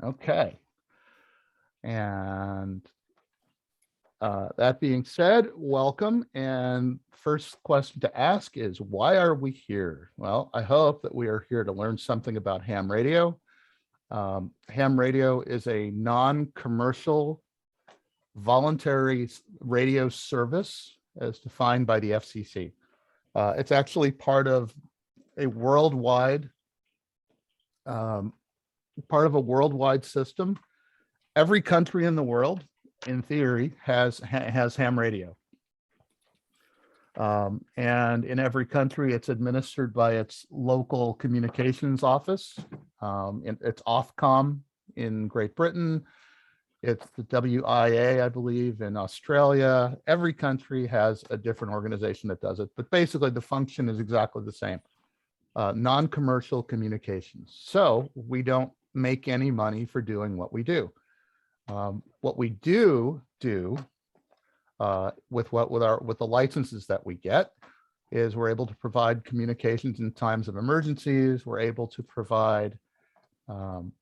Okay. And that being said, welcome. And first question to ask is, why are we here? Well, I hope that we are here to learn something about ham radio. Ham radio is a non-commercial voluntary radio service as defined by the FCC. It's actually part of a worldwide system. Every country in the world, in theory, has ham radio. And in every country, it's administered by its local communications office. It's Ofcom in Great Britain. It's the WIA, I believe, in Australia. Every country has a different organization that does it, but basically the function is exactly the same. Non-commercial communications. So we don't make any money for doing what we do. What we do with the licenses that we get is we're able to provide communications in times of emergencies. We're able to provide an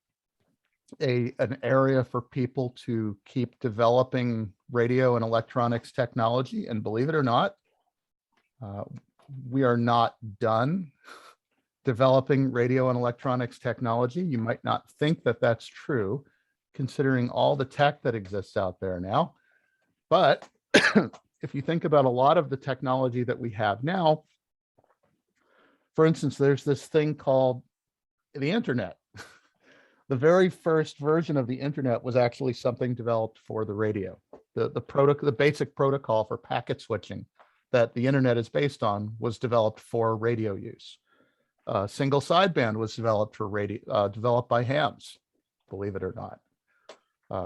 area for people to keep developing radio and electronics technology. And believe it or not, we are not done developing radio and electronics technology. You might not think that that's true, considering all the tech that exists out there now. But if you think about a lot of the technology that we have now, for instance, there's this thing called the internet. The very first version of the internet was actually something developed for the radio. The basic protocol for packet switching that the internet is based on was developed for radio use. Single sideband was developed for radio, developed by hams, believe it or not.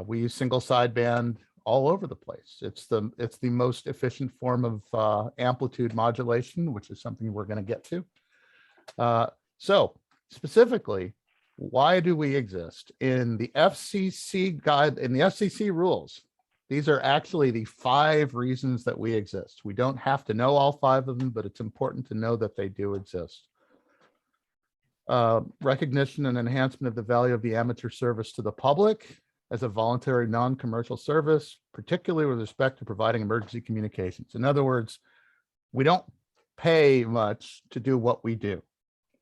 We use single sideband all over the place. It's the most efficient form of amplitude modulation, which is something we're going to get to. So specifically, why do we exist? In the FCC guide, in the FCC rules, these are actually the 5 reasons that we exist. We don't have to know all 5 of them, but it's important to know that they do exist. Recognition and enhancement of the value of the amateur service to the public as a voluntary non-commercial service, particularly with respect to providing emergency communications. In other words, we don't pay much to do what we do.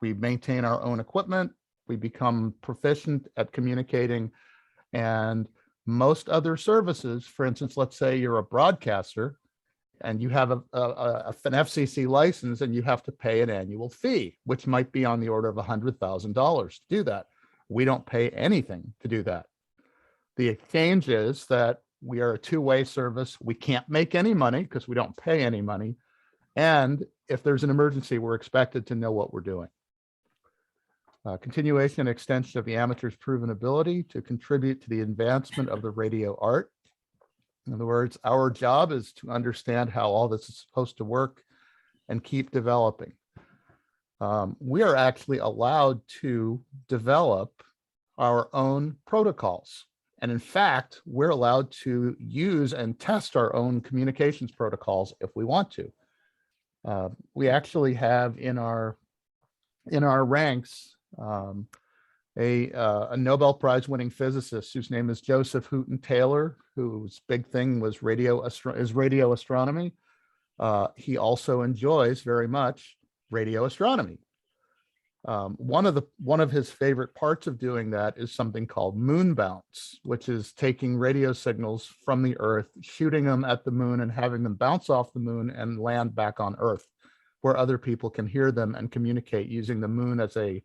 We maintain our own equipment, we become proficient at communicating, and most other services, for instance, let's say you're a broadcaster and you have an FCC license and you have to pay an annual fee, which might be on the order of $100,000 to do that. We don't pay anything to do that. The exchange is that we are a two-way service. We can't make any money because we don't pay any money. And if there's an emergency, we're expected to know what we're doing. Continuation and extension of the amateur's proven ability to contribute to the advancement of the radio art. In other words, our job is to understand how all this is supposed to work and keep developing. We are actually allowed to develop our own protocols. And in fact, we're allowed to use and test our own communications protocols if we want to. We actually have in our ranks a Nobel Prize winning physicist whose name is Joseph Hooton Taylor, whose big thing was radio astronomy. He also enjoys very much radio astronomy. One of his favorite parts of doing that is something called moon bounce, which is taking radio signals from the Earth, shooting them at the moon and having them bounce off the moon and land back on Earth, where other people can hear them and communicate using the moon as a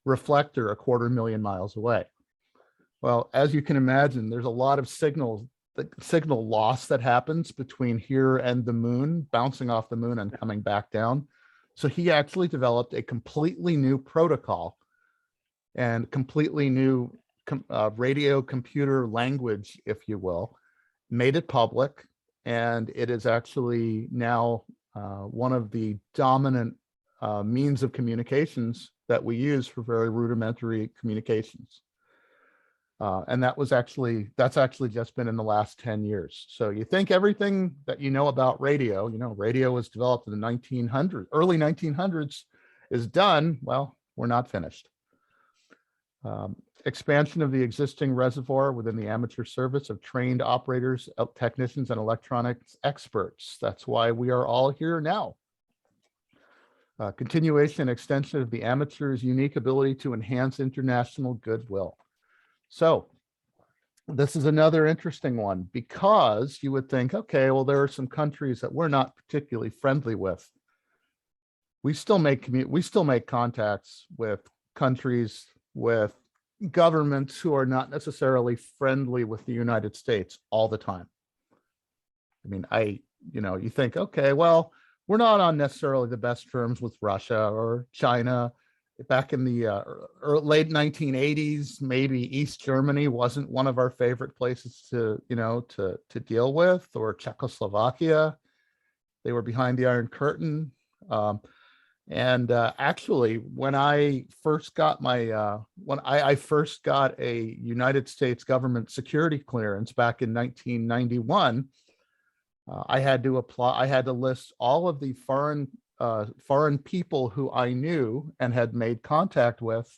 reflector 250,000 miles away. Well, as you can imagine, there's a lot of signal loss that happens between here and the moon, bouncing off the moon and coming back down. So he actually developed a completely new protocol and completely new radio computer language, if you will, made it public, and it is actually now one of the dominant means of communications that we use for very rudimentary communications. And that's actually just been in the last 10 years. So you think everything that you know about radio, radio was developed in the early 1900s is done. Well, we're not finished. Expansion of the existing reservoir within the amateur service of trained operators, technicians, and electronics experts. That's why we are all here now. Continuation and extension of the amateur's unique ability to enhance international goodwill. So this is another interesting one, because you would think, okay, well, there are some countries that we're not particularly friendly with. We still make contacts with countries, with governments who are not necessarily friendly with the United States all the time. I mean, you think, okay, well, we're not on necessarily the best terms with Russia or China. Back in the late 1980s, maybe East Germany wasn't one of our favorite places to deal with, or Czechoslovakia. They were behind the Iron Curtain. Actually, when I first got I first got a United States government security clearance back in 1991, I had to apply. I had to list all of the foreign people who I knew and had made contact with,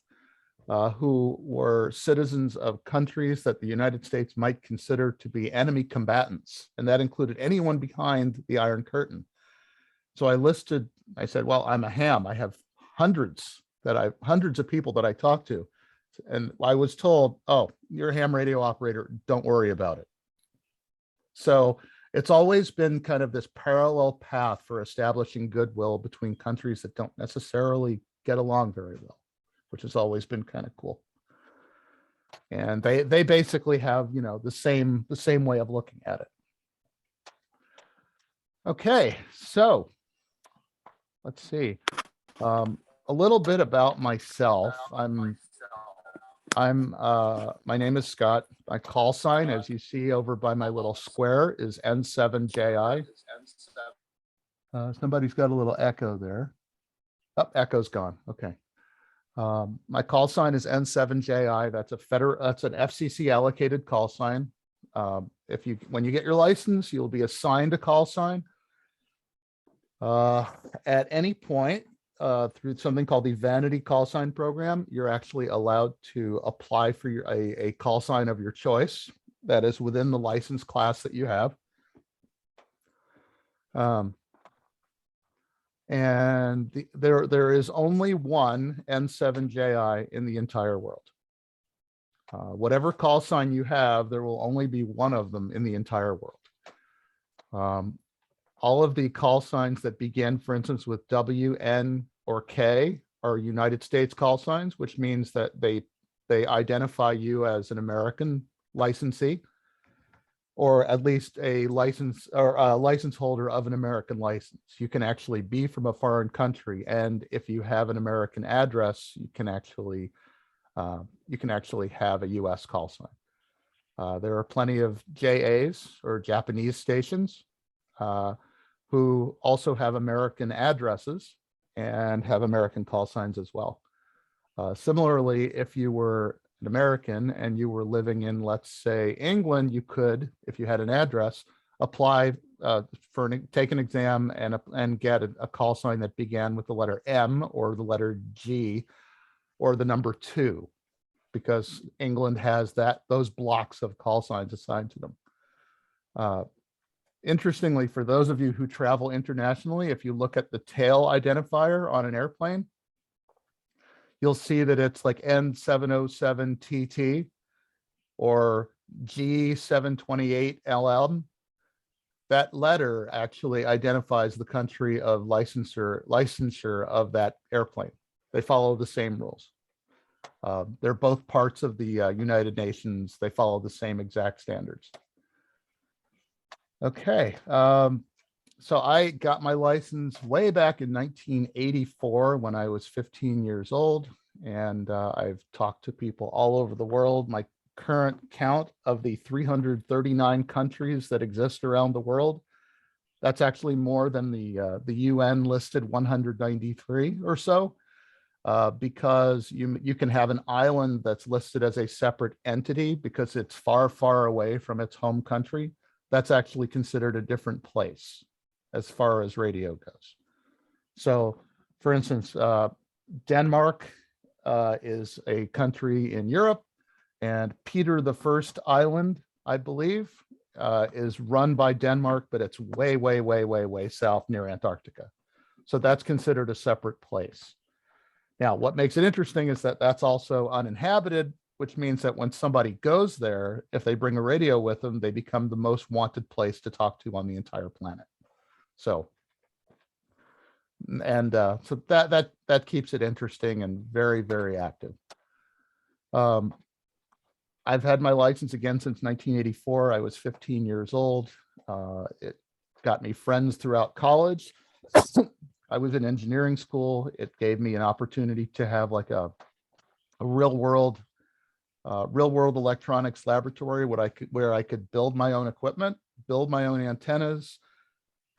who were citizens of countries that the United States might consider to be enemy combatants, and that included anyone behind the Iron Curtain. So I said, well, I'm a ham. I have hundreds of people that I talk to. And I was told, oh, you're a ham radio operator, don't worry about it. So it's always been kind of this parallel path for establishing goodwill between countries that don't necessarily get along very well, which has always been kind of cool. And they basically have, the same way of looking at it. Okay, so let's see. A little bit about myself. My name is Scott. My call sign, as you see over by my little square, is N7JI. Somebody's got a little echo there. Oh, echo's gone. Okay. My call sign is N7JI. That's an FCC allocated call sign. When you get your license, you'll be assigned a call sign. At any point, through something called the Vanity Call Sign Program, you're actually allowed to apply for a call sign of your choice that is within the license class that you have. There is only one N7JI in the entire world. Whatever call sign you have, there will only be one of them in the entire world. All of the call signs that begin, for instance, with W, N, or K are United States call signs, which means that they identify you as an American licensee, or at least a license or a license holder of an American license. You can actually be from a foreign country, and if you have an American address, you can actually have a U.S. call sign. There are plenty of JAs, or Japanese stations, who also have American addresses and have American call signs as well. Similarly, if you were an American and you were living in, let's say, England, you could, if you had an address, apply take an exam and get a call sign that began with the letter M or the letter G or the number 2, because England has those blocks of call signs assigned to them. Interestingly, for those of you who travel internationally, if you look at the tail identifier on an airplane, you'll see that it's like N707TT or G728LM. That letter actually identifies the country of licensure of that airplane. They follow the same rules. They're both parts of the United Nations. They follow the same exact standards. Okay, so I got my license way back in 1984 when I was 15 years old, and I've talked to people all over the world. My current count of the 339 countries that exist around the world, that's actually more than the UN listed 193 or so, because you can have an island that's listed as a separate entity because it's far, far away from its home country. That's actually considered a different place as far as radio goes. So, for instance, Denmark is a country in Europe, and Peter the First Island, I believe, is run by Denmark, but it's way, way, way, way, way south near Antarctica. So that's considered a separate place. Now, what makes it interesting is that that's also uninhabited, which means that when somebody goes there, if they bring a radio with them, they become the most wanted place to talk to on the entire planet. So, and so that keeps it interesting and very, very active. I've had my license again since 1984. I was 15 years old. It got me friends throughout college. I was in engineering school. It gave me an opportunity to have like a real world electronics laboratory where I could build my own equipment, build my own antennas,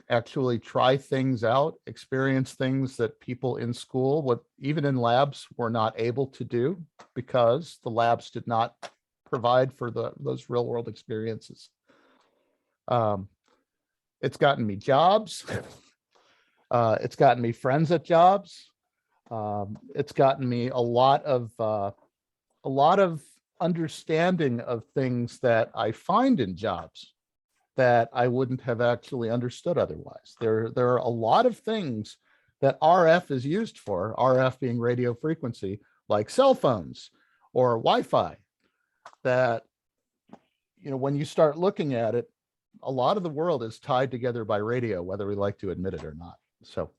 actually try things out, experience things that people in school, even in labs, were not able to do because the labs did not provide for those real world experiences. It's gotten me jobs. It's gotten me friends at jobs. It's gotten me a lot of understanding of things that I find in jobs that I wouldn't have actually understood otherwise. There are a lot of things that RF is used for, RF being radio frequency, like cell phones or Wi-Fi, that, you know, when you start looking at it, a lot of the world is tied together by radio, whether we like to admit it or not. So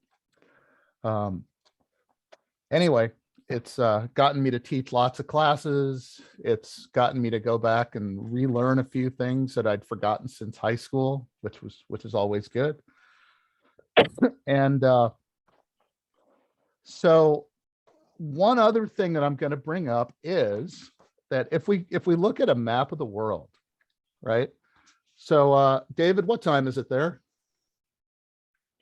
anyway, it's gotten me to teach lots of classes. It's gotten me to go back and relearn a few things that I'd forgotten since high school, which is always good. And so one other thing that I'm going to bring up is that if we look at a map of the world, right? So David, what time is it there?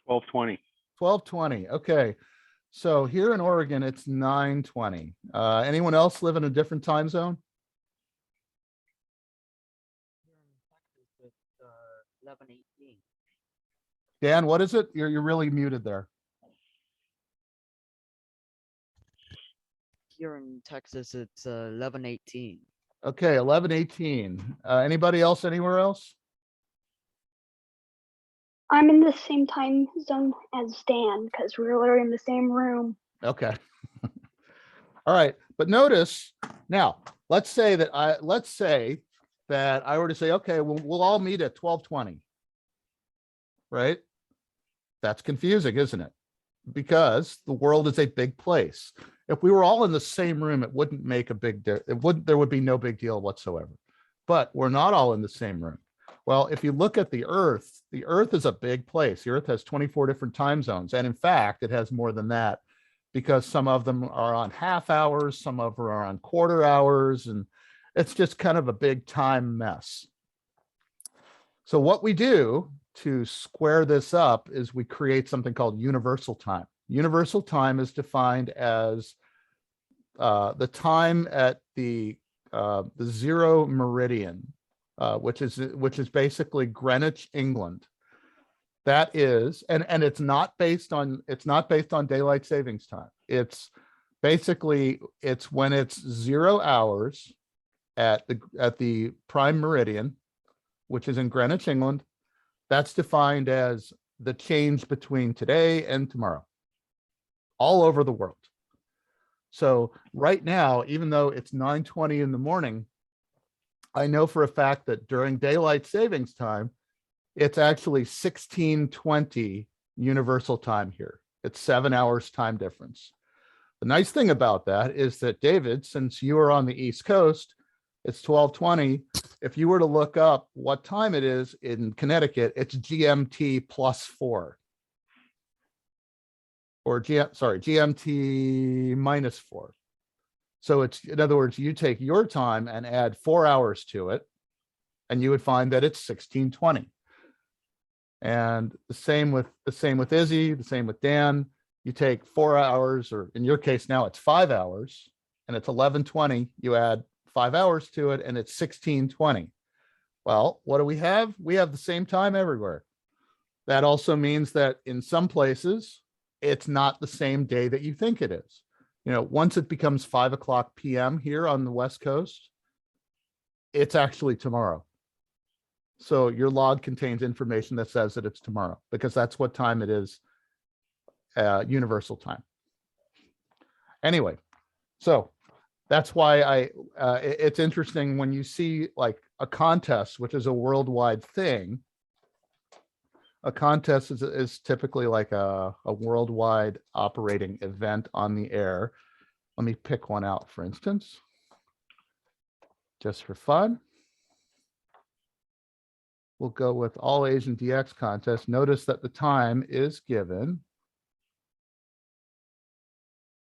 12:20. 12:20. Okay. So here in Oregon, it's 9:20. Anyone else live in a different time zone? 11:18. Dan, what is it? You're really muted there. Here in Texas, it's 11:18. Okay, 11:18. Anybody else anywhere else? I'm in the same time zone as Dan because we're literally in the same room. Okay. All right, but notice now, let's say that I were to say, okay, we'll all meet at 12:20. Right? That's confusing, isn't it? Because the world is a big place. If we were all in the same room, it wouldn't make a big difference. There would be no big deal whatsoever. But we're not all in the same room. Well, if you look at the Earth is a big place. The Earth has 24 different time zones. And in fact, it has more than that because some of them are on half hours, some of them are on quarter hours, and it's just kind of a big time mess. So what we do to square this up is we create something called universal time. Universal time is defined as the time at the zero meridian, which is basically Greenwich, England. That is, and it's not based on daylight savings time. It's basically when it's 0 hours at the prime meridian, which is in Greenwich, England. That's defined as the change between today and tomorrow, all over the world. So right now, even though it's 9:20 in the morning, I know for a fact that during daylight savings time, it's actually 16:20 universal time here. It's 7 hours time difference. The nice thing about that is that, David, since you are on the East Coast, it's 12:20. If you were to look up what time it is in Connecticut, it's GMT +4. Or GMT -4. So it's, in other words, you take your time and add 4 hours to it, and you would find that it's 16:20. And the same with Izzy, the same with Dan. You take 4 hours, or in your case now it's 5 hours, and it's 11:20. You add 5 hours to it, and it's 16:20. Well, what do we have? We have the same time everywhere. That also means that in some places, it's not the same day that you think it is. You know, once it becomes 5 o'clock p.m. here on the West Coast, it's actually tomorrow. So your log contains information that says that it's tomorrow, because that's what time it is, universal time. Anyway, so that's why it's interesting when you see like a contest, which is a worldwide thing. A contest is typically like a worldwide operating event on the air. Let me pick one out, for instance, just for fun. We'll go with All Asian DX contest. Notice that the time is given.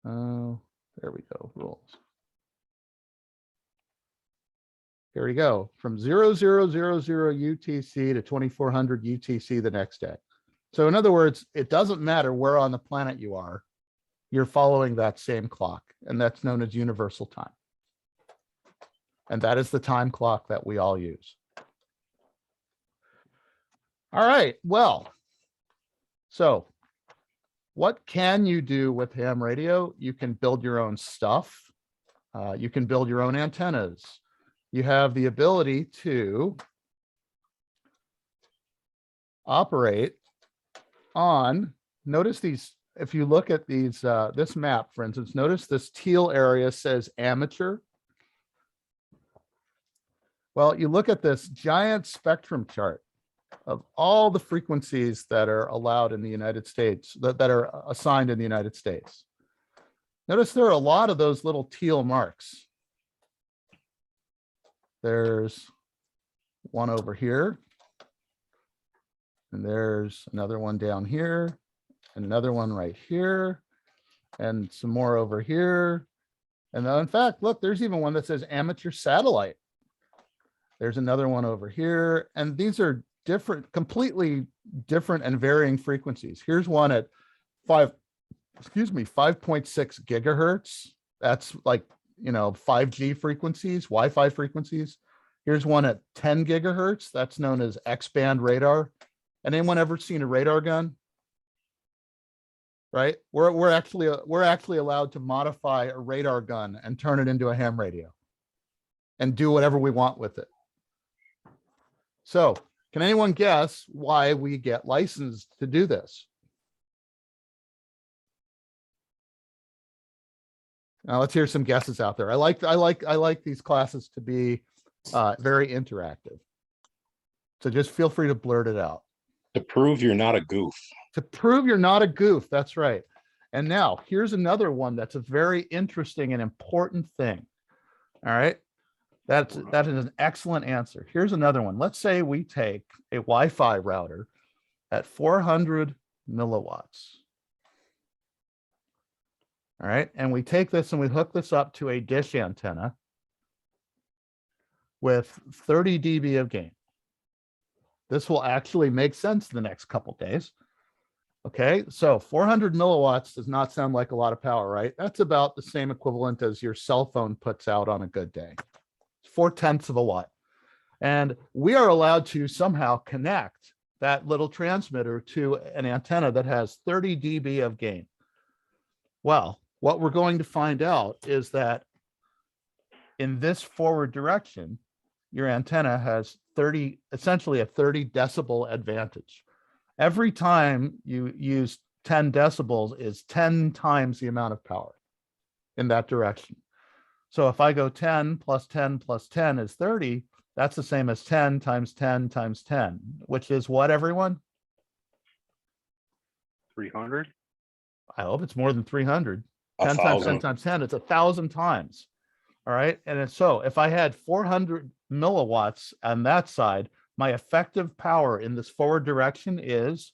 Oh, there we go, rules. Here we go, from 0000 UTC to 2400 UTC the next day. So in other words, it doesn't matter where on the planet you are, you're following that same clock, and that's known as universal time. And that is the time clock that we all use. All right, well, so what can you do with ham radio? You can build your own stuff. You can build your own antennas. You have the ability to operate on, notice these, if you look at these, this map, for instance, notice this teal area says amateur. Well, you look at this giant spectrum chart of all the frequencies that are allowed in the United States, that are assigned in the United States. Notice there are a lot of those little teal marks. There's one over here, and there's another one down here, and another one right here, and some more over here. And in fact, look, there's even one that says amateur satellite. There's another one over here, and these are different, completely different and varying frequencies. Here's one at 5.6 gigahertz. That's like, you know, 5G frequencies, Wi-Fi frequencies. Here's one at 10 gigahertz. That's known as X-band radar. And anyone ever seen a radar gun? Right? We're actually allowed to modify a radar gun and turn it into a ham radio and do whatever we want with it. So can anyone guess why we get licensed to do this? Now let's hear some guesses out there. I like these classes to be very interactive. So just feel free to blurt it out. To prove you're not a goof. To prove you're not a goof. That's right. And now here's another one that's a very interesting and important thing. All right. That is an excellent answer. Here's another one. Let's say we take a Wi-Fi router at 400 milliwatts. All right. And we take this and we hook this up to a dish antenna with 30 dB of gain. This will actually make sense the next couple days. Okay, so 400 milliwatts does not sound like a lot of power, right? That's about the same equivalent as your cell phone puts out on a good day. 0.4 of a watt. And we are allowed to somehow connect that little transmitter to an antenna that has 30 dB of gain. Well, what we're going to find out is that in this forward direction, your antenna has essentially a 30 decibel advantage. Every time you use 10 decibels is 10 times the amount of power in that direction. So if I go 10 plus 10 plus 10 is 30, that's the same as 10 times 10 times 10, which is what, everyone? 300? I hope it's more than 300. 10 times 10 times 10, it's 1,000 times. All right. And so if I had 400 milliwatts on that side, my effective power in this forward direction is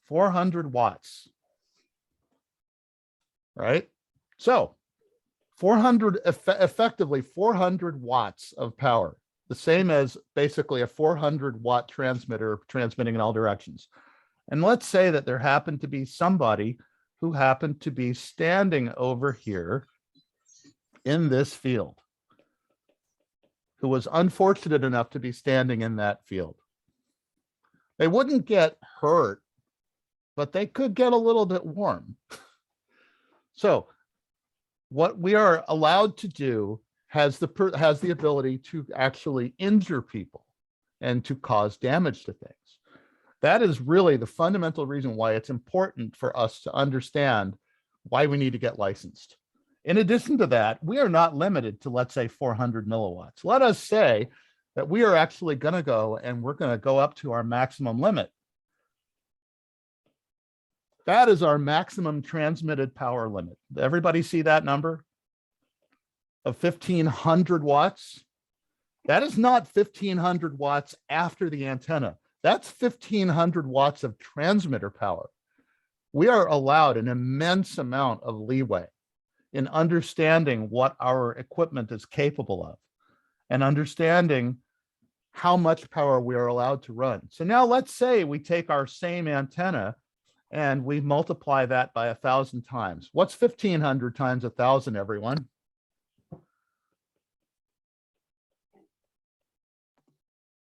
400 watts. Right? So 400, effectively 400 watts of power, the same as basically a 400 watt transmitter transmitting in all directions. And let's say that there happened to be somebody who happened to be standing over here in this field, who was unfortunate enough to be standing in that field. They wouldn't get hurt, but they could get a little bit warm. So what we are allowed to do has the ability to actually injure people and to cause damage to things. That is really the fundamental reason why it's important for us to understand why we need to get licensed. In addition to that, we are not limited to, let's say, 400 milliwatts. Let us say that we are actually going to go and we're going to go up to our maximum limit. That is our maximum transmitted power limit. Everybody see that number of 1500 watts? That is not 1500 watts after the antenna. That's 1500 watts of transmitter power. We are allowed an immense amount of leeway in understanding what our equipment is capable of and understanding how much power we are allowed to run. So now let's say we take our same antenna and we multiply that by 1,000 times. What's 1500 times 1,000, everyone?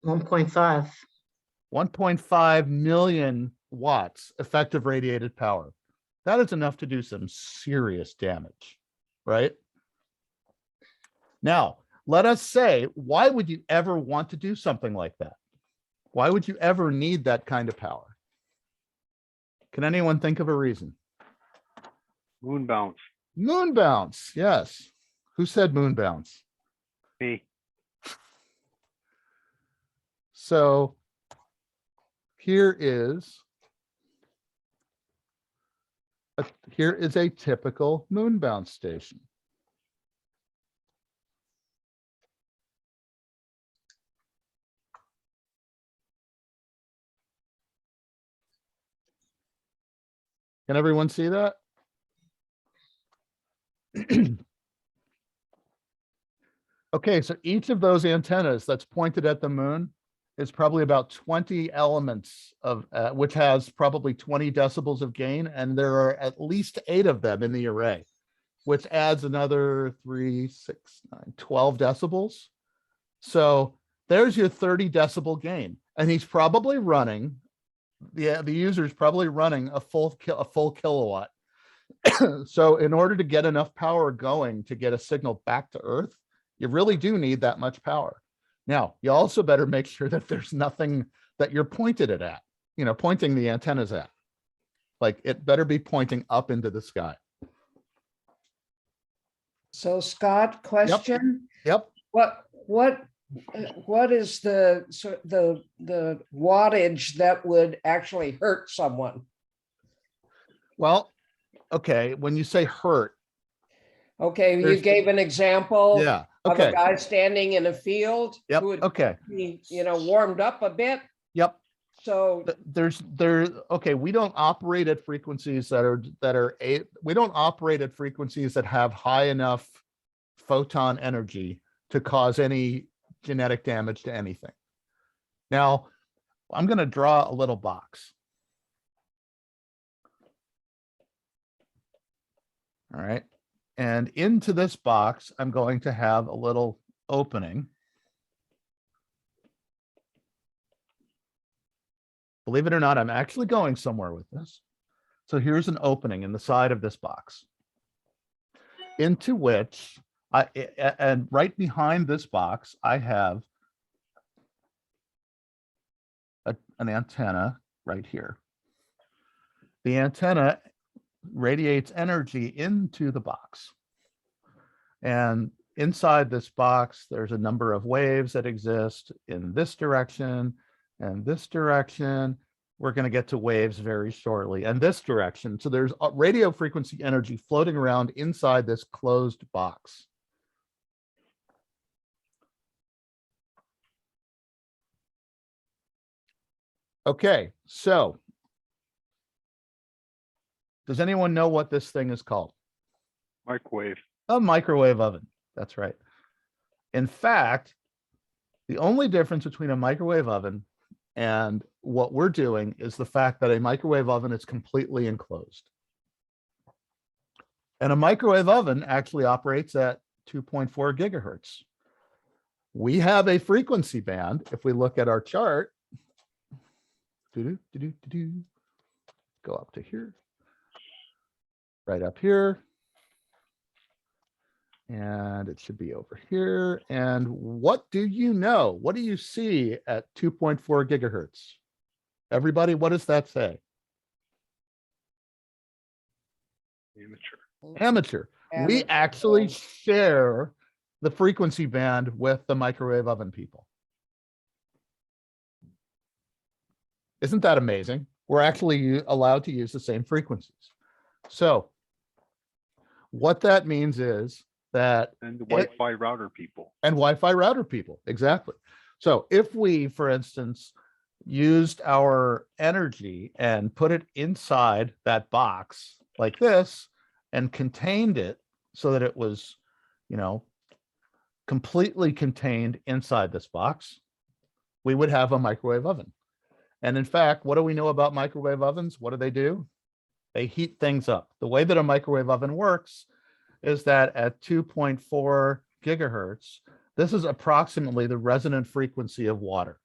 1.5. 1.5 million watts effective radiated power. That is enough to do some serious damage, right? Now, let us say, why would you ever want to do something like that? Why would you ever need that kind of power? Can anyone think of a reason? Moon bounce. Moon bounce, yes. Who said moon bounce? Me. So here is a typical moon bounce station. Can everyone see that? Okay, so each of those antennas that's pointed at the moon is probably about 20 elements of which has probably 20 decibels of gain, and there are at least 8 of them in the array, which adds another 3, 6, 9, 12 decibels. So there's your 30 decibel gain, and he's probably running, the user is probably running a full kilowatt. So in order to get enough power going to get a signal back to Earth, you really do need that much power. Now, you also better make sure that there's nothing that you're pointed it at, pointing the antennas at. Like, it better be pointing up into the sky. So Scott, question? Yep. What is the wattage that would actually hurt someone? Well, okay, when you say hurt. Okay, you gave an example Yeah. of Okay. a guy standing in a field Yep. who would Okay. be, warmed up a bit. Yep. So Okay, we don't operate at frequencies we don't operate at frequencies that have high enough photon energy to cause any genetic damage to anything. Now, I'm going to draw a little box. All right. And into this box, I'm going to have a little opening. Believe it or not, I'm actually going somewhere with this. So here's an opening in the side of this box, into which and right behind this box, I have an antenna right here. The antenna radiates energy into the box. And inside this box, there's a number of waves that exist in this direction and this direction. We're going to get to waves very shortly, and this direction. So there's radio frequency energy floating around inside this closed box. Okay, so does anyone know what this thing is called? Microwave. A microwave oven. That's right. In fact, the only difference between a microwave oven and what we're doing is the fact that a microwave oven is completely enclosed. And a microwave oven actually operates at 2.4 gigahertz. We have a frequency band. If we look at our chart, go up to here, right up here, And it should be over here. And what do you know? What do you see at 2.4 gigahertz? Everybody, what does that say? Amateur. Amateur. We Amateur. actually share the frequency band with the microwave oven people. Isn't that amazing? We're actually allowed to use the same frequencies. So what that means is that And the Wi-Fi router people. and Wi-Fi router people, exactly. So if we, for instance, used our energy and put it inside that box like this and contained it so that it was, you know, completely contained inside this box, we would have a microwave oven. And in fact, what do we know about microwave ovens? What do? They heat things up. The way that a microwave oven works is that at 2.4 gigahertz, this is approximately the resonant frequency of water.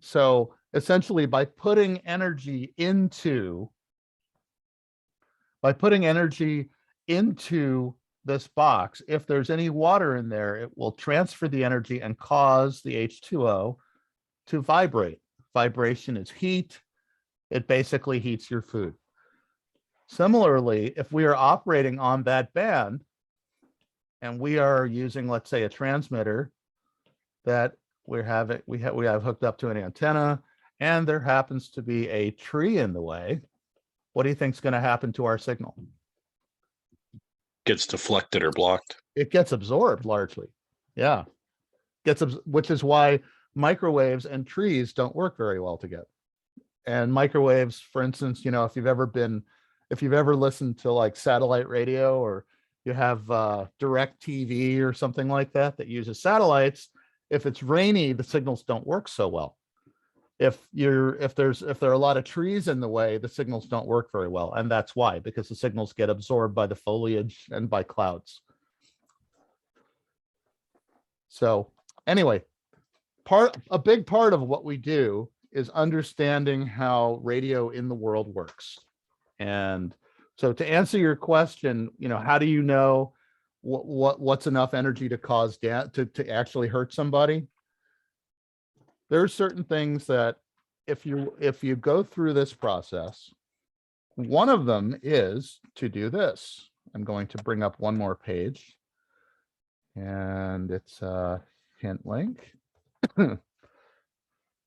So essentially by putting energy into this box, if there's any water in there, it will transfer the energy and cause the H2O to vibrate. Vibration is heat. It basically heats your food. Similarly, if we are operating on that band and we are using, let's say, a transmitter that we have hooked up to an antenna, and there happens to be a tree in the way, what do you think is going to happen to our signal? Gets deflected or blocked. It gets absorbed largely. Yeah. Which is why microwaves and trees don't work very well together. And microwaves, for instance, you know, if you've ever listened to like satellite radio, or you have direct TV or something like that uses satellites, if it's rainy, the signals don't work so well. If there are a lot of trees in the way, the signals don't work very well. And that's why, because the signals get absorbed by the foliage and by clouds. So anyway, a big part of what we do is understanding how radio in the world works. And so to answer your question, you know, how do you know what's enough energy to cause to actually hurt somebody? There are certain things that if you go through this process, one of them is to do this. I'm going to bring up one more page, and it's a hint link.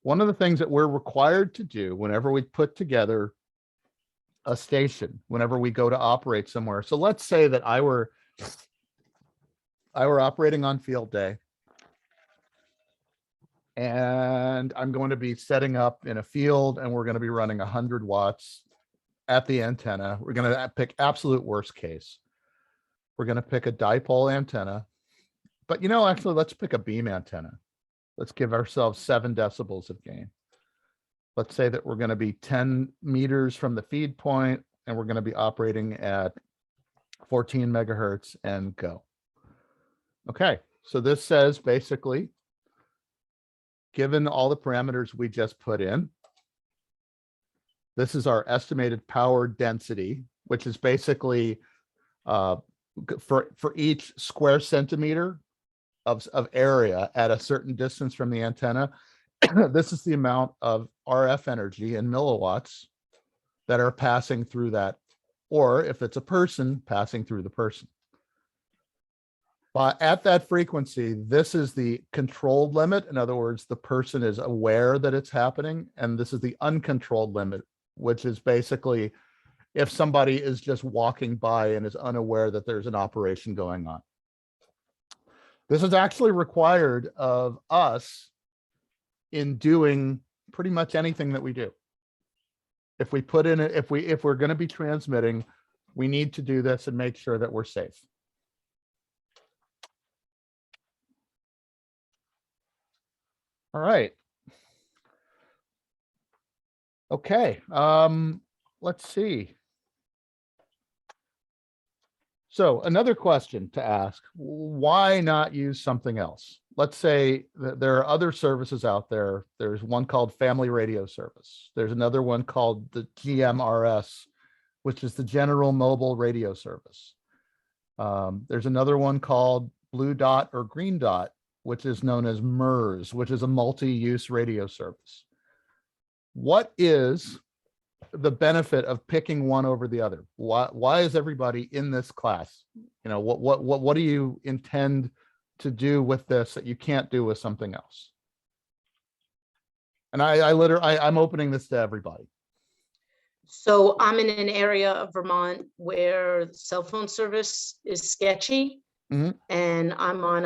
One of the things that we're required to do whenever we put together a station, whenever we go to operate somewhere. So let's say that I were operating on field day, and I'm going to be setting up in a field, and we're going to be running 100 watts at the antenna. We're going to pick absolute worst case. We're going to pick a dipole antenna, but you know, actually, let's pick a beam antenna. Let's give ourselves 7 decibels of gain. Let's say that we're going to be 10 meters from the feed point, and we're going to be operating at 14 megahertz and go. Okay, so this says basically, given all the parameters we just put in, this is our estimated power density, which is basically for each square centimeter of area at a certain distance from the antenna. This is the amount of RF energy in milliwatts that are passing through that, or if it's a person, passing through the person. But at that frequency, this is the controlled limit. In other words, the person is aware that it's happening. And this is the uncontrolled limit, which is basically if somebody is just walking by and is unaware that there's an operation going on. This is actually required of us in doing pretty much anything that we do. If we put in it, if we're going to be transmitting, we need to do this and make sure that we're safe. All right. Okay. Let's see. So another question to ask, why not use something else? Let's say that there are other services out there. There's one called Family Radio Service. There's another one called the GMRS which is the General Mobile Radio Service. There's another one called Blue Dot or Green Dot, which is known as MERS, which is a multi-use radio service. What is the benefit of picking one over the other? Why is everybody in this class? You know, what do you intend to do with this that you can't do with something else? And I'm opening this to everybody. So I'm in an area of Vermont where cell phone service is sketchy. Mhm. And I'm on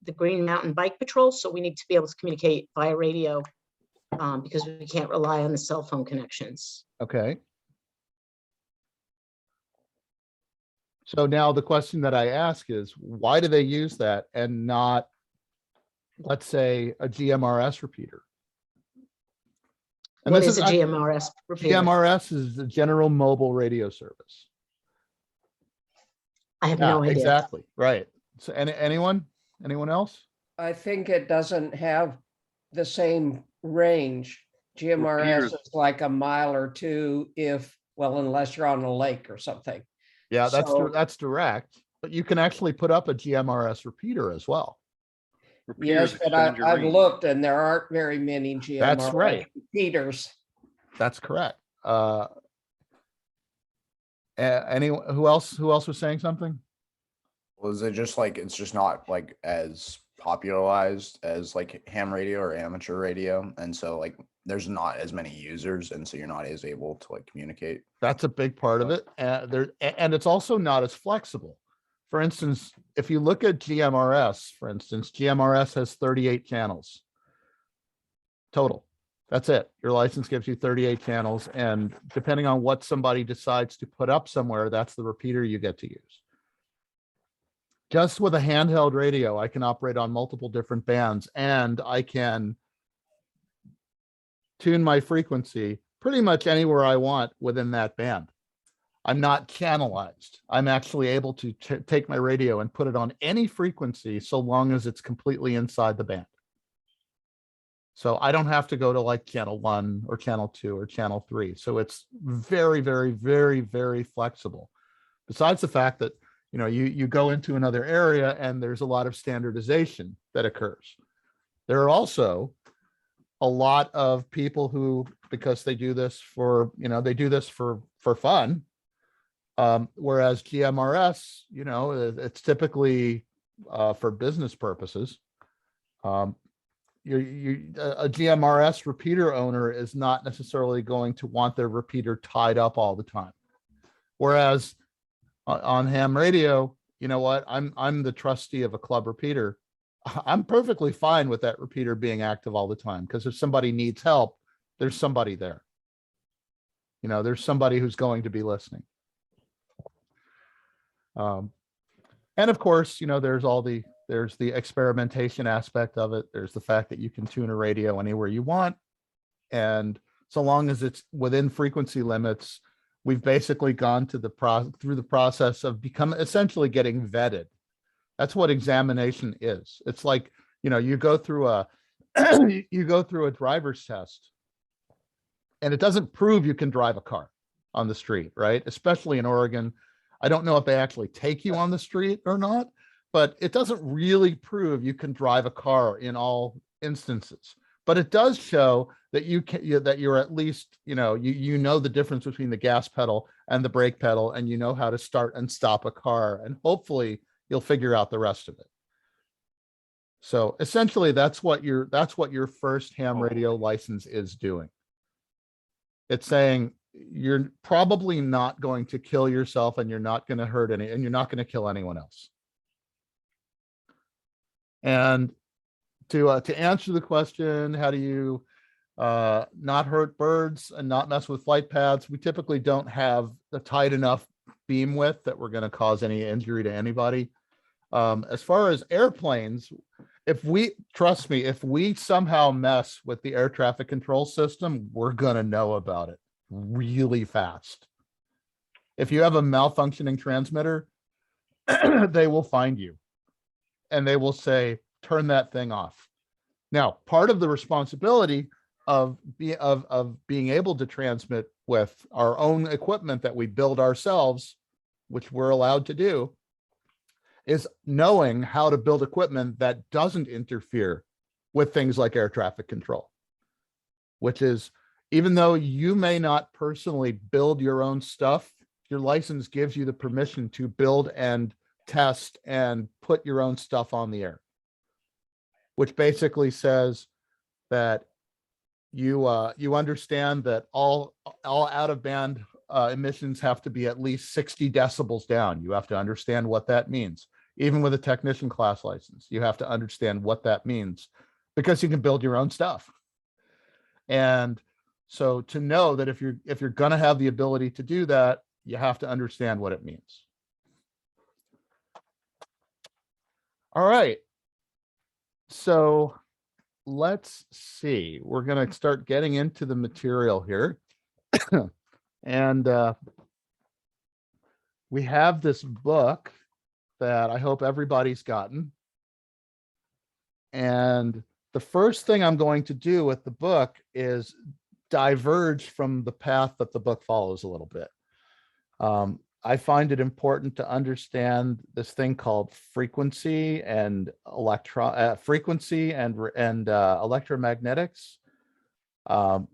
the Green Mountain Bike Patrol, so we need to be able to communicate via radio because we can't rely on the cell phone connections. Okay. So now the question that I ask is, why do they use that and not, let's say, a GMRS repeater? And What this is a GMRS repeater? GMRS is the General Mobile Radio Service. I have no idea. Exactly. Right. So anyone else? I think it doesn't have the same range. GMRS Repeaters. is like a mile or two unless you're on a lake or something. Yeah, So- that's direct, but you can actually put up a GMRS repeater as well. Yes, Repeaters but extend your I've range. looked and there aren't very many GMRS That's right. repeaters. That's correct. Anyone who else was saying something? Was it just like it's just not like as popularized as like ham radio or amateur radio, and so like there's not as many users, and so you're not as able to like communicate? That's a big part of it. And it's also not as flexible. For instance, if you look at GMRS, for instance, GMRS has 38 channels total. That's it. Your license gives you 38 channels. And depending on what somebody decides to put up somewhere, that's the repeater you get to use. Just with a handheld radio, I can operate on multiple different bands, and I can tune my frequency pretty much anywhere I want within that band. I'm not channelized. I'm actually able to take my radio and put it on any frequency so long as it's completely inside the band. So I don't have to go to like channel 1 or channel 2 or channel 3. So it's very, very, very, very flexible. Besides the fact that, you know, you go into another area and there's a lot of standardization that occurs. There are also a lot of people who, because they do this for, you know, they do this for fun. Whereas GMRS, you know, it's typically for business purposes. A GMRS repeater owner is not necessarily going to want their repeater tied up all the time. Whereas on ham radio, you know what, I'm the trustee of a club repeater. I'm perfectly fine with that repeater being active all the time, because if somebody needs help, there's somebody there. You know, there's somebody who's going to be listening. And of course, you know, there's the experimentation aspect of it. There's the fact that you can tune a radio anywhere you want. And so long as it's within frequency limits, we've basically gone to through the process of essentially getting vetted. That's what examination is. It's like, you know, you go through a driver's test, and it doesn't prove you can drive a car on the street, right? Especially in Oregon. I don't know if they actually take you on the street or not, but it doesn't really prove you can drive a car in all instances. But it does show that that you're at least, you know the difference between the gas pedal and the brake pedal, and you know how to start and stop a car, and hopefully you'll figure out the rest of it. So essentially, that's what your first ham radio license is doing. It's saying you're probably not going to kill yourself, and you're not going to hurt and you're not going to kill anyone else. And to answer the question, how do you not hurt birds and not mess with flight paths? We typically don't have a tight enough beam width that we're going to cause any injury to anybody. As far as airplanes, if we somehow mess with the air traffic control system, we're going to know about it really fast. If you have a malfunctioning transmitter, they will find you and they will say, turn that thing off. Now, part of the responsibility of being able to transmit with our own equipment that we build ourselves, which we're allowed to do, is knowing how to build equipment that doesn't interfere with things like air traffic control, which is, even though you may not personally build your own stuff, your license gives you the permission to build and test and put your own stuff on the air, which basically says that you understand that all out of band emissions have to be at least 60 decibels down. You have to understand what that means. Even with a technician class license, you have to understand what that means, because you can build your own stuff. And so to know that if you're going to have the ability to do that, you have to understand what it means. All right. So let's see. We're going to start getting into the material here. And we have this book that I hope everybody's gotten. And the first thing I'm going to do with the book is diverge from the path that the book follows a little bit. I find it important to understand this thing called frequency and electromagnetics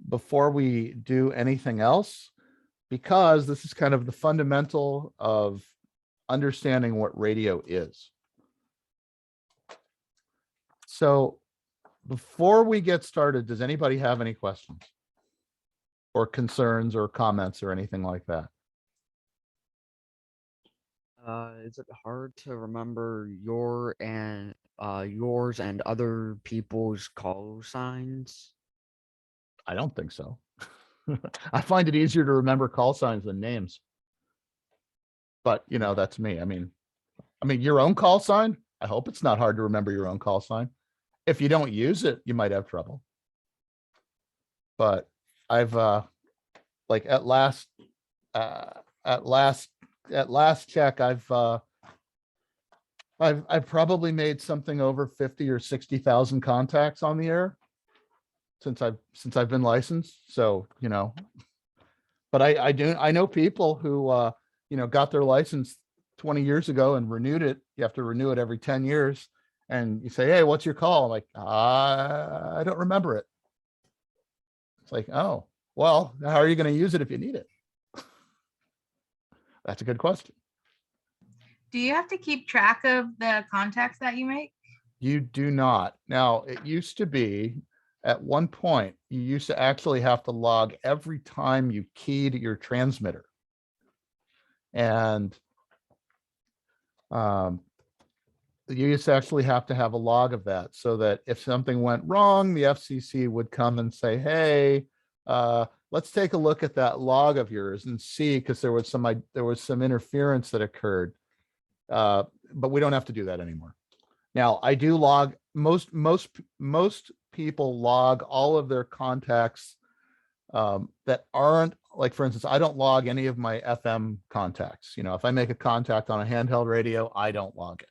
before we do anything else, because this is kind of the fundamental of understanding what radio is. So before we get started, does anybody have any questions or concerns or comments or anything like that? Is it hard to remember yours and other people's call signs? I don't think so. I find it easier to remember call signs than names. But, you know, that's me. I mean, your own call sign, I hope it's not hard to remember your own call sign. If you don't use it, you might have trouble. But I've like at last check, I've probably made something over 50 or 60,000 contacts on the air since I've been licensed. So, you know, but I know people who you know, got their license 20 years ago and renewed it. You have to renew it every 10 years. And you say, hey, what's your call? I'm like, I don't remember it. It's like, oh, well, how are you going to use it if you need it? That's a good question. Do you have to keep track of the contacts that you make? You do not. Now, it used to be, at one point, you used to actually have to log every time you keyed your transmitter. And you used to actually have to have a log of that, so that if something went wrong, the FCC would come and say, hey, let's take a look at that log of yours and see, because there was some interference that occurred. But we don't have to do that anymore. Now, I do log, most people log all of their contacts that aren't, like, for instance, I don't log any of my FM contacts. You know, if I make a contact on a handheld radio, I don't log it.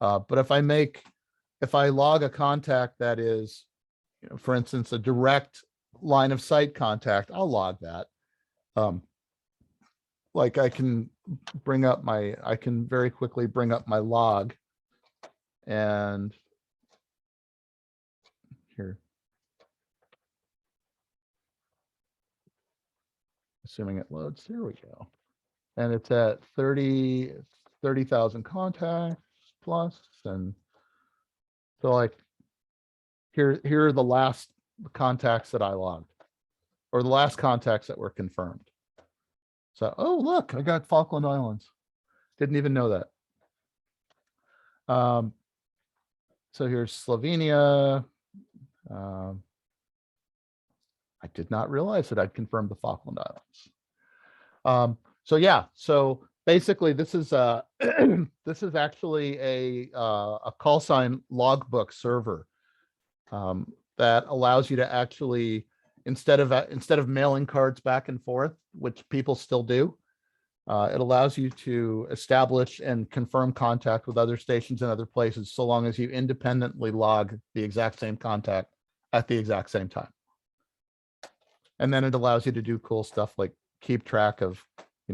But if I log a contact that is, you know, for instance, a direct line of sight contact, I'll log that. Like I can very quickly bring up my log, and here, assuming it loads, here we go. And it's at 30,000 contacts plus. And so, like, here are the last contacts that I logged, or the last contacts that were confirmed. So, oh, look, I got Falkland Islands. Didn't even know that. So here's Slovenia. I did not realize that I'd confirmed the Falkland Islands. So yeah, so basically this is this is actually a call sign logbook server that allows you to actually, instead of mailing cards back and forth, which people still do, it allows you to establish and confirm contact with other stations and other places, so long as you independently log the exact same contact at the exact same time. And then it allows you to do cool stuff like keep track of,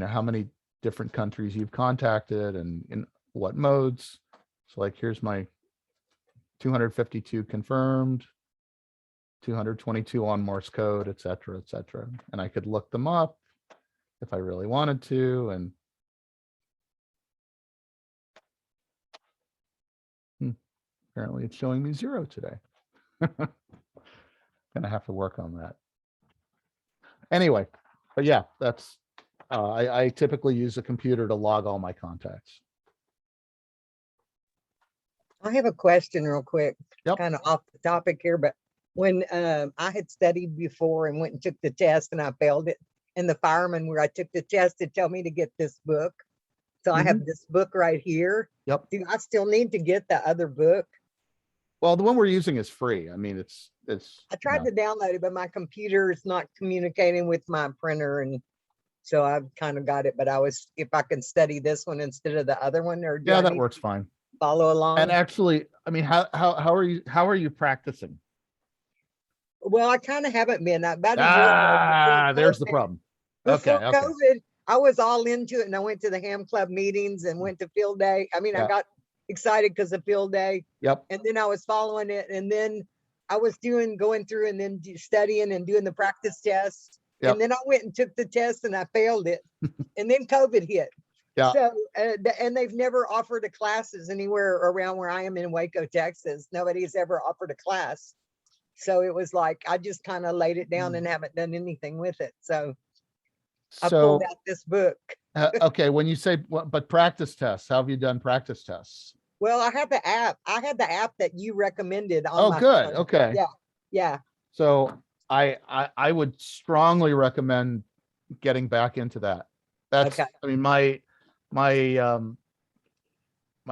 how many different countries you've contacted and in what modes. So like, here's my 252 confirmed, 222 on Morse code, et cetera, et cetera. And I could look them up if I really wanted to. And apparently it's showing me 0 today. Gonna have to work on that. Anyway, but yeah, that's, I typically use a computer to log all my contacts. I have a question real quick, Yep. kind of off the topic here, but when I had studied before and went and took the test and I failed it, and the fireman where I took the test to tell me to get this book. So I have this book right here. Yep. Do I still need to get the other book? Well, the one we're using is free. I mean, it's. I tried to download it, but my computer is not communicating with my printer, and so I've kind of got it. But if I can study this one instead of the other one, or do Yeah, I that need works to fine. follow along? And actually, I mean, how are you practicing? Well, I kind of haven't been. About a year ago, There's the COVID, problem. Before Okay. COVID, I was all into it, and I went to the ham club meetings and went to field day. I mean, Yeah. I got excited because of field day, Yep. and then I was following it, and then I was going through and then studying and doing the practice tests. Yep. And then I went and took the test and I failed it. And then COVID hit. Yeah. So, and they've never offered a classes anywhere around where I am in Waco, Texas. Nobody's ever offered a class. So it was like, I just kind of laid it down and haven't done anything with it. So I pulled out this book. Okay, when you say, but practice tests, how have you done practice tests? Well, I have the app. I had the app that you recommended on my good. phone. Okay. Yeah. Yeah. So I would strongly recommend getting back into that. That's, Okay. I mean, my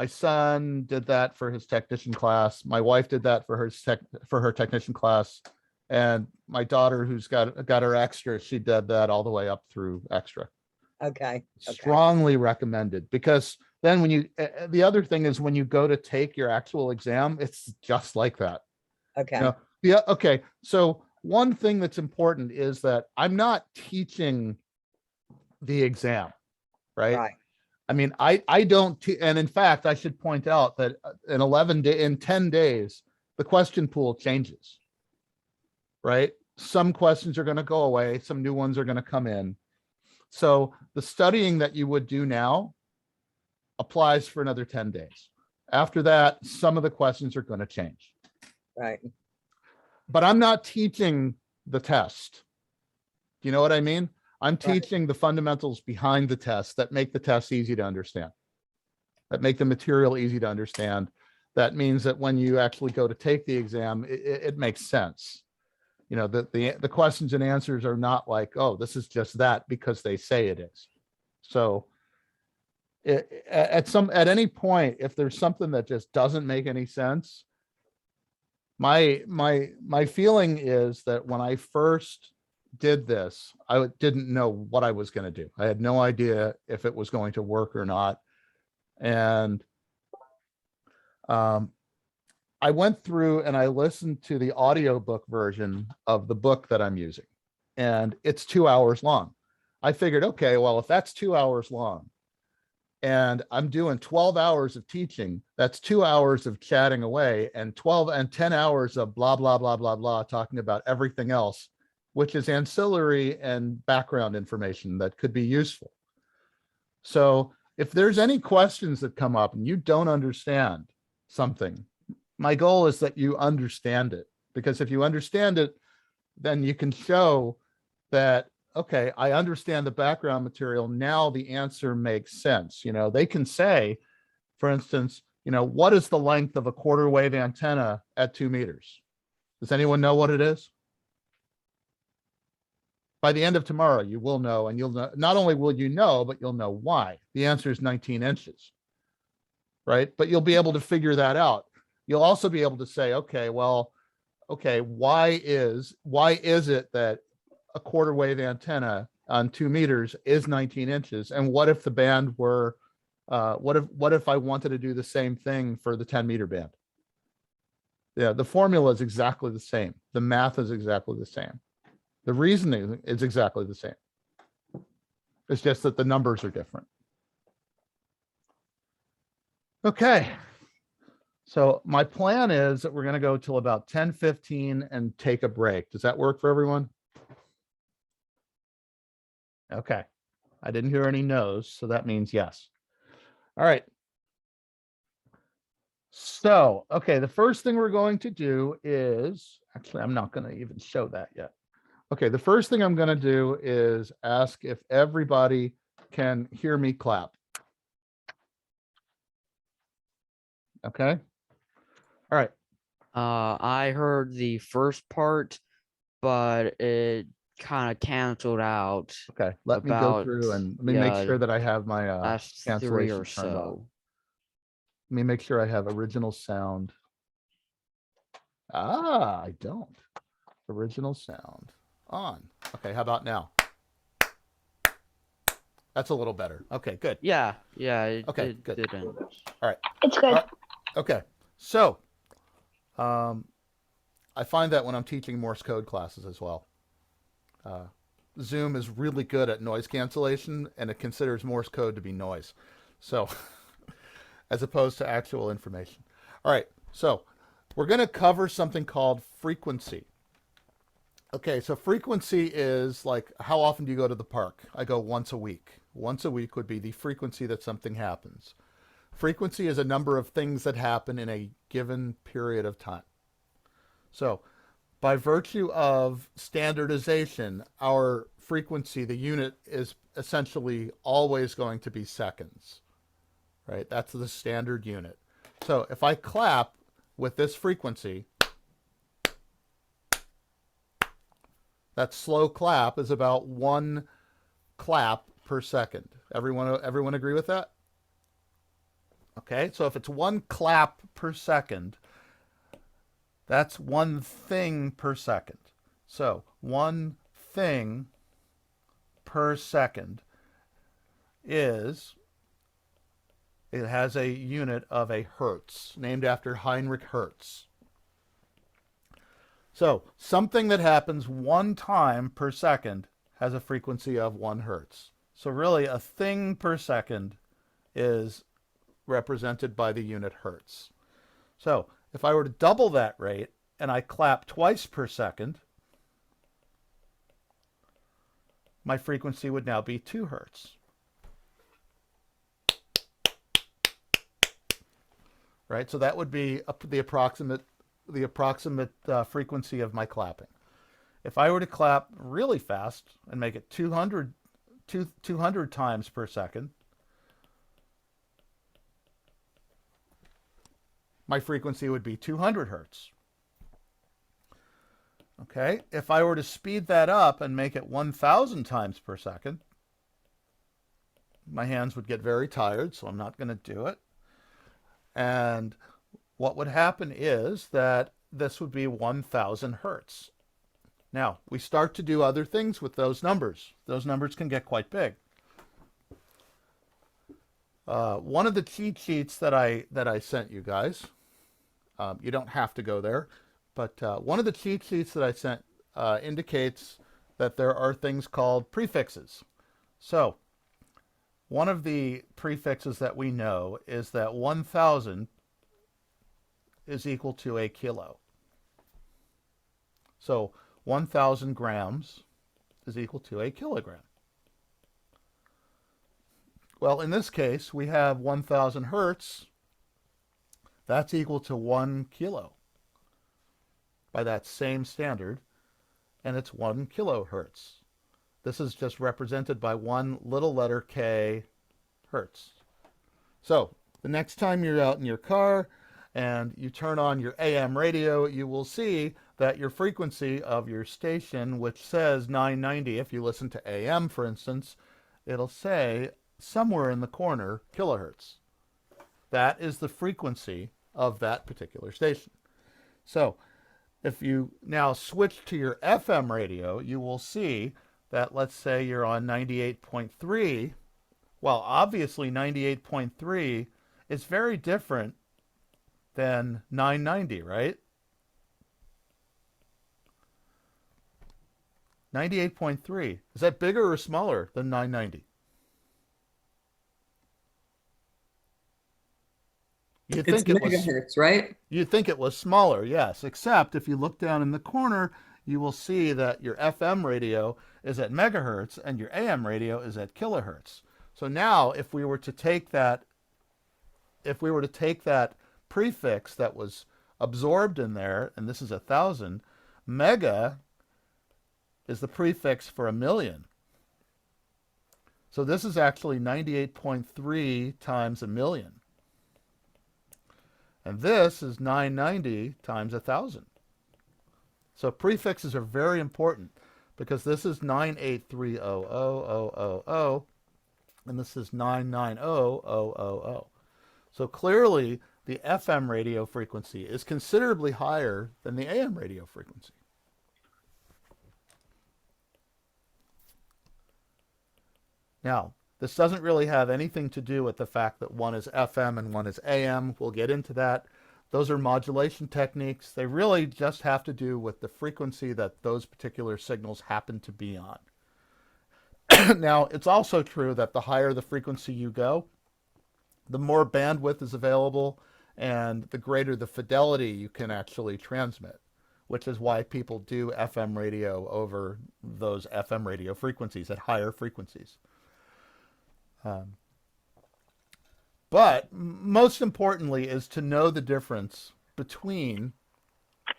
son did that for his technician class. My wife did that for her technician class. And my daughter, who's got her extra, she did that all the way up through extra. Okay. Strongly recommended, because then when you, the other thing is when you go to take your actual exam, it's just like that. Okay. Yeah. Okay. So one thing that's important is that I'm not teaching the exam, right? Right. I mean, I don't, and in fact, I should point out that in 10 days, the question pool changes, right? Some questions are going to go away. Some new ones are going to come in. So the studying that you would do now applies for another 10 days. After that, some of the questions are going to change. Right. But I'm not teaching the test. Do you know what I mean? I'm teaching the fundamentals behind the test that make the test easy to understand, that make the material easy to understand. That means that when you actually go to take the exam, it makes sense. The questions and answers are not like, oh, this is just that because they say it is. So at any point, if there's something that just doesn't make any sense, my feeling is that when I first did this, I didn't know what I was going to do. I had no idea if it was going to work or not. And I went through and I listened to the audiobook version of the book that I'm using, and it's 2 hours long. I figured, okay, well, if that's 2 hours long and I'm doing 12 hours of teaching, that's 2 hours of chatting away and 10 hours of blah, blah, blah, blah, blah, talking about everything else, which is ancillary and background information that could be useful. So if there's any questions that come up and you don't understand something, my goal is that you understand it, because if you understand it, then you can show that, okay, I understand the background material. Now the answer makes sense. They can say, for instance, what is the length of a quarter wave antenna at 2 meters? Does anyone know what it is? By the end of tomorrow, you will know, and you'll know, not only will you know, but you'll know why. The answer is 19 inches, right? But you'll be able to figure that out. You'll also be able to say, okay, why is it that a quarter wave antenna on 2 meters is 19 inches? And what if the band were, what if I wanted to do the same thing for the 10-meter band? Yeah, the formula is exactly the same. The math is exactly the same. The reasoning is exactly the same. It's just that the numbers are different. Okay. So my plan is that we're going to go till about 10:15 and take a break. Does that work for everyone? Okay. I didn't hear any no's, so that means yes. All right. So, okay, the first thing we're going to do is, actually, I'm not going to even show that yet. Okay, the first thing I'm going to do is ask if everybody can hear me clap. Okay. All right. I heard the first part, but it kind of canceled out Okay. Let me go about, through and let me make yeah, sure that I have my last 3 cancellation or turned off. so. Let me make sure I have original sound. Ah, I don't. Original sound on. Okay, how about now? That's a little better. Okay, good. Yeah, Okay, it good. didn't. All right. It's good. Okay. So, I find that when I'm teaching Morse code classes as well, Zoom is really good at noise cancellation, and it considers Morse code to be noise. So, as opposed to actual information. All right. So, we're going to cover something called frequency. Okay, so frequency is like, how often do you go to the park? I go once a week. Once a week would be the frequency that something happens. Frequency is a number of things that happen in a given period of time. So, by virtue of standardization, our frequency, the unit, is essentially always going to be seconds, right? That's the standard unit. So, if I clap with this frequency, that slow clap is about 1 clap per second. Everyone agree with that? Okay, so if it's 1 clap per second, that's 1 thing per second. So 1 thing per second it has a unit of a hertz, named after Heinrich Hertz. So something that happens 1 time per second has a frequency of 1 hertz. So really a thing per second is represented by the unit hertz. So if I were to double that rate and I clap twice per second, my frequency would now be 2 hertz. Right? So that would be the approximate frequency of my clapping. If I were to clap really fast and make it 200 times per second, my frequency would be 200 hertz. Okay, if I were to speed that up and make it 1,000 times per second, my hands would get very tired, so I'm not going to do it. And what would happen is that this would be 1,000 hertz. Now, we start to do other things with those numbers. Those numbers can get quite big. One of the cheat sheets that I sent you guys, you don't have to go there, but one of the cheat sheets that I sent indicates that there are things called prefixes. So, one of the prefixes that we know is that 1,000 is equal to a kilo. So 1,000 grams is equal to a kilogram. Well, in this case, we have 1,000 hertz. That's equal to 1 kilo by that same standard, and it's 1 kilohertz. This is just represented by 1 little letter K hertz. So the next time you're out in your car and you turn on your AM radio, you will see that your frequency of your station, which says 990, if you listen to AM, for instance, it'll say somewhere in the corner kilohertz. That is the frequency of that particular station. So if you now switch to your FM radio, you will see that, let's say you're on 98.3. Well, obviously 98.3 is very different than 990, right? 98.3. Is that bigger or smaller than 990? You'd It's think it was megahertz, right? you'd think it was smaller, yes, except if you look down in the corner, you will see that your FM radio is at megahertz and your AM radio is at kilohertz. So now if we were to take that prefix that was absorbed in there, and this is 1,000, mega is the prefix for 1,000,000. So this is actually 98.3 times 1,000,000. And this is 990 times 1,000. So prefixes are very important because this is 9830000, and this is 990,000. So clearly the FM radio frequency is considerably higher than the AM radio frequency. Now, this doesn't really have anything to do with the fact that one is FM and one is AM. We'll get into that. Those are modulation techniques. They really just have to do with the frequency that those particular signals happen to be on. Now, it's also true that the higher the frequency you go, the more bandwidth is available and the greater the fidelity you can actually transmit, which is why people do FM radio over those FM radio frequencies at higher frequencies. But most importantly is to know the difference between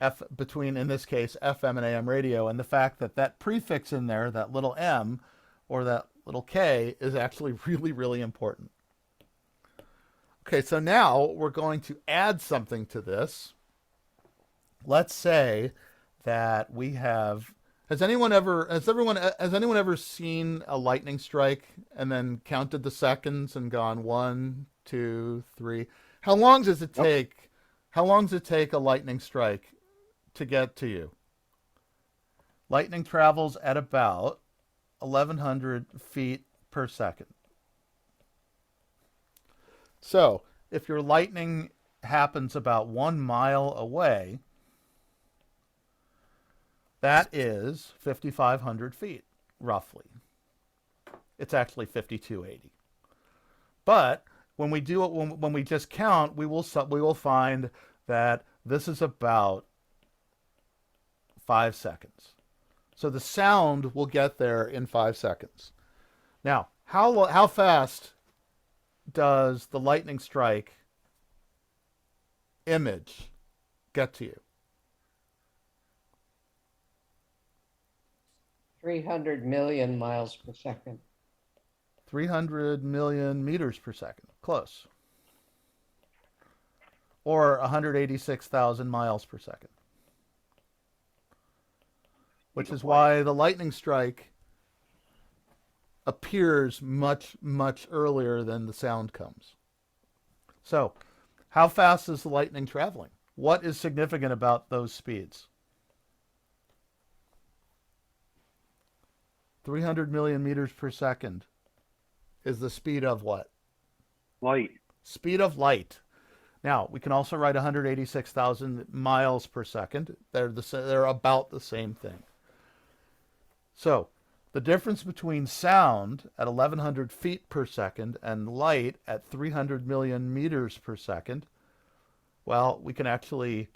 in this case FM and AM radio, and the fact that that prefix in there, that little m or that little k, is actually really, really important. Okay, so now we're going to add something to this. Let's say that we have. Has anyone ever seen a lightning strike and then counted the seconds and gone 1, 2, 3? How long does it take? How long does it take a lightning strike to get to you? Lightning travels at about 1,100 feet per second. So if your lightning happens about 1 mile away, that is 5,500 feet, roughly. It's actually 5,280. But when we do it, when we just count, we will find that this is about 5 seconds. So the sound will get there in 5 seconds. Now, how fast does the lightning strike image get to you? 300 million miles per second. 300 million meters per second. Close. Or 186,000 miles per second. Which is why the lightning strike appears much, much earlier than the sound comes. So, how fast is the lightning traveling? What is significant about those speeds? 300 million meters per second is the speed of what? Light. Speed of light. Now, we can also write 186,000 miles per second. They're about the same thing. So, the difference between sound at 1,100 feet per second and light at 300 million meters per second, well, we can actually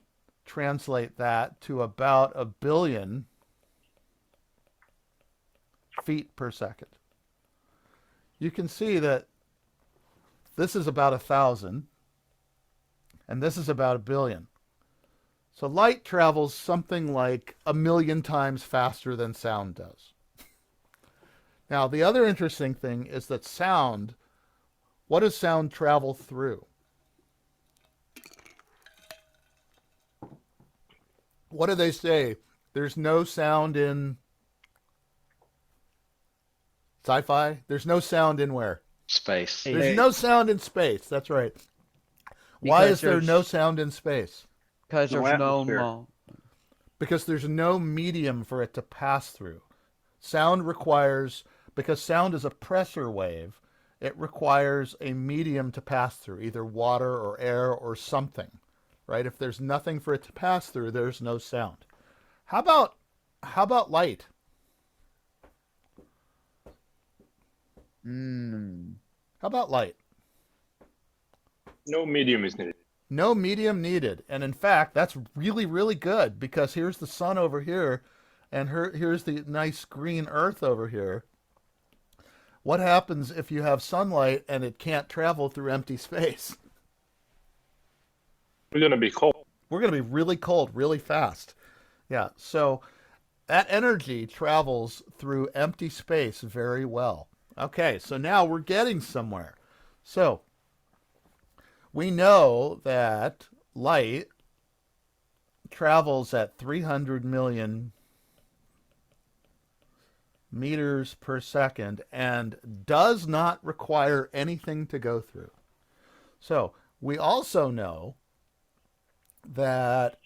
translate that to about 1 billion feet per second. You can see that this is about 1,000 and this is about 1 billion. So light travels something like 1 million times faster than sound does. Now, the other interesting thing is that sound, what does sound travel through? What do they say? There's no sound in sci-fi? There's no sound in where? Space. There's no sound in space. That's right. Why Because is there no sound in space? Because No there's no atmosphere. Because there's no medium for it to pass through. Because sound is a pressure wave, it requires a medium to pass through, either water or air or something, right? If there's nothing for it to pass through, there's no sound. How about light? How about light? No medium is needed. No medium needed. And in fact, that's really, really good because here's the sun over here and here's the nice green earth over here. What happens if you have sunlight and it can't travel through empty space? We're gonna be cold. We're going to be really cold really fast. Yeah, so that energy travels through empty space very well. Okay, so now we're getting somewhere. So we know that light travels at 300 million meters per second and does not require anything to go through. So we also know that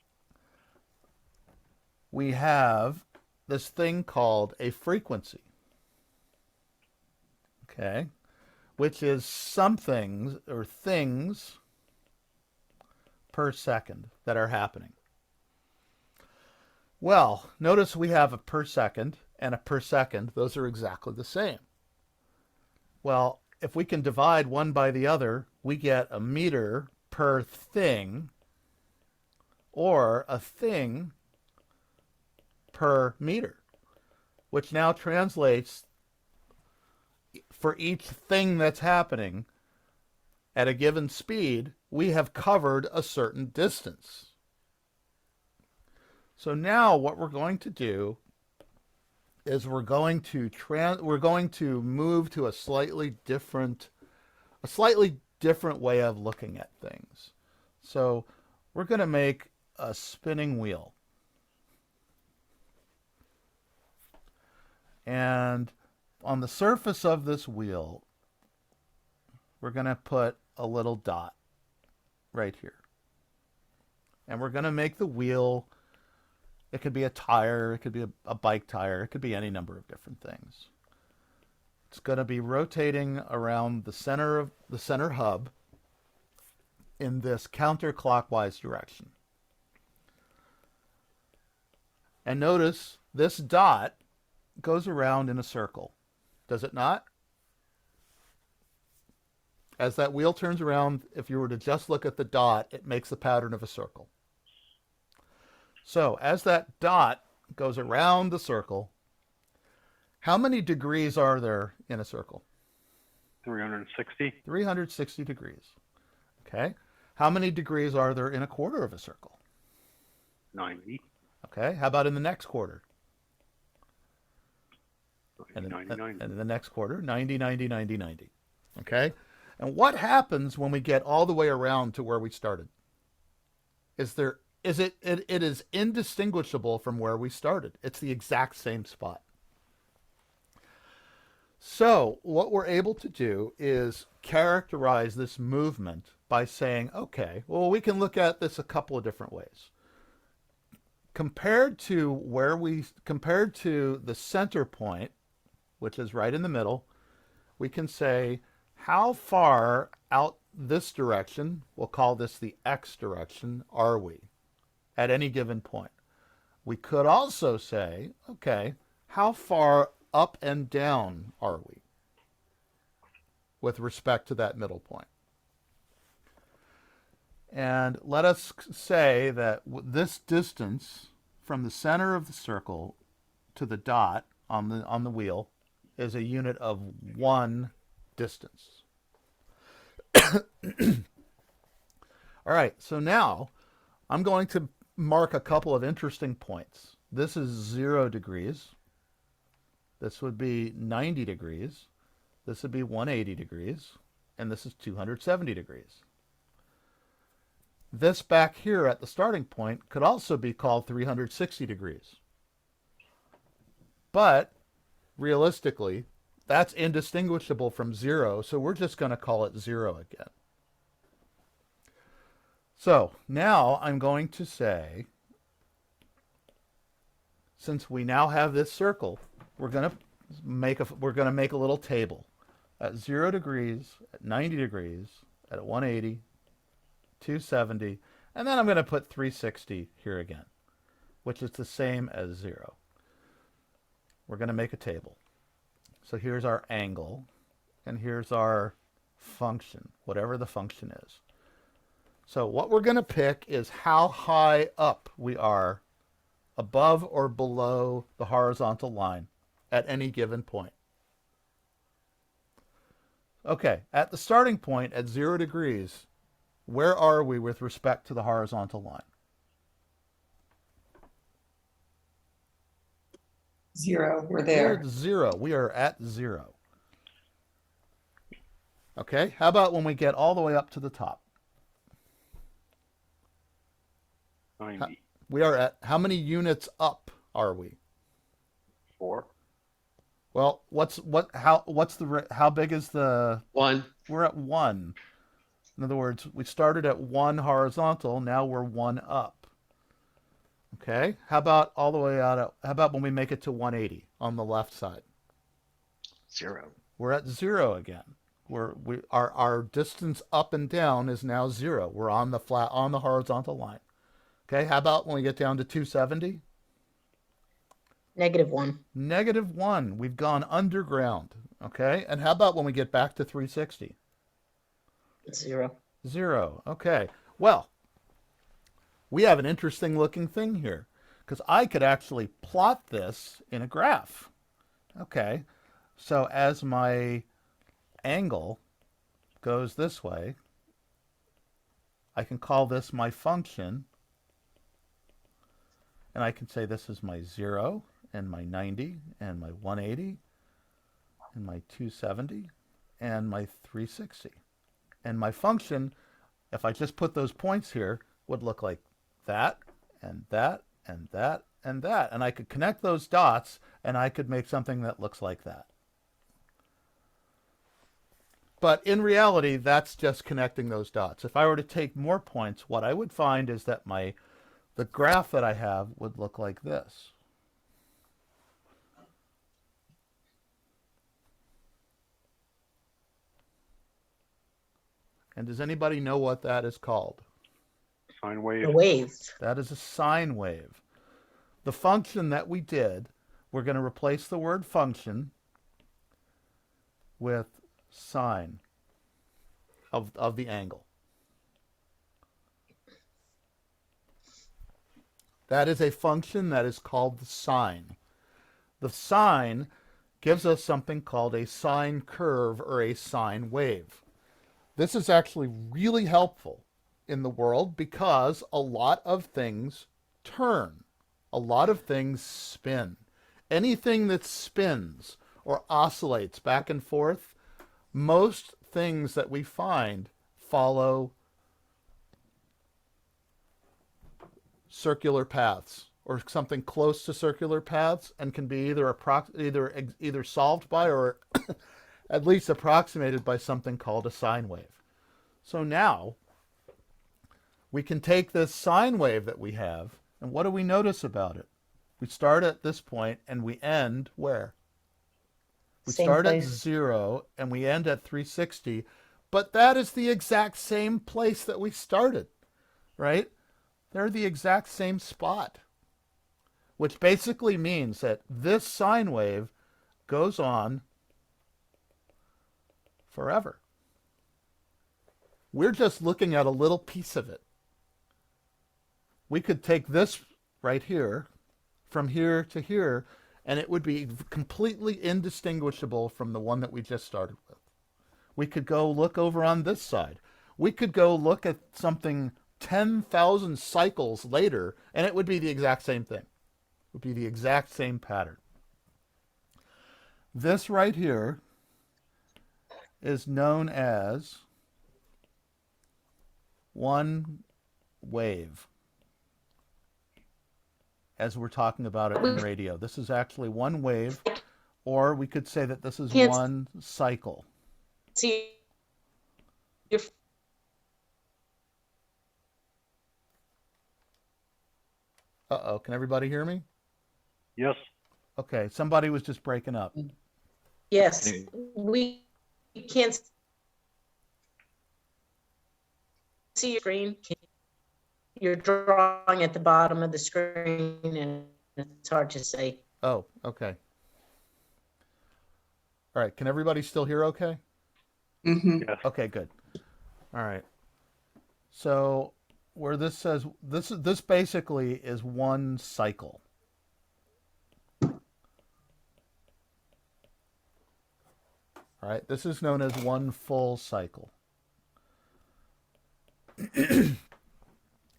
we have this thing called a frequency, okay, which is something or things per second that are happening. Well, notice we have a per second and a per second. Those are exactly the same. Well, if we can divide one by the other, we get a meter per thing, or a thing per meter, which now translates for each thing that's happening at a given speed, we have covered a certain distance. So now what we're going to do is we're going to move to a slightly different way of looking at things. So we're going to make a spinning wheel. And on the surface of this wheel, we're going to put a little dot right here. And we're going to make the wheel, it could be a tire, it could be a bike tire, it could be any number of different things. It's going to be rotating around the center hub in this counterclockwise direction. And notice this dot goes around in a circle, does it not? As that wheel turns around, if you were to just look at the dot, it makes the pattern of a circle. So as that dot goes around the circle, how many degrees are there in a circle? 360. 360 degrees. Okay. How many degrees are there in a quarter of a circle? 90. Okay. How about in the next quarter? 90, 90. And in the next quarter, 90, 90, 90, 90. Okay. And what happens when we get all the way around to where we started? It is indistinguishable from where we started. It's the exact same spot. So what we're able to do is characterize this movement by saying, okay, well, we can look at this a couple of different ways. Compared to the center point, which is right in the middle, we can say, how far out this direction, we'll call this the x direction, are we at any given point? We could also say, okay, how far up and down are we with respect to that middle point? And let us say that this distance from the center of the circle to the dot on the wheel is a unit of 1 distance. All right, so now I'm going to mark a couple of interesting points. This is 0 degrees. This would be 90 degrees. This would be 180 degrees. And this is 270 degrees. This back here at the starting point could also be called 360 degrees. But realistically, that's indistinguishable from 0, so we're just going to call it 0 again. So now I'm going to say, since we now have this circle, we're going to make a little table at 0 degrees, at 90 degrees, at 180, 270, and then I'm going to put 360 here again, which is the same as 0. We're going to make a table. So here's our angle and here's our function, whatever the function is. So what we're going to pick is how high up we are above or below the horizontal line at any given point. Okay, at the starting point at 0 degrees, where are we with respect to the horizontal line? 0. We're We're there. at 0. We are at 0. Okay, how about when we get all the way up to the top? 90. We are at, how many units up are we? 4. Well, how big is the, 1. we're at 1. In other words, we started at 1 horizontal, now we're 1 up. Okay, how about all the way out, how about when we make it to 180 on the left side? 0. We're at 0 again. Our distance up and down is now 0. We're on the horizontal line. Okay, how about when we get down to 270? -1. -1. We've gone underground. Okay, and how about when we get back to 360? 0. 0. Okay, well, we have an interesting looking thing here because I could actually plot this in a graph. Okay, so as my angle goes this way, I can call this my function, and I can say this is my 0 and my 90 and my 180 and my 270 and my 360. And my function, if I just put those points here, would look like that and that and that and that. And I could connect those dots and I could make something that looks like that. But in reality, that's just connecting those dots. If I were to take more points, what I would find is that the graph that I have would look like this. And does anybody know what that is called? Sine wave. The wave. That is a sine wave. The function that we did, we're going to replace the word function with sine of the angle. That is a function that is called the sine. The sine gives us something called a sine curve or a sine wave. This is actually really helpful in the world because a lot of things turn. A lot of things spin. Anything that spins or oscillates back and forth, most things that we find follow circular paths or something close to circular paths and can be either solved by or at least approximated by something called a sine wave. So now we can take this sine wave that we have, and what do we notice about it? We start at this point and we end where? We Same start place. at 0 and we end at 360, but that is the exact same place that we started, right? They're the exact same spot, which basically means that this sine wave goes on forever. We're just looking at a little piece of it. We could take this right here, from here to here, and it would be completely indistinguishable from the one that we just started with. We could go look over on this side. We could go look at something 10,000 cycles later, and it would be the exact same thing. It would be the exact same pattern. This right here is known as one wave, as we're talking about it in radio. This is actually one wave, or we could say that this is one cycle. See, Uh-oh, can everybody hear me? Yes. Okay, somebody was just breaking up. yes, we can't see your screen. You're drawing at the bottom of the screen and it's hard to say. Oh, okay. All right, can everybody still hear okay? Yes. Okay, good. All right. So where this says this basically is one cycle. All right. This is known as one full cycle.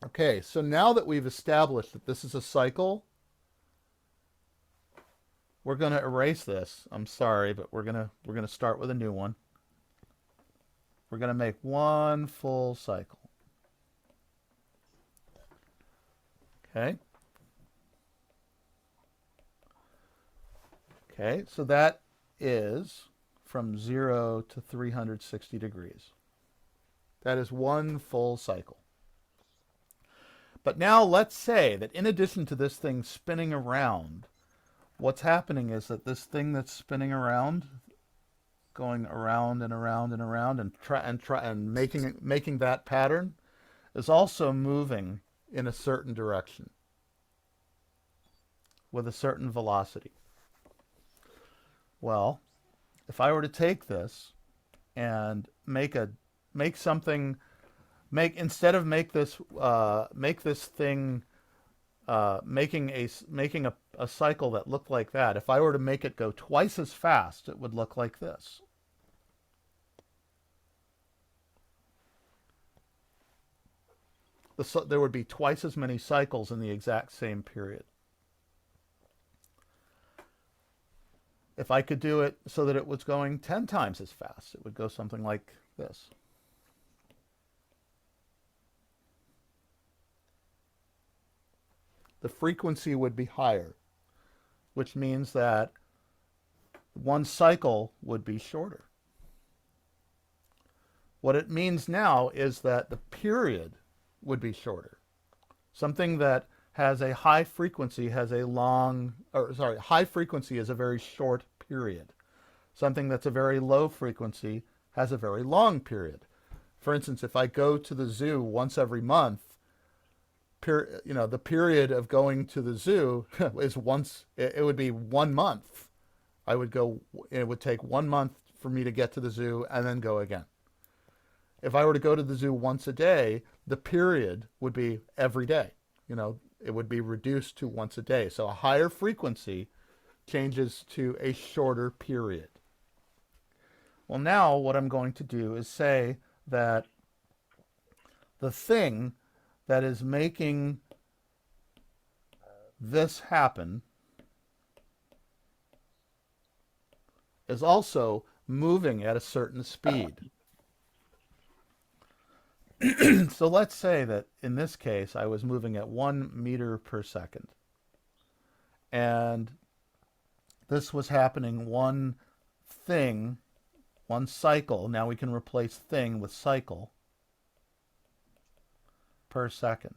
Okay, so now that we've established that this is a cycle, we're going to erase this. I'm sorry, but we're going to start with a new one. We're going to make one full cycle. Okay. Okay, so that is from 0 to 360 degrees. That is one full cycle. But now let's say that in addition to this thing spinning around, what's happening is that this thing that's spinning around, going around and around and around and making that pattern, is also moving in a certain direction with a certain velocity. Well, if I were to take this and make this thing making a cycle that looked like that, if I were to make it go twice as fast, it would look like this. There would be twice as many cycles in the exact same period. If I could do it so that it was going 10 times as fast, it would go something like this. The frequency would be higher, which means that one cycle would be shorter. What it means now is that the period would be shorter. Something that has a high frequency high frequency is a very short period. Something that's a very low frequency has a very long period. For instance, if I go to the zoo once every month, the period of going to the zoo is it would be 1 month. It would take 1 month for me to get to the zoo and then go again. If I were to go to the zoo once a day, the period would be every day. It would be reduced to once a day. So a higher frequency changes to a shorter period. Well, now what I'm going to do is say that the thing that is making this happen is also moving at a certain speed. So let's say that in this case I was moving at 1 meter per second. And this was happening one cycle. Now we can replace thing with cycle per second.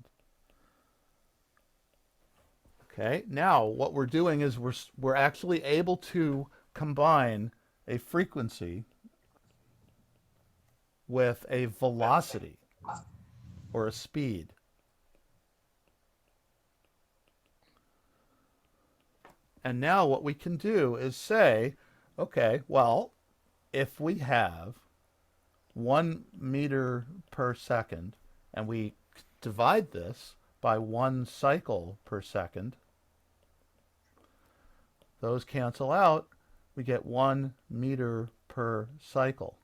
Okay, now what we're doing is we're actually able to combine a frequency with a velocity or a speed. And now what we can do is say, okay, well, if we have 1 meter per second and we divide this by 1 cycle per second, those cancel out, we get 1 meter per cycle.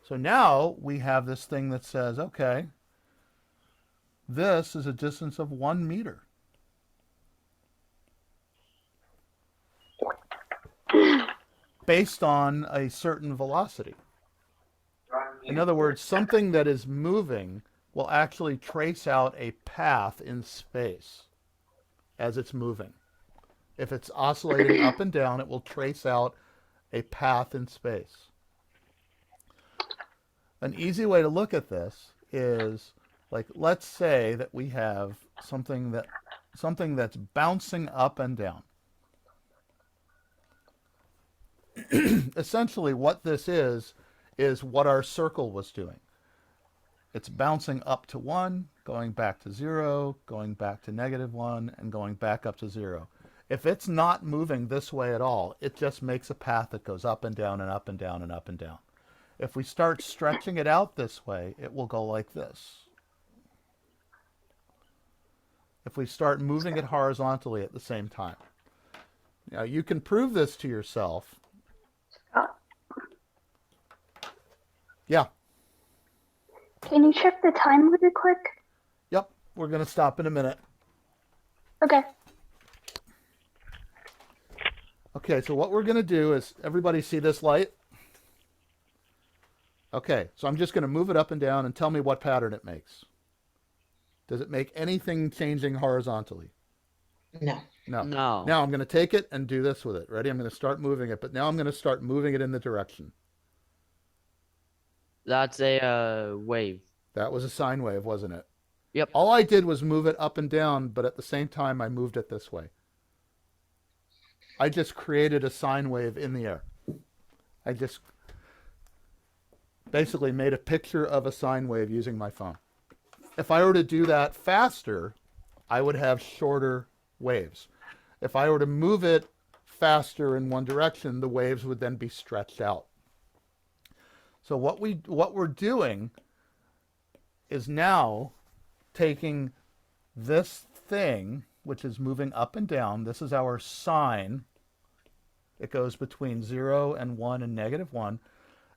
So now we have this thing that says, okay, this is a distance of 1 meter. Based on a certain velocity. In other words, something that is moving will actually trace out a path in space as it's moving. If it's oscillating up and down, it will trace out a path in space. An easy way to look at this is, like, let's say that we have something that's bouncing up and down. Essentially what this is what our circle was doing. It's bouncing up to 1, going back to 0, going back to -1, and going back up to 0. If it's not moving this way at all, it just makes a path that goes up and down and up and down and up and down. If we start stretching it out this way, it will go like this. If we start moving it horizontally at the same time. Now, you can prove this to yourself. Yeah. Can you check the time really quick? Yep. We're going to stop in a minute. Okay. Okay, so what we're going to do is, everybody see this light? Okay, so I'm just going to move it up and down and tell me what pattern it makes. Does it make anything changing horizontally? No. No. No. Now I'm going to take it and do this with it. Ready? I'm going to start moving it, but now I'm going to start moving it in the direction. That's a wave. That was a sine wave, wasn't it? Yep. All I did was move it up and down, but at the same time I moved it this way. I just created a sine wave in the air. I just basically made a picture of a sine wave using my phone. If I were to do that faster, I would have shorter waves. If I were to move it faster in one direction, the waves would then be stretched out. So what we're doing is now taking this thing, which is moving up and down. This is our sine. It goes between 0 and 1 and -1,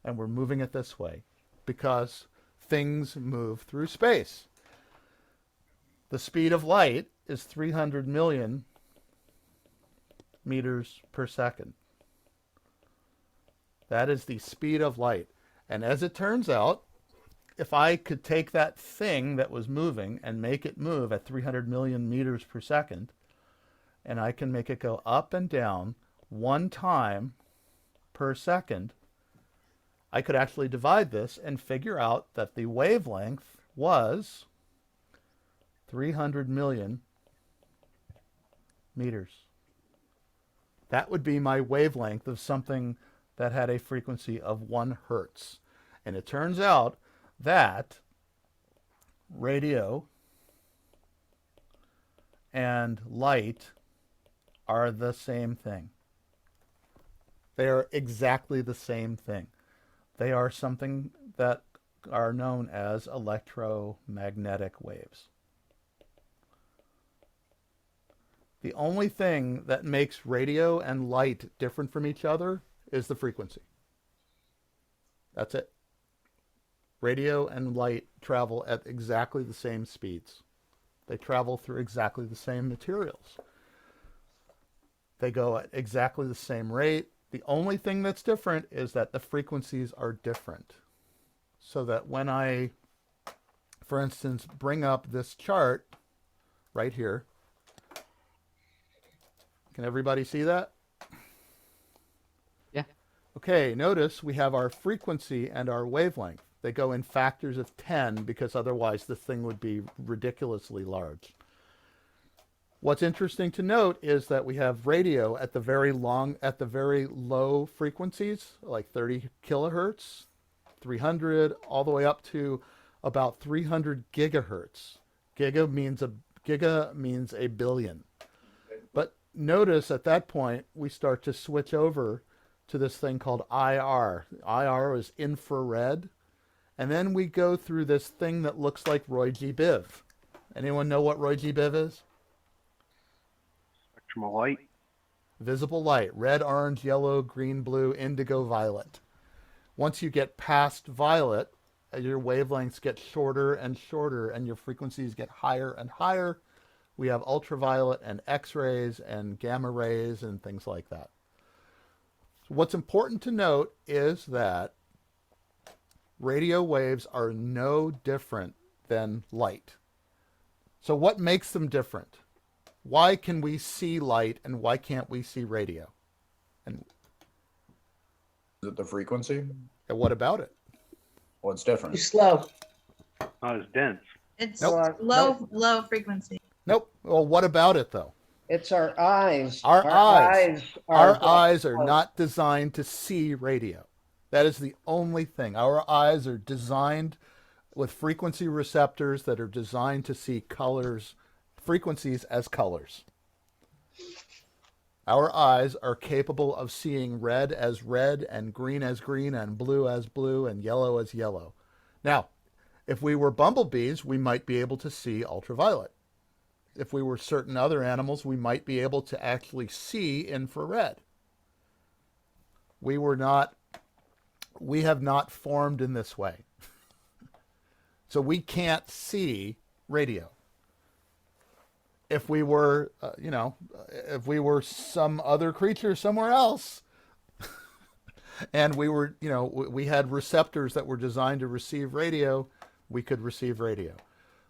and we're moving it this way because things move through space. The speed of light is 300 million meters per second. That is the speed of light. And as it turns out, if I could take that thing that was moving and make it move at 300 million meters per second, and I can make it go up and down 1 time per second, I could actually divide this and figure out that the wavelength was 300 million meters. That would be my wavelength of something that had a frequency of 1 hertz. And it turns out that radio and light are the same thing. They are exactly the same thing. They are something that are known as electromagnetic waves. The only thing that makes radio and light different from each other is the frequency. That's it. Radio and light travel at exactly the same speeds. They travel through exactly the same materials. They go at exactly the same rate. The only thing that's different is that the frequencies are different. So that when I, for instance, bring up this chart right here, can everybody see that? Yeah. Okay, notice we have our frequency and our wavelength. They go in factors of 10 because otherwise this thing would be ridiculously large. What's interesting to note is that we have radio at the very low frequencies, like 30 kilohertz, 300, all the way up to about 300 gigahertz. Giga means a billion. But notice at that point, we start to switch over to this thing called IR. IR is infrared. And then we go through this thing that looks like Roy G. Biv. Anyone know what Roy G. Biv is? Spectrum of light. Visible light, red, orange, yellow, green, blue, indigo, violet. Once you get past violet, your wavelengths get shorter and shorter and your frequencies get higher and higher. We have ultraviolet and X-rays and gamma rays and things like that. So what's important to note is that radio waves are no different than light. So what makes them different? Why can we see light and why can't we see radio? And Is it the frequency? what about it? Well, it's different. Too slow. Not as dense. It's Nope. low frequency. Nope. Well, what about it though? It's our eyes. Our eyes. are Our eyes are close. not designed to see radio. That is the only thing. Our eyes are designed with frequency receptors that are designed to see colors, frequencies as colors. Our eyes are capable of seeing red as red and green as green and blue as blue and yellow as yellow. Now, if we were bumblebees, we might be able to see ultraviolet. If we were certain other animals, we might be able to actually see infrared. We have not formed in this way. So we can't see radio. If we were, if we were some other creature somewhere else, and we were, we had receptors that were designed to receive radio, we could receive radio.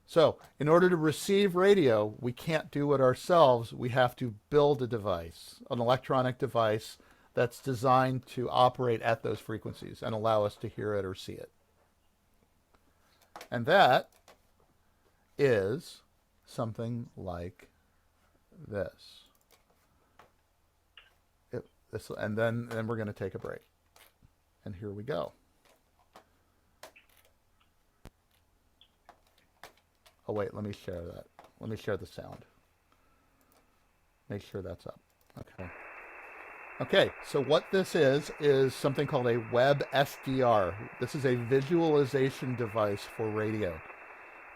So in order to receive radio, we can't do it ourselves. We have to build a device, an electronic device that's designed to operate at those frequencies and allow us to hear it or see it. And that is something like this. And then we're going to take a break. And here we go. Oh, wait, let me share that. Let me share the sound. Make sure that's up. Okay. Okay, so what this is something called a web SDR. This is a visualization device for radio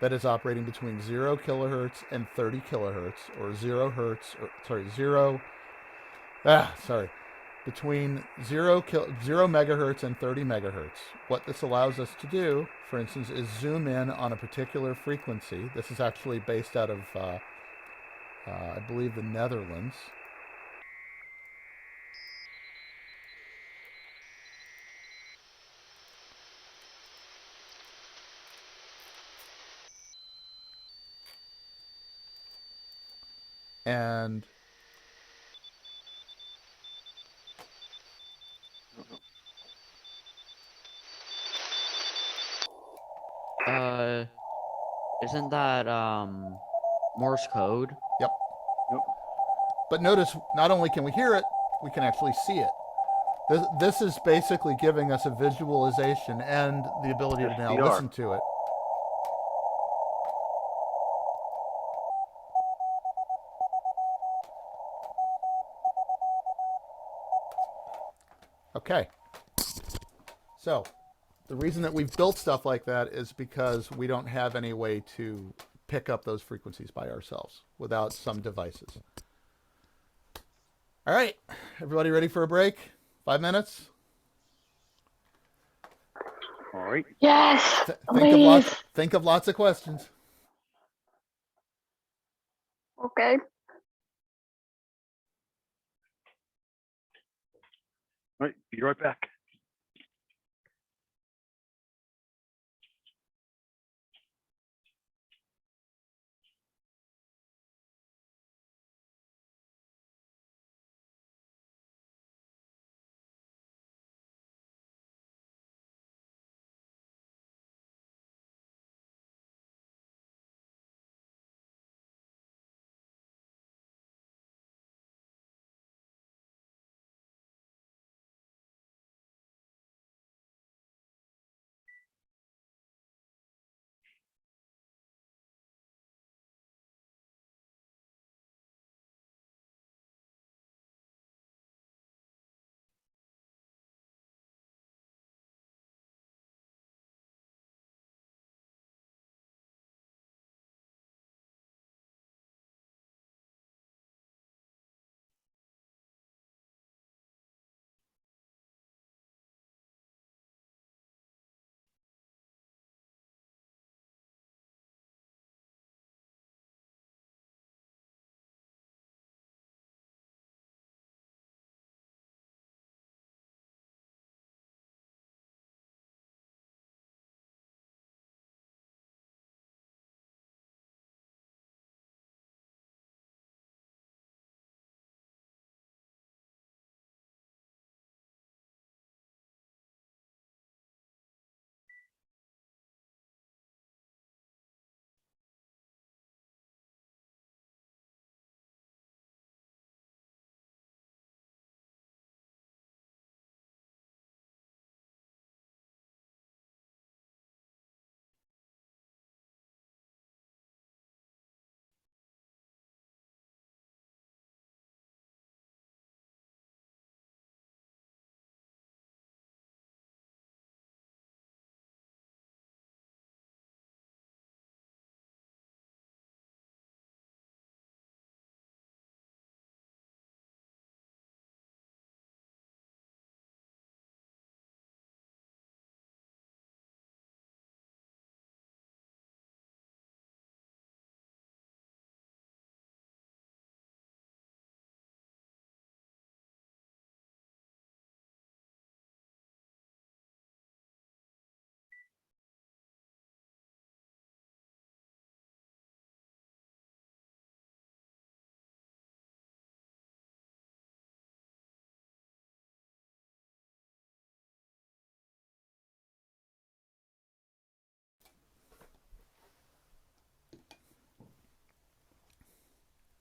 that is operating between 0 kilohertz and 30 kilohertz, or 0 hertz, between 0 megahertz and 30 megahertz. What this allows us to do, for instance, is zoom in on a particular frequency. This is actually based out of, I believe, the Netherlands. And isn't that Morse code? Yep. But notice, not only can we hear it, we can actually see it. This is basically giving us a visualization and the ability to now SDR. listen to it. Okay. So the reason that we've built stuff like that is because we don't have any way to pick up those frequencies by ourselves without some devices. All right. Everybody ready for a break? 5 minutes? All right. Yes, Think of lots of questions. Okay. All right. Be right back.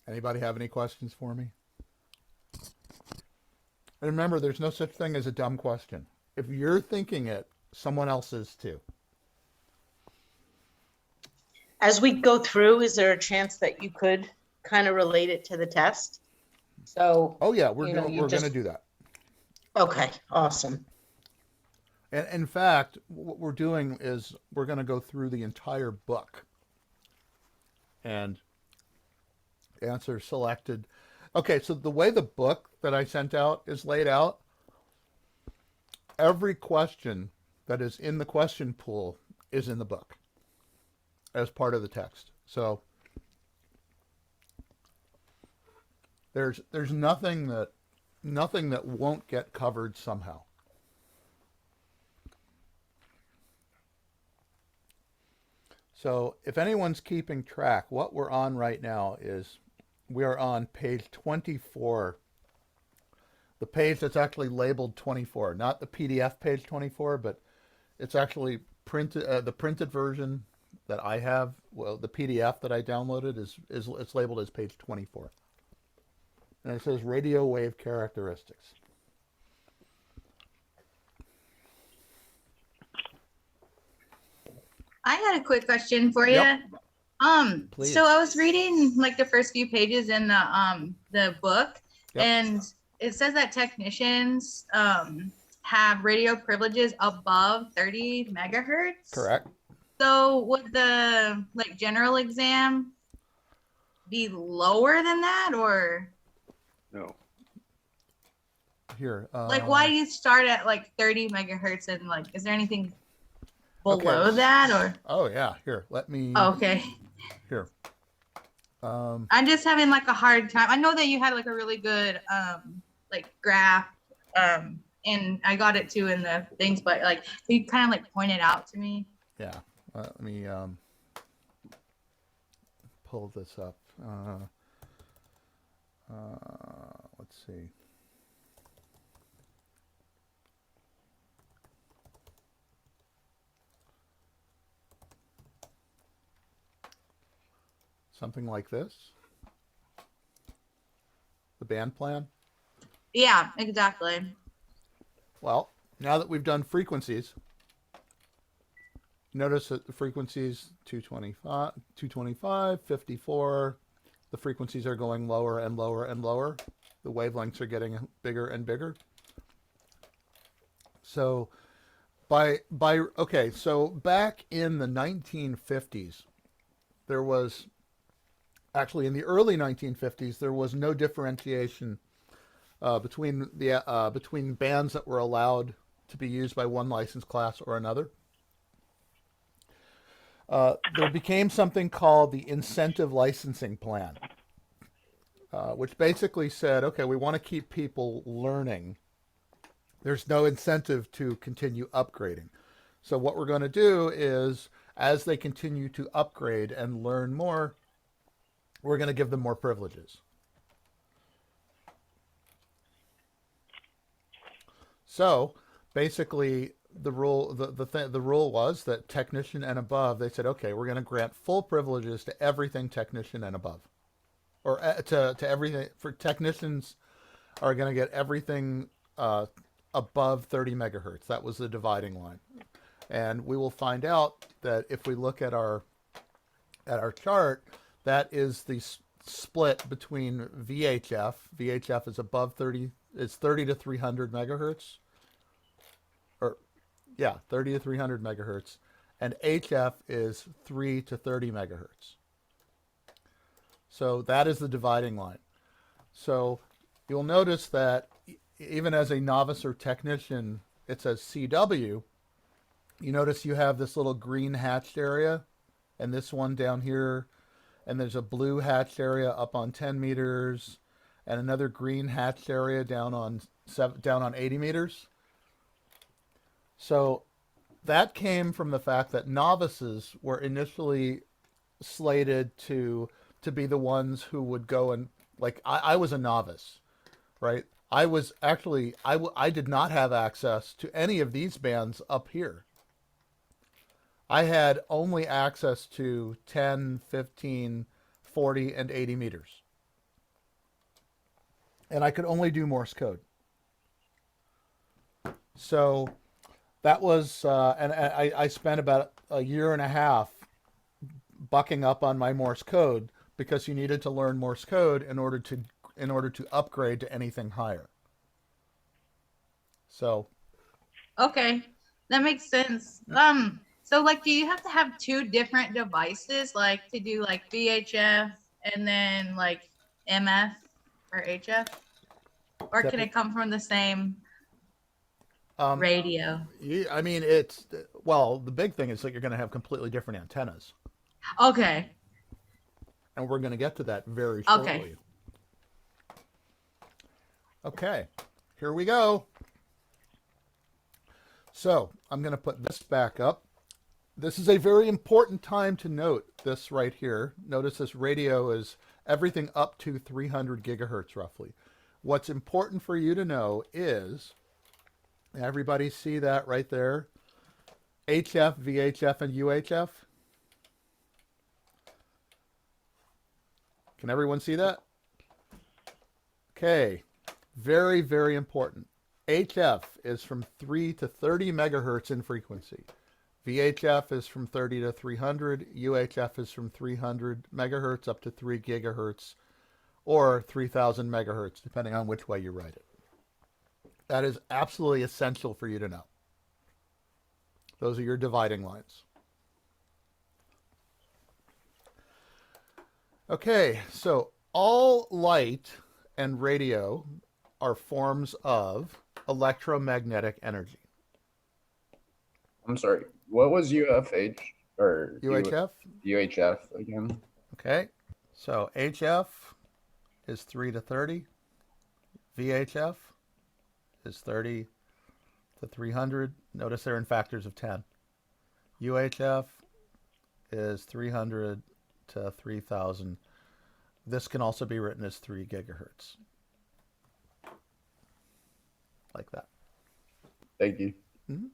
Anybody have any questions for me? And remember, there's no such thing as a dumb question. If you're thinking it, someone else is too. As we go through, is there a chance that you could kind of relate it to the test? So, Oh yeah, we're you know, going you we're going just- to do that. okay, awesome. And in fact, what we're doing is we're going to go through the entire book and answer selected. Okay, so the way the book that I sent out is laid out, every question that is in the question pool is in the book as part of the text. So there's nothing that won't get covered somehow. So if anyone's keeping track, what we're on right now is we are on page 24. The page that's actually labeled 24, not the PDF page 24, but it's actually printed. The printed version that I have, well, the PDF that I downloaded is it's labeled as page 24, and it says radio wave characteristics. I had a quick question for you. Yep. Please. So I was reading like the first few pages in the book, Yep. and it says that technicians have radio privileges above 30 megahertz. Correct. So would the like general exam be lower than that, or No. Here. like why do you start at like 30 megahertz, and like is there anything below Okay. that, or Oh yeah. Here, let me. okay. Here. I'm just having like a hard time. I know that you had like a really good like graph, and I got it too in the things, but like you kind of like pointed out to me. Yeah. Let me pull this up. Let's see. Something like this. The band plan. Yeah, exactly. Well, now that we've done frequencies, notice that the frequencies 225, 54, the frequencies are going lower and lower and lower. The wavelengths are getting bigger and bigger. So okay, so back in the 1950s, there was actually in the early 1950s there was no differentiation between bands that were allowed to be used by one license class or another. There became something called the incentive licensing plan, which basically said, okay, we want to keep people learning. There's no incentive to continue upgrading. So what we're going to do is, as they continue to upgrade and learn more, we're going to give them more privileges. So basically, the rule was that technician and above, they said, okay, we're going to grant full privileges to everything technician and above, or to everything. For technicians are going to get everything above 30 megahertz. That was the dividing line, and we will find out that if we look at our chart, that is the split between VHF. VHF is above 30. It's 30 to 300 megahertz. Yeah, 30 to 300 megahertz, and HF is 3 to 30 megahertz. So that is the dividing line. So you'll notice that even as a novice or technician, it says CW. You notice you have this little green hatched area, and this one down here, and there's a blue hatched area up on 10 meters, and another green hatched area down on 80 meters. So that came from the fact that novices were initially slated to be the ones who would go and, like, I was a novice, right? I was actually, I did not have access to any of these bands up here. I had only access to 10, 15, 40, and 80 meters. and I could only do Morse code. So that was, and I spent about a year and a half bucking up on my Morse code because you needed to learn Morse code in order to upgrade to anything higher. So Okay, that makes sense. So like, do you have to have two different devices, like to do like VHF and then like MF or HF, or can it come from the same radio? I mean, the big thing is that you're going to have completely different antennas. Okay. And we're going to get to that very shortly. Okay. Okay, here we go. So I'm going to put this back up. This is a very important time to note this right here. Notice this radio is everything up to 300 gigahertz roughly. What's important for you to know is, everybody see that right there? HF, VHF, and UHF. Can everyone see that? Okay, very, very important. HF is from 3 to 30 megahertz in frequency. VHF is from 30 to 300. UHF is from 300 megahertz up to 3 gigahertz or 3000 megahertz, depending on which way you write it. That is absolutely essential for you to know. Those are your dividing lines. Okay, so all light and radio are forms of electromagnetic energy. I'm sorry. What was UFH or UHF? UHF again? Okay, so HF is 3 to 30. VHF is 30 to 300. Notice they're in factors of 10. UHF is 300 to 3000. This can also be written as 3 gigahertz. Like that. Thank you. Mm-hmm.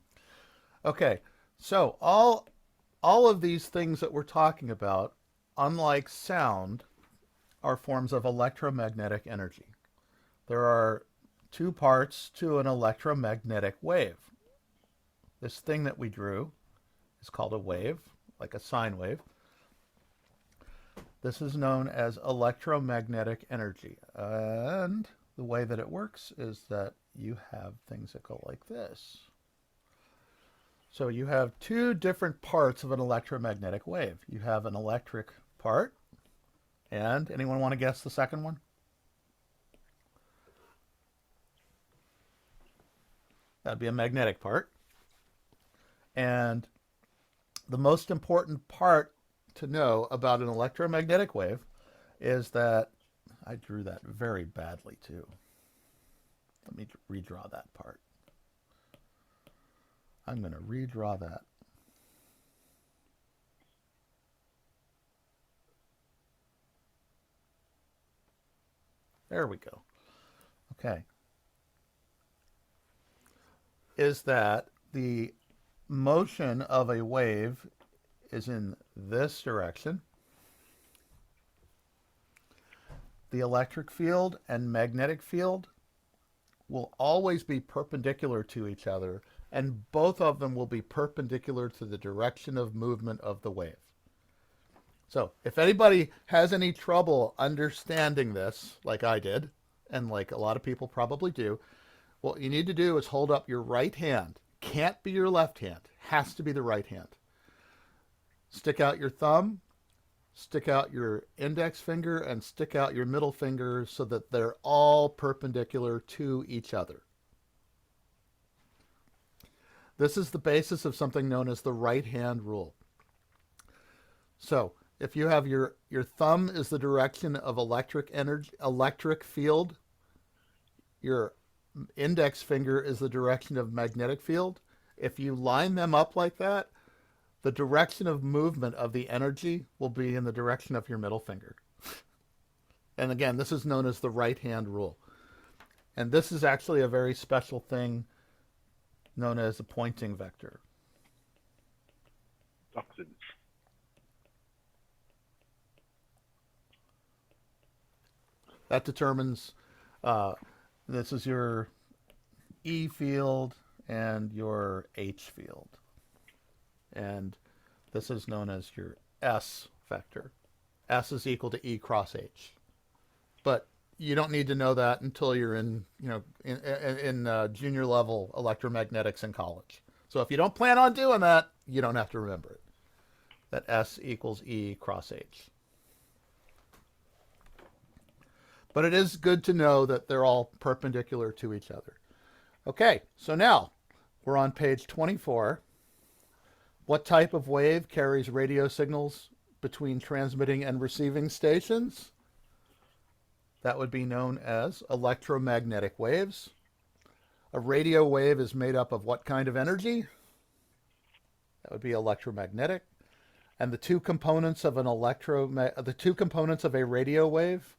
Okay, so all of these things that we're talking about, unlike sound, are forms of electromagnetic energy. There are two parts to an electromagnetic wave. This thing that we drew is called a wave, like a sine wave. This is known as electromagnetic energy. And the way that it works is that you have things that go like this. So you have two different parts of an electromagnetic wave. You have an electric part, and anyone want to guess the second one? That'd be a magnetic part. And the most important part to know about an electromagnetic wave is that, I drew that very badly too. Let me redraw that part. I'm going to redraw that. There we go. Okay. Is that the motion of a wave is in this direction. The electric field and magnetic field will always be perpendicular to each other, and both of them will be perpendicular to the direction of movement of the wave. So if anybody has any trouble understanding this, like I did, and like a lot of people probably do, what you need to do is hold up your right hand. Can't be your left hand. Has to be the right hand. Stick out your thumb, stick out your index finger, and stick out your middle finger so that they're all perpendicular to each other. This is the basis of something known as the right hand rule. So if you have your thumb is the direction of electric energy, electric field, your index finger is the direction of magnetic field. If you line them up like that, the direction of movement of the energy will be in the direction of your middle finger. And again, this is known as the right hand rule. And this is actually a very special thing known as a pointing vector. Toxins. That determines This is your E field and your H field. And this is known as your S vector. S is equal to E cross H. But you don't need to know that until you're in, in junior level electromagnetics in college. So if you don't plan on doing that, you don't have to remember it. That S equals E cross H. But it is good to know that they're all perpendicular to each other. Okay, so now we're on page 24. What type of wave carries radio signals between transmitting and receiving stations? That would be known as electromagnetic waves. A radio wave is made up of what kind of energy? That would be electromagnetic. And the two components of a radio wave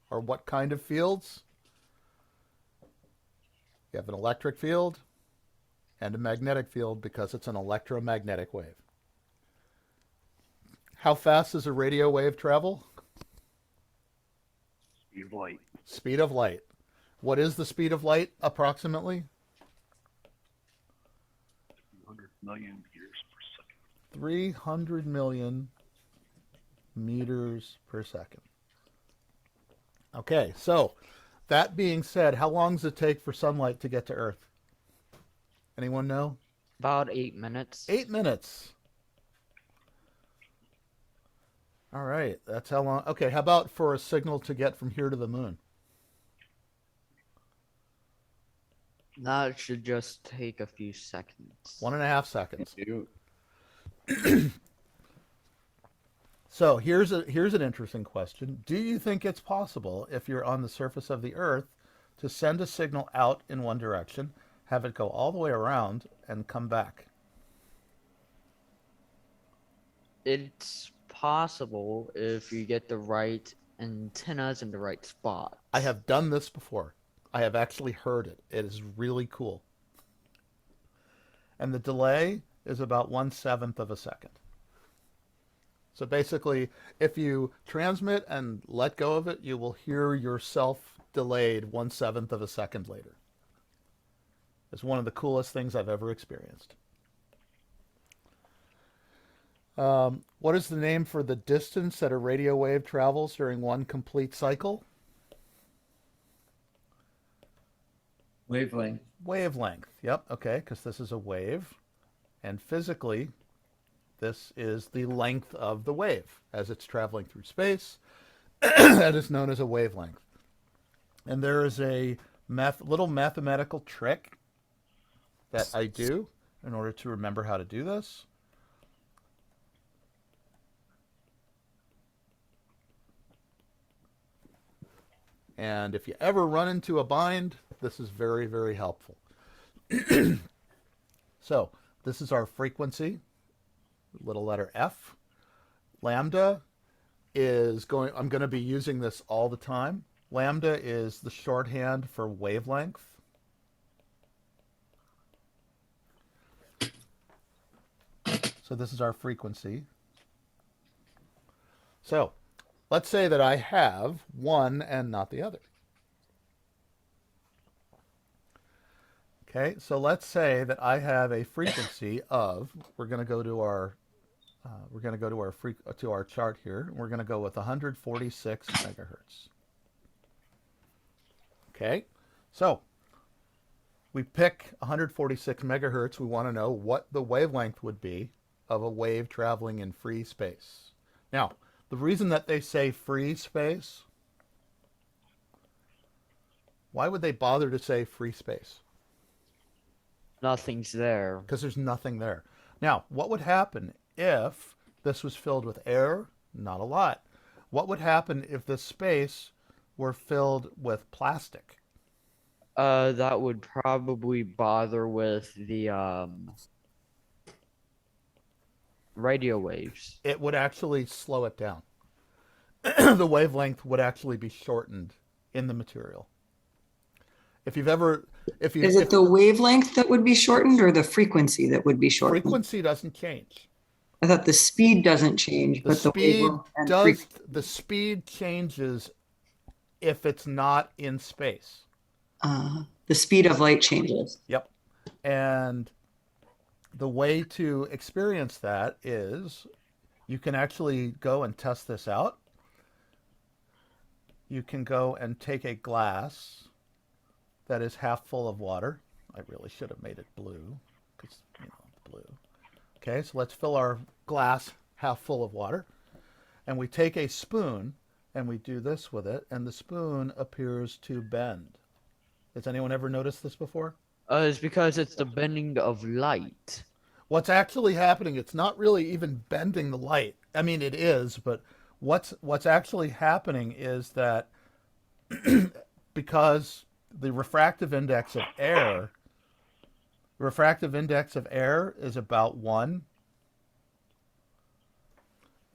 are what kind of fields? You have an electric field and a magnetic field because it's an electromagnetic wave. How fast does a radio wave travel? Speed of light. Speed of light. What is the speed of light approximately? 300 million meters per second. 300 million meters per second. Okay, so that being said, how long does it take for sunlight to get to Earth? Anyone know? About 8 minutes. 8 minutes. All right, that's how long. Okay, how about for a signal to get from here to the moon? That should just take a few seconds. 1.5 seconds. So here's an interesting question. Do you think it's possible, if you're on the surface of the Earth, to send a signal out in one direction, have it go all the way around, and come back? It's possible if you get the right antennas in the right spot. I have done this before. I have actually heard it. It is really cool. And the delay is about 1/7 of a second. So basically, if you transmit and let go of it, you will hear yourself delayed 1/7 of a second later. It's one of the coolest things I've ever experienced. What is the name for the distance that a radio wave travels during one complete cycle? Wavelength. Wavelength. Yep. Okay, because this is a wave. And physically, this is the length of the wave as it's traveling through space. That is known as a wavelength. And there is a little mathematical trick that I do in order to remember how to do this. And if you ever run into a bind, this is very, very helpful. So this is our frequency, little letter F. Lambda is I'm going to be using this all the time. Lambda is the shorthand for wavelength. So this is our frequency. So let's say that I have one and not the other. Okay, so let's say that I have a frequency of, we're going to go to our chart here. We're going to go with 146 megahertz. Okay, so we pick 146 megahertz. We want to know what the wavelength would be of a wave traveling in free space. Now, the reason that they say free space, why would they bother to say free space? Nothing's there. Because there's nothing there. Now, what would happen if this was filled with air? Not a lot. What would happen if this space were filled with plastic? That would probably bother with the radio waves. It would actually slow it down. The wavelength would actually be shortened in the material. Is it the wavelength that would be shortened or the frequency that would be shortened? Frequency doesn't change. I thought the speed doesn't change, The but speed the wavelength and the speed changes if it's not in space. The speed of light changes. Yep. And the way to experience that is you can actually go and test this out. You can go and take a glass that is half full of water. I really should have made it blue because, blue. Okay, so let's fill our glass half full of water. And we take a spoon and we do this with it, and the spoon appears to bend. Has anyone ever noticed this before? It's because it's the bending of light. What's actually happening, it's not really even bending the light. I mean, it is, but what's actually happening is that because the refractive index of air is about 1,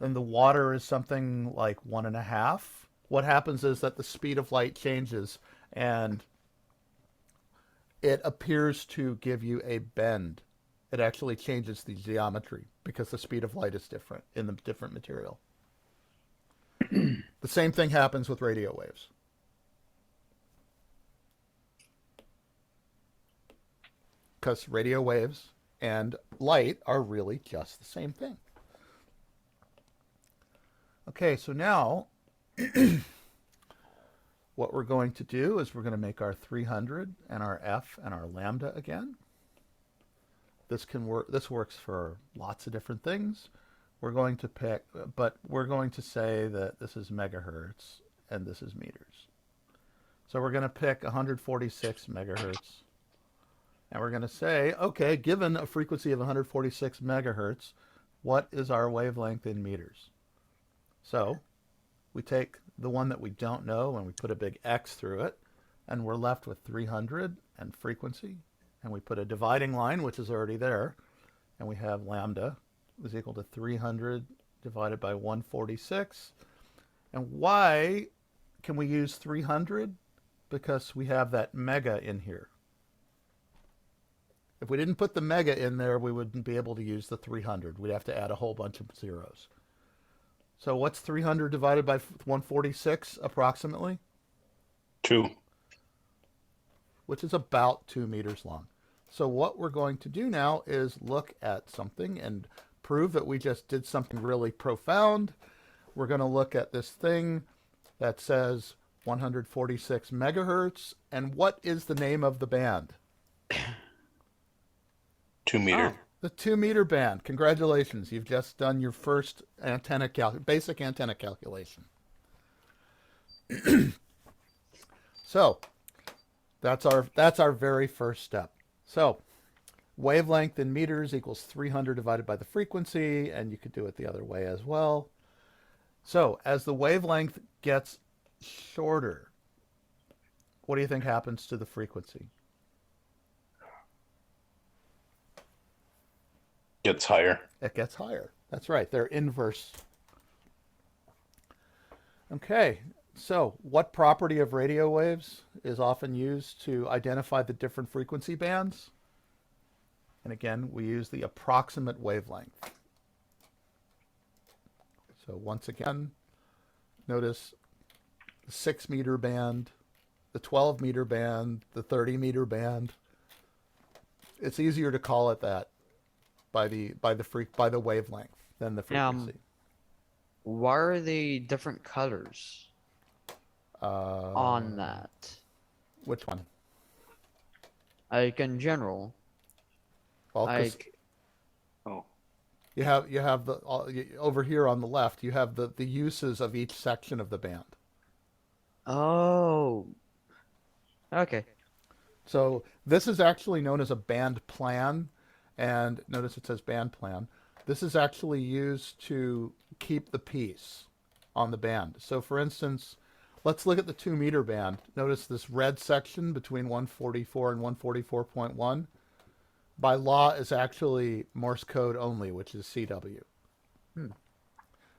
and the water is something like 1.5. What happens is that the speed of light changes, and it appears to give you a bend. It actually changes the geometry because the speed of light is different in the different material. The same thing happens with radio waves. Because radio waves and light are really just the same thing. Okay, so now what we're going to do is we're going to make our 300 and our F and our lambda again. This can work. This works for lots of different things. We're going to pick, but we're going to say that this is megahertz and this is meters. So we're going to pick 146 megahertz. And we're going to say, okay, given a frequency of 146 megahertz, what is our wavelength in meters? So we take the one that we don't know and we put a big X through it, and we're left with 300 and frequency. And we put a dividing line, which is already there, and we have lambda is equal to 300 divided by 146. And why can we use 300? Because we have that mega in here. If we didn't put the mega in there, we wouldn't be able to use the 300. We'd have to add a whole bunch of zeros. So what's 300 divided by 146 approximately? 2. Which is about 2 meters long. So what we're going to do now is look at something and prove that we just did something really profound. We're going to look at this thing that says 146 megahertz. And what is the name of the band? 2 meter. Oh. The 2 meter band. Congratulations. You've just done your first basic antenna calculation. So that's our very first step. So wavelength in meters equals 300 divided by the frequency, and you could do it the other way as well. So as the wavelength gets shorter, what do you think happens to the frequency? Gets higher. It gets higher. That's right. They're inverse. Okay. So what property of radio waves is often used to identify the different frequency bands? And again, we use the approximate wavelength. So once again, notice the 6 meter band, the 12 meter band, the 30 meter band. It's easier to call it that by the wavelength than the frequency. Why are they different colors on that? Which one? Like in general. Well, 'cause Like, Oh, you have the over here on the left, you have the uses of each section of the band. oh, okay. So this is actually known as a band plan, and notice it says band plan. This is actually used to keep the peace on the band. So for instance, let's look at the 2 meter band. Notice this red section between 144 and 144.1. By law is actually Morse code only, which is CW.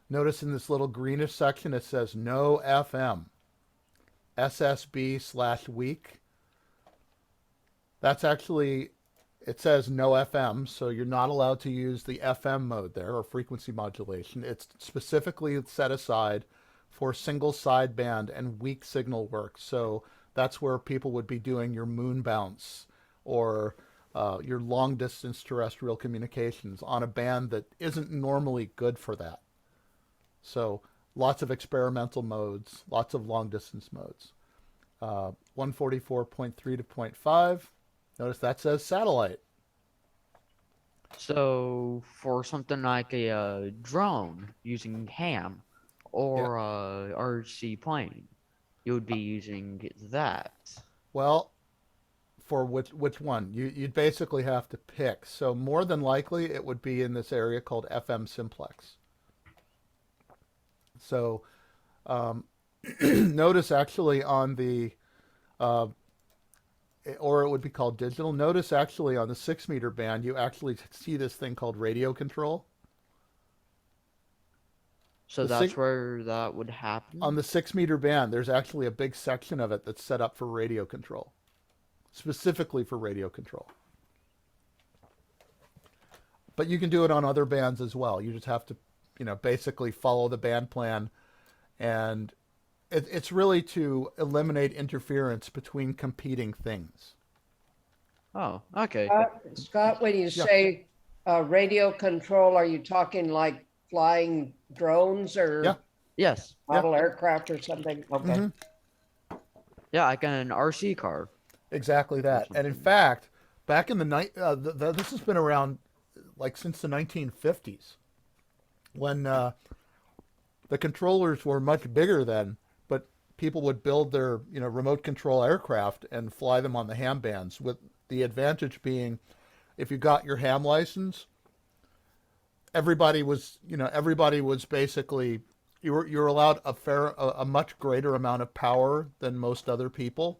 Notice in this little greenish section it says no FM, SSB/weak. That's actually, it says no FM, so you're not allowed to use the FM mode there, or frequency modulation. It's specifically set aside for single sideband and weak signal work. So that's where people would be doing your moon bounce or your long distance terrestrial communications on a band that isn't normally good for that. So lots of experimental modes, lots of long distance modes. 144.3 to 0.5. Notice that says satellite. So for something like a drone using ham or a RC plane, you would be using that. Well, for which one? You'd basically have to pick. So more than likely it would be in this area called FM simplex. So notice actually on the or it would be called digital. Notice actually on the 6-meter band, you actually see this thing called radio control. So that's where that would happen? On the 6-meter band, there's actually a big section of it that's set up for radio control, specifically for radio control. But you can do it on other bands as well. You just have to, basically follow the band plan, and it's really to eliminate interference between competing things. Oh, okay. Scott, when you say radio control, are you talking like flying drones or Yes. model aircraft or something? Okay. Mm-hmm. Yeah, like an RC car. Exactly that. And in fact, back in the night, this has been around like since the 1950s, when the controllers were much bigger then, but people would build their remote control aircraft and fly them on the ham bands, with the advantage being, if you got your ham license, everybody was basically, you're allowed a much greater amount of power than most other people,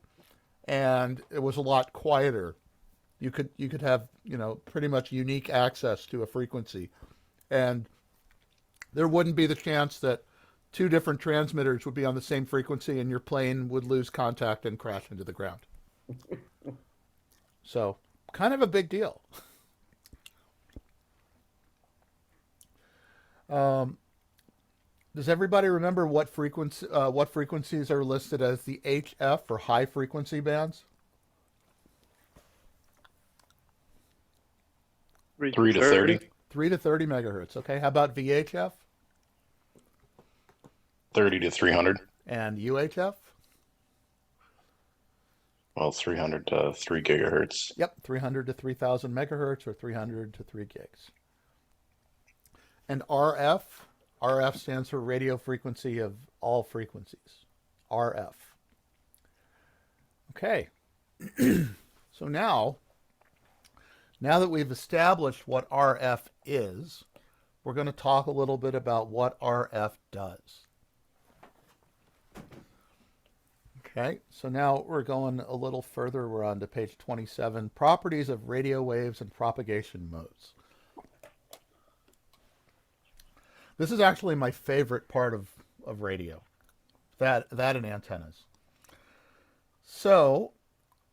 and it was a lot quieter. You could have pretty much unique access to a frequency, and there wouldn't be the chance that two different transmitters would be on the same frequency and your plane would lose contact and crash into the ground. So, kind of a big deal. Does everybody remember what frequencies are listed as the HF or high frequency bands? 3 to 30. 3 to 30 megahertz. Okay. How about VHF? 30 to 300. And UHF? Well, 300 to 3 gigahertz. Yep, 300 to 3,000 megahertz, or 300 to 3 gigs. And RF? RF stands for radio frequency of all frequencies. RF. Okay. So now that we've established what RF is, we're going to talk a little bit about what RF does. Okay, so now we're going a little further. We're on to page 27, properties of radio waves and propagation modes. This is actually my favorite part of radio, that and antennas. So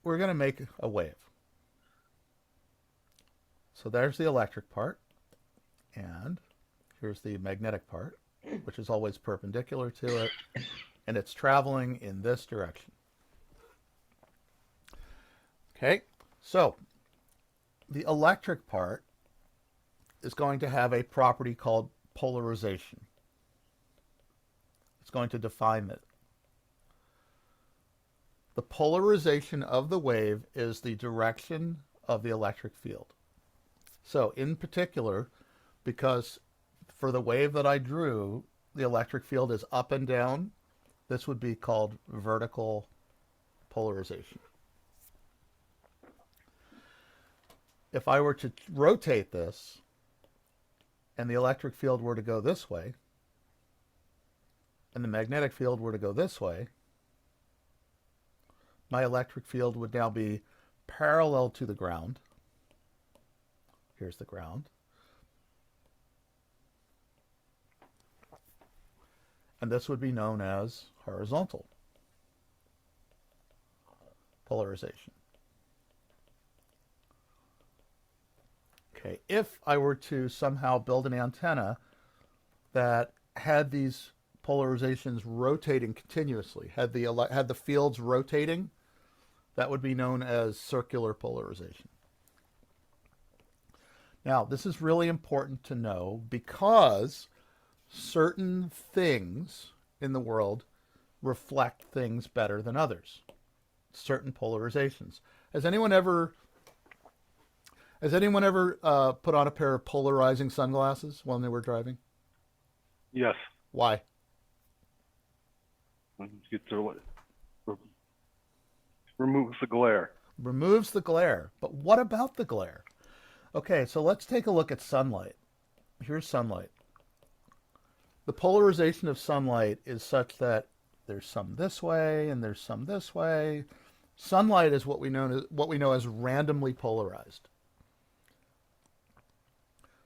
we're going to make a wave. So there's the electric part, and here's the magnetic part, which is always perpendicular to it, and it's traveling in this direction. Okay, so the electric part is going to have a property called polarization. It's going to define it. The polarization of the wave is the direction of the electric field. So in particular, because for the wave that I drew, the electric field is up and down, this would be called vertical polarization. If I were to rotate this, and the electric field were to go this way, and the magnetic field were to go this way, my electric field would now be parallel to the ground. Here's the ground. And this would be known as horizontal polarization. Okay, if I were to somehow build an antenna that had these polarizations rotating continuously, had the fields rotating, that would be known as circular polarization. Now, this is really important to know because certain things in the world reflect things better than others. Certain polarizations. Has anyone ever put on a pair of polarizing sunglasses when they were driving? Yes. Why? Removes the glare. Removes the glare. But what about the glare? Okay, so let's take a look at sunlight. Here's sunlight. The polarization of sunlight is such that there's some this way and there's some this way. Sunlight is what we know as randomly polarized.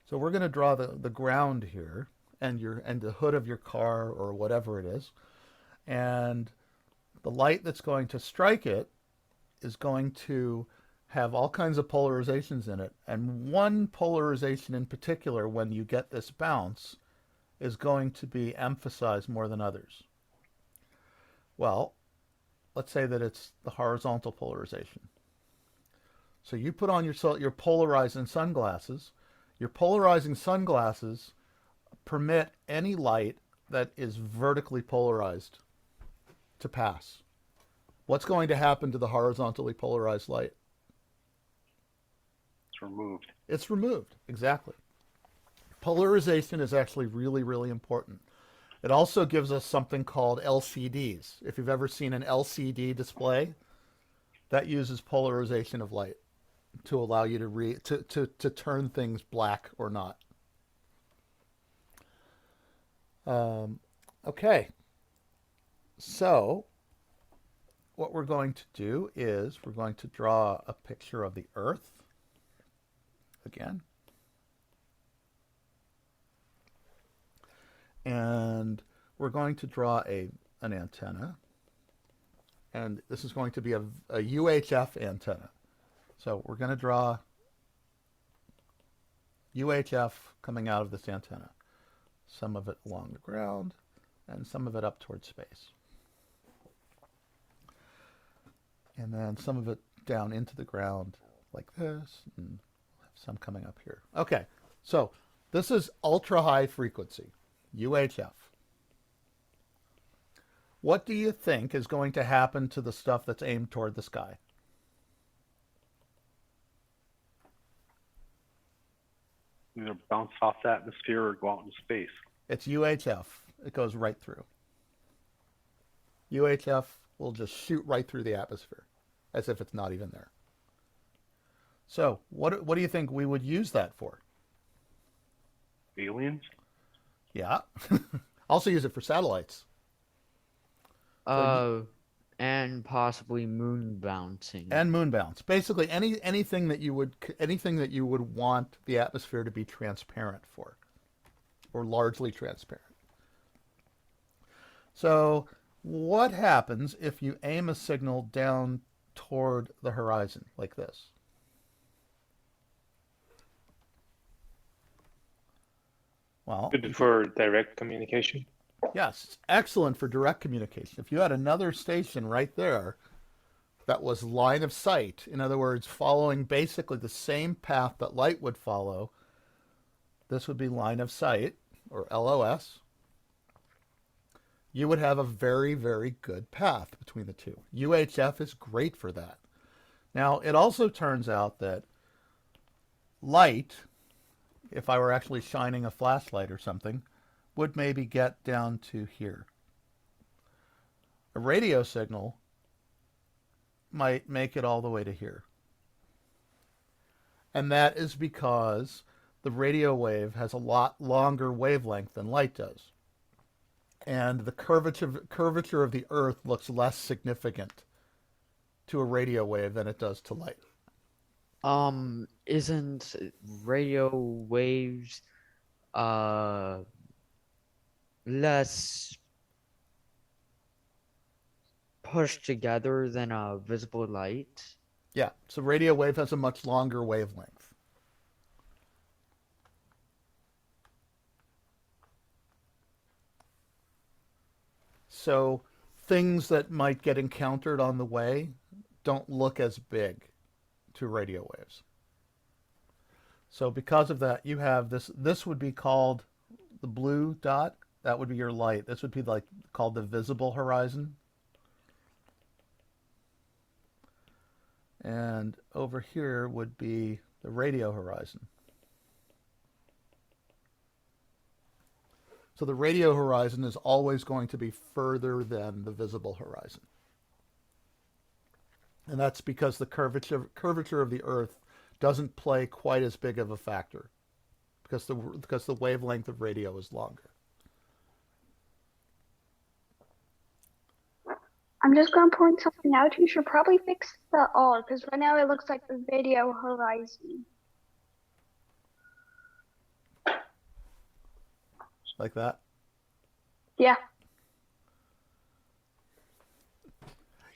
So we're going to draw the ground here and the hood of your car or whatever it is. And the light that's going to strike it is going to have all kinds of polarizations in it. And one polarization in particular, when you get this bounce, is going to be emphasized more than others. Well, let's say that it's the horizontal polarization. So you put on your polarizing sunglasses. Your polarizing sunglasses permit any light that is vertically polarized to pass. What's going to happen to the horizontally polarized light? It's removed. It's removed, exactly. Polarization is actually really, really important. It also gives us something called LCDs. If you've ever seen an LCD display, that uses polarization of light to allow you to turn things black or not. Okay. So what we're going to do is we're going to draw a picture of the Earth again. And we're going to draw an antenna. And this is going to be a UHF antenna. So we're going to draw UHF coming out of this antenna. Some of it along the ground and some of it up towards space. And then some of it down into the ground like this, and some coming up here. Okay, so this is ultra high frequency, UHF. What do you think is going to happen to the stuff that's aimed toward the sky? Either bounce off the atmosphere or go out into space. It's UHF. It goes right through. UHF will just shoot right through the atmosphere as if it's not even there. So what do you think we would use that for? Aliens? Yeah. Also use it for satellites. And possibly moon bouncing. And moon bounce. Basically anything that you would want the atmosphere to be transparent for, or largely transparent. So what happens if you aim a signal down toward the horizon like this? Well, good for direct communication. Yes, it's excellent for direct communication. If you had another station right there that was line of sight, in other words, following basically the same path that light would follow, this would be line of sight, or LOS. You would have a very, very good path between the two. UHF is great for that. Now, it also turns out that light, if I were actually shining a flashlight or something, would maybe get down to here. A radio signal might make it all the way to here. And that is because the radio wave has a lot longer wavelength than light does. And the curvature of the Earth looks less significant to a radio wave than it does to light. Isn't radio waves less pushed together than a visible light? Yeah, so radio wave has a much longer wavelength. So things that might get encountered on the way don't look as big to radio waves. So because of that, you have this. This would be called the blue dot. That would be your light. This would be like called the visible horizon. And over here would be the radio horizon. So the radio horizon is always going to be further than the visible horizon. And that's because the curvature of the Earth doesn't play quite as big of a factor because the wavelength of radio is longer. I'm just going to point something out. You should probably fix the R, because right now it looks like the video horizon. Like that? Yeah.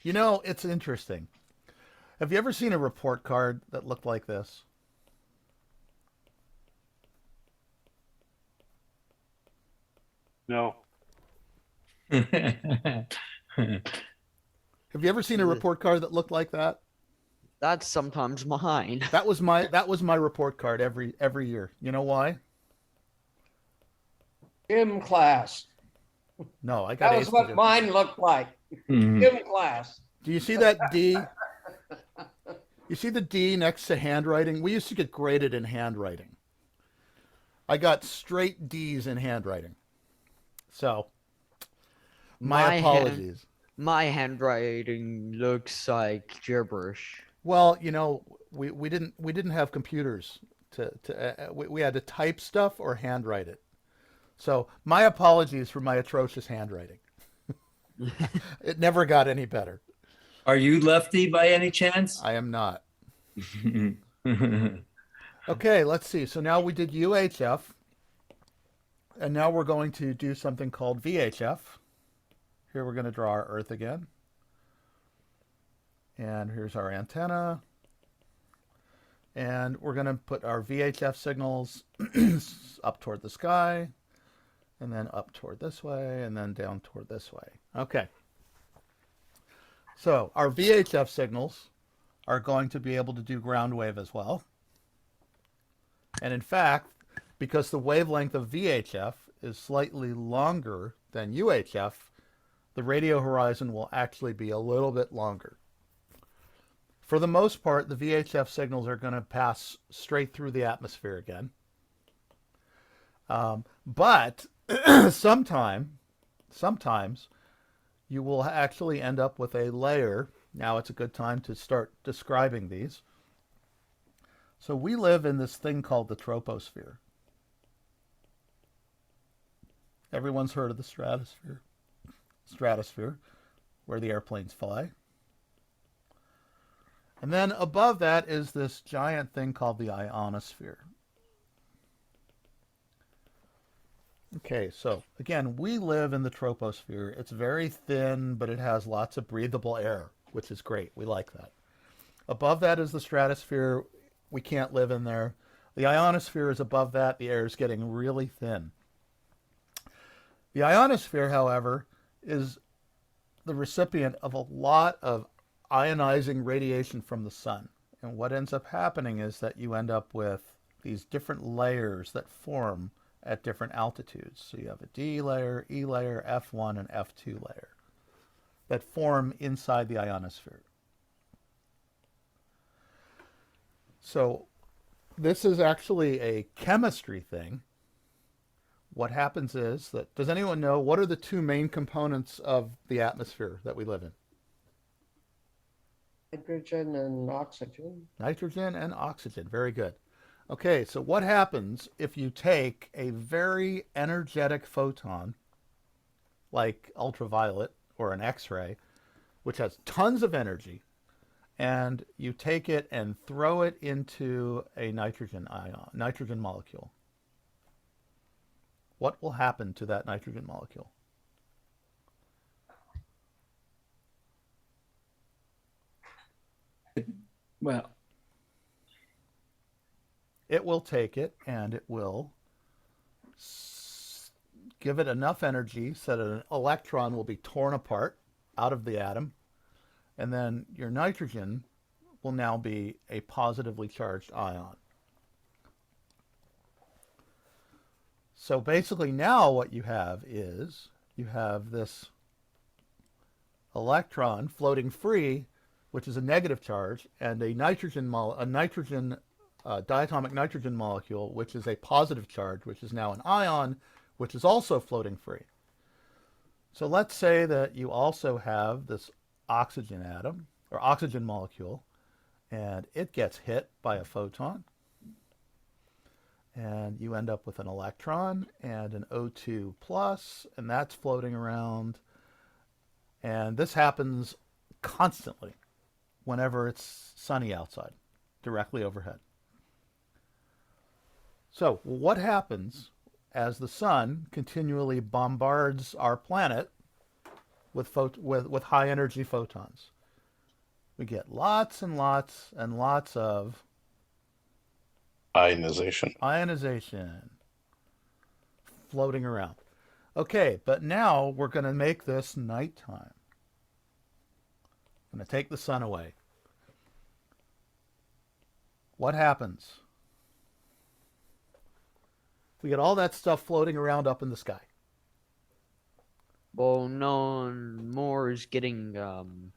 You know, it's interesting. Have you ever seen a report card that looked like this? No. Have you ever seen a report card that looked like that? That's sometimes mine. That was my report card every year. You know why? Gym class. No, I got That was A's what to mine looked like. Mhm. Gym class. Do you see that D? You see the D next to handwriting? We used to get graded in handwriting. I got straight D's in handwriting. So, my apologies. My handwriting looks like gibberish. Well, you know, we didn't have computers we had to type stuff or handwrite it. So my apologies for my atrocious handwriting. It never got any better. Are you lefty by any chance? I am not. Okay, let's see. So now we did UHF, and now we're going to do something called VHF. Here we're going to draw our Earth again. And here's our antenna. And we're going to put our VHF signals up toward the sky, and then up toward this way, and then down toward this way. Okay. So our VHF signals are going to be able to do ground wave as well. And in fact, because the wavelength of VHF is slightly longer than UHF, the radio horizon will actually be a little bit longer. For the most part, the VHF signals are going to pass straight through the atmosphere again. But sometimes you will actually end up with a layer. Now it's a good time to start describing these. So we live in this thing called the troposphere. Everyone's heard of the stratosphere. Stratosphere, where the airplanes fly. And then above that is this giant thing called the ionosphere. Okay, so again, we live in the troposphere. It's very thin, but it has lots of breathable air, which is great. We like that. Above that is the stratosphere. We can't live in there. The ionosphere is above that. The air is getting really thin. The ionosphere, however, is the recipient of a lot of ionizing radiation from the sun. And what ends up happening is that you end up with these different layers that form at different altitudes. So you have a D layer, E layer, F1, and F2 layer that form inside the ionosphere. So this is actually a chemistry thing. What happens is that, does anyone know what are the two main components of the atmosphere that we live in? Nitrogen and oxygen. Nitrogen and oxygen. Very good. Okay, so what happens if you take a very energetic photon, like ultraviolet or an X-ray, which has tons of energy, and you take it and throw it into a nitrogen molecule? What will happen to that nitrogen molecule? Well, It will take it and it will give it enough energy so that an electron will be torn apart out of the atom, and then your nitrogen will now be a positively charged ion. So basically now what you have is you have this electron floating free, which is a negative charge, and a diatomic nitrogen molecule, which is a positive charge, which is now an ion, which is also floating free. So let's say that you also have this oxygen atom, or oxygen molecule, and it gets hit by a photon, and you end up with an electron and an O2 plus, and that's floating around. And this happens constantly whenever it's sunny outside, directly overhead. So what happens as the sun continually bombards our planet with high energy photons? We get lots and lots and lots of Ionization. Floating around. Okay, but now we're going to make this nighttime. I'm going to take the sun away. What happens? We get all that stuff floating around up in the sky. Well, no more is getting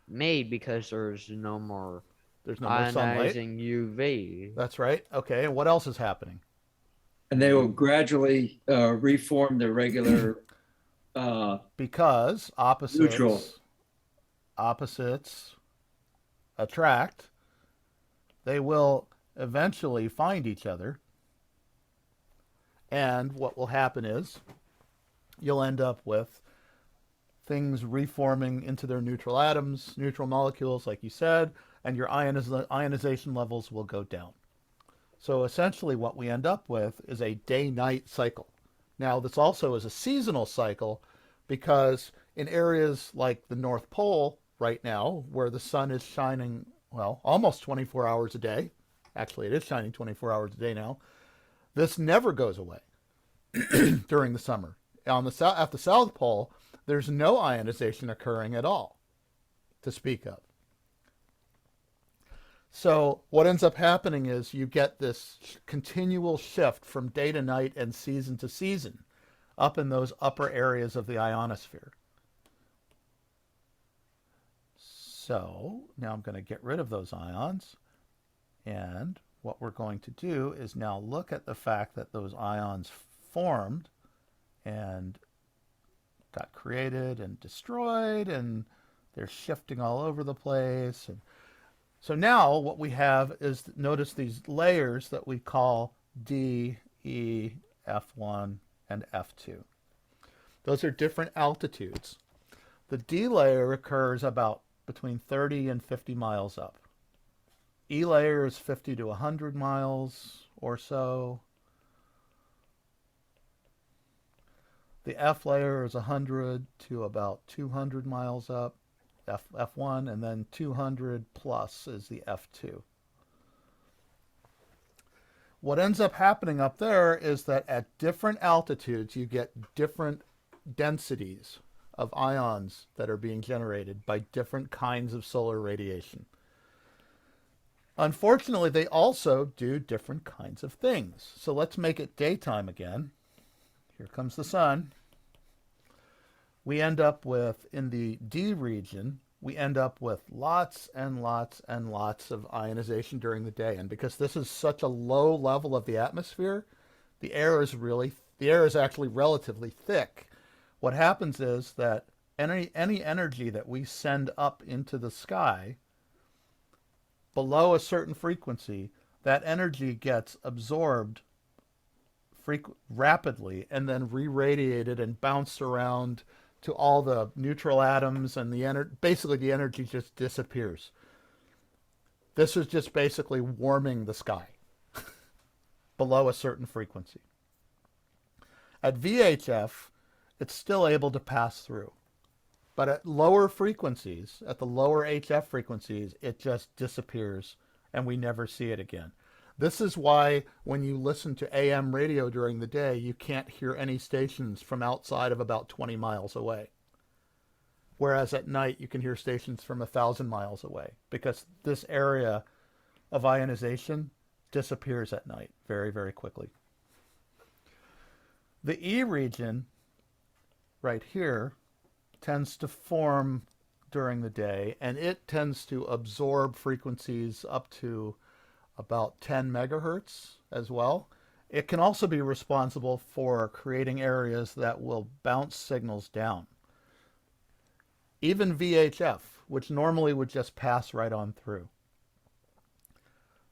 made because there's no more sunlight. ionizing UV. That's right. Okay, and what else is happening? And they will gradually reform the regular because opposites attract. They will eventually find each other, and what will happen is you'll end up with things reforming into their neutral atoms, neutral molecules, like you said, and your ionization levels will go down. So essentially what we end up with is a day-night cycle. Now, this also is a seasonal cycle because in areas like the North Pole right now, where the sun is shining, well, almost 24 hours a day, actually it is shining 24 hours a day now, this never goes away during the summer. At the South Pole, there's no ionization occurring at all to speak of. So what ends up happening is you get this continual shift from day to night and season to season up in those upper areas of the ionosphere. So now I'm going to get rid of those ions, and what we're going to do is now look at the fact that those ions formed and got created and destroyed, and they're shifting all over the place. And so now what we have is, notice these layers that we call D, E, F1, and F2. Those are different altitudes. The D layer occurs about between 30 and 50 miles up. E layer is 50 to 100 miles or so. The F layer is 100 to about 200 miles up, F1, and then 200 plus is the F2. What ends up happening up there is that at different altitudes you get different densities of ions that are being generated by different kinds of solar radiation. Unfortunately, they also do different kinds of things. So let's make it daytime again. Here comes the sun. We end up with, in the D region, we end up with lots and lots and lots of ionization during the day. And because this is such a low level of the atmosphere, the air is actually relatively thick. What happens is that any energy that we send up into the sky below a certain frequency, that energy gets absorbed rapidly and then re-radiated and bounced around to all the neutral atoms, and basically the energy just disappears. This is just basically warming the sky below a certain frequency. At VHF, it's still able to pass through. But at lower frequencies, at the lower HF frequencies, it just disappears and we never see it again. This is why when you listen to AM radio during the day, you can't hear any stations from outside of about 20 miles away. Whereas at night, you can hear stations from 1,000 miles away because this area of ionization disappears at night very, very quickly. The E region right here tends to form during the day, and it tends to absorb frequencies up to about 10 megahertz as well. It can also be responsible for creating areas that will bounce signals down. Even VHF, which normally would just pass right on through.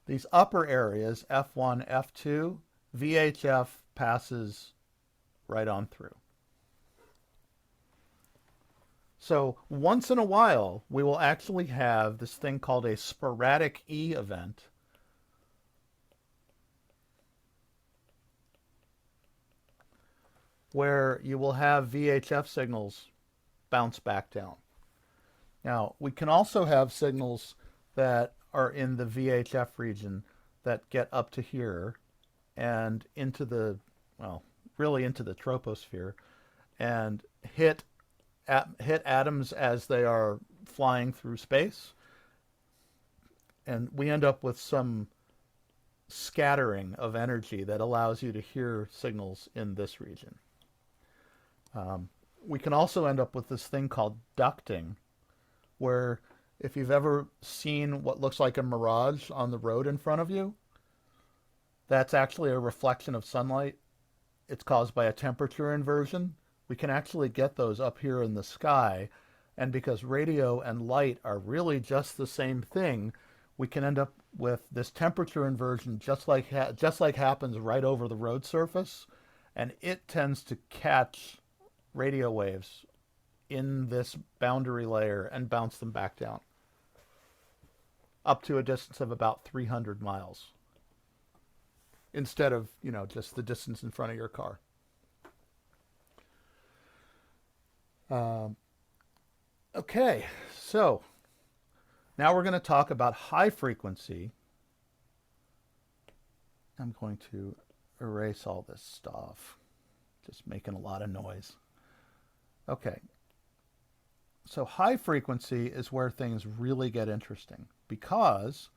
These upper areas, F1, F2, VHF passes right on through. So once in a while, we will actually have this thing called a sporadic E event, where you will have VHF signals bounce back down. Now, we can also have signals that are in the VHF region that get up to here and into the, well, really into the troposphere and hit atoms as they are flying through space. And we end up with some scattering of energy that allows you to hear signals in this region. We can also end up with this thing called ducting, where if you've ever seen what looks like a mirage on the road in front of you, that's actually a reflection of sunlight. It's caused by a temperature inversion. We can actually get those up here in the sky, and because radio and light are really just the same thing, we can end up with this temperature inversion just like happens right over the road surface, and it tends to catch radio waves in this boundary layer and bounce them back down up to a distance of about 300 miles instead of, you know, just the distance in front of your car. Okay, so now we're going to talk about high frequency. I'm going to erase all this stuff, just making a lot of noise. Okay, so high frequency is where things really get interesting, because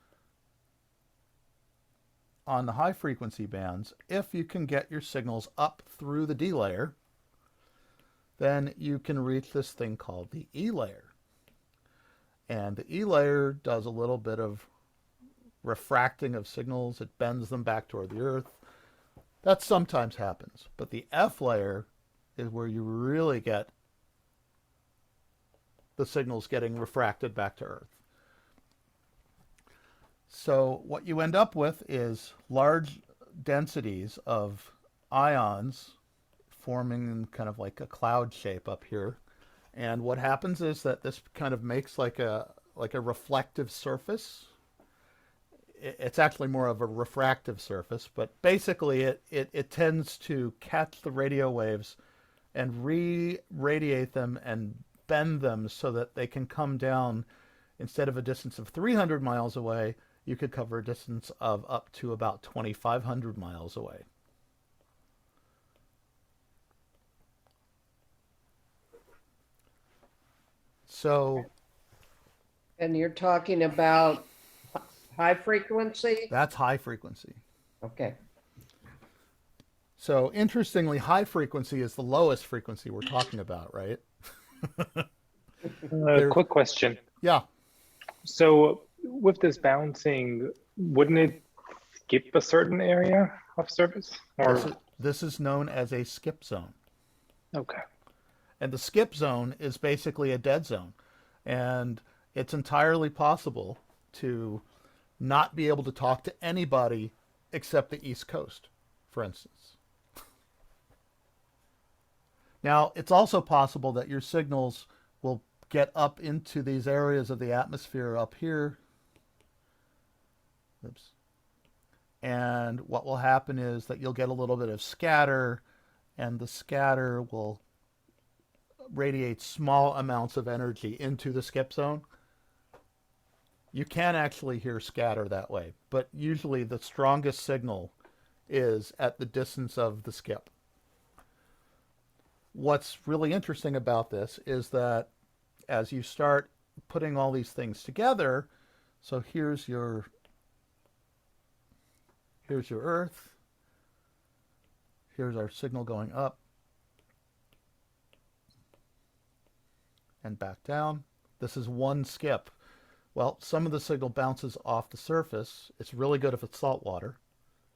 on the high frequency bands, if you can get your signals up through the D layer, then you can reach this thing called the E layer. And the E layer does a little bit of refracting of signals. It bends them back toward the Earth. That sometimes happens. But the F layer is where you really get the signals getting refracted back to Earth. So what you end up with is large densities of ions forming kind of like a cloud shape up here. And what happens is that this kind of makes like a reflective surface. It's actually more of a refractive surface, but basically it tends to catch the radio waves and re-radiate them and bend them so that they can come down. Instead of a distance of 300 miles away, you could cover a distance of up to about 2,500 miles away. So, And you're talking about high frequency? that's high frequency. Okay. So interestingly, high frequency is the lowest frequency we're talking about, right? Quick question. Yeah. So with this bouncing, wouldn't it skip a certain area of service? Or This is known as a skip zone. okay. And the skip zone is basically a dead zone. And it's entirely possible to not be able to talk to anybody except the East Coast, for instance. Now, it's also possible that your signals will get up into these areas of the atmosphere up here. Oops. And what will happen is that you'll get a little bit of scatter, and the scatter will radiate small amounts of energy into the skip zone. You can actually hear scatter that way, but usually the strongest signal is at the distance of the skip. What's really interesting about this is that as you start putting all these things together, so here's your Earth, here's our signal going up and back down. This is one skip. Well, some of the signal bounces off the surface. It's really good if it's saltwater,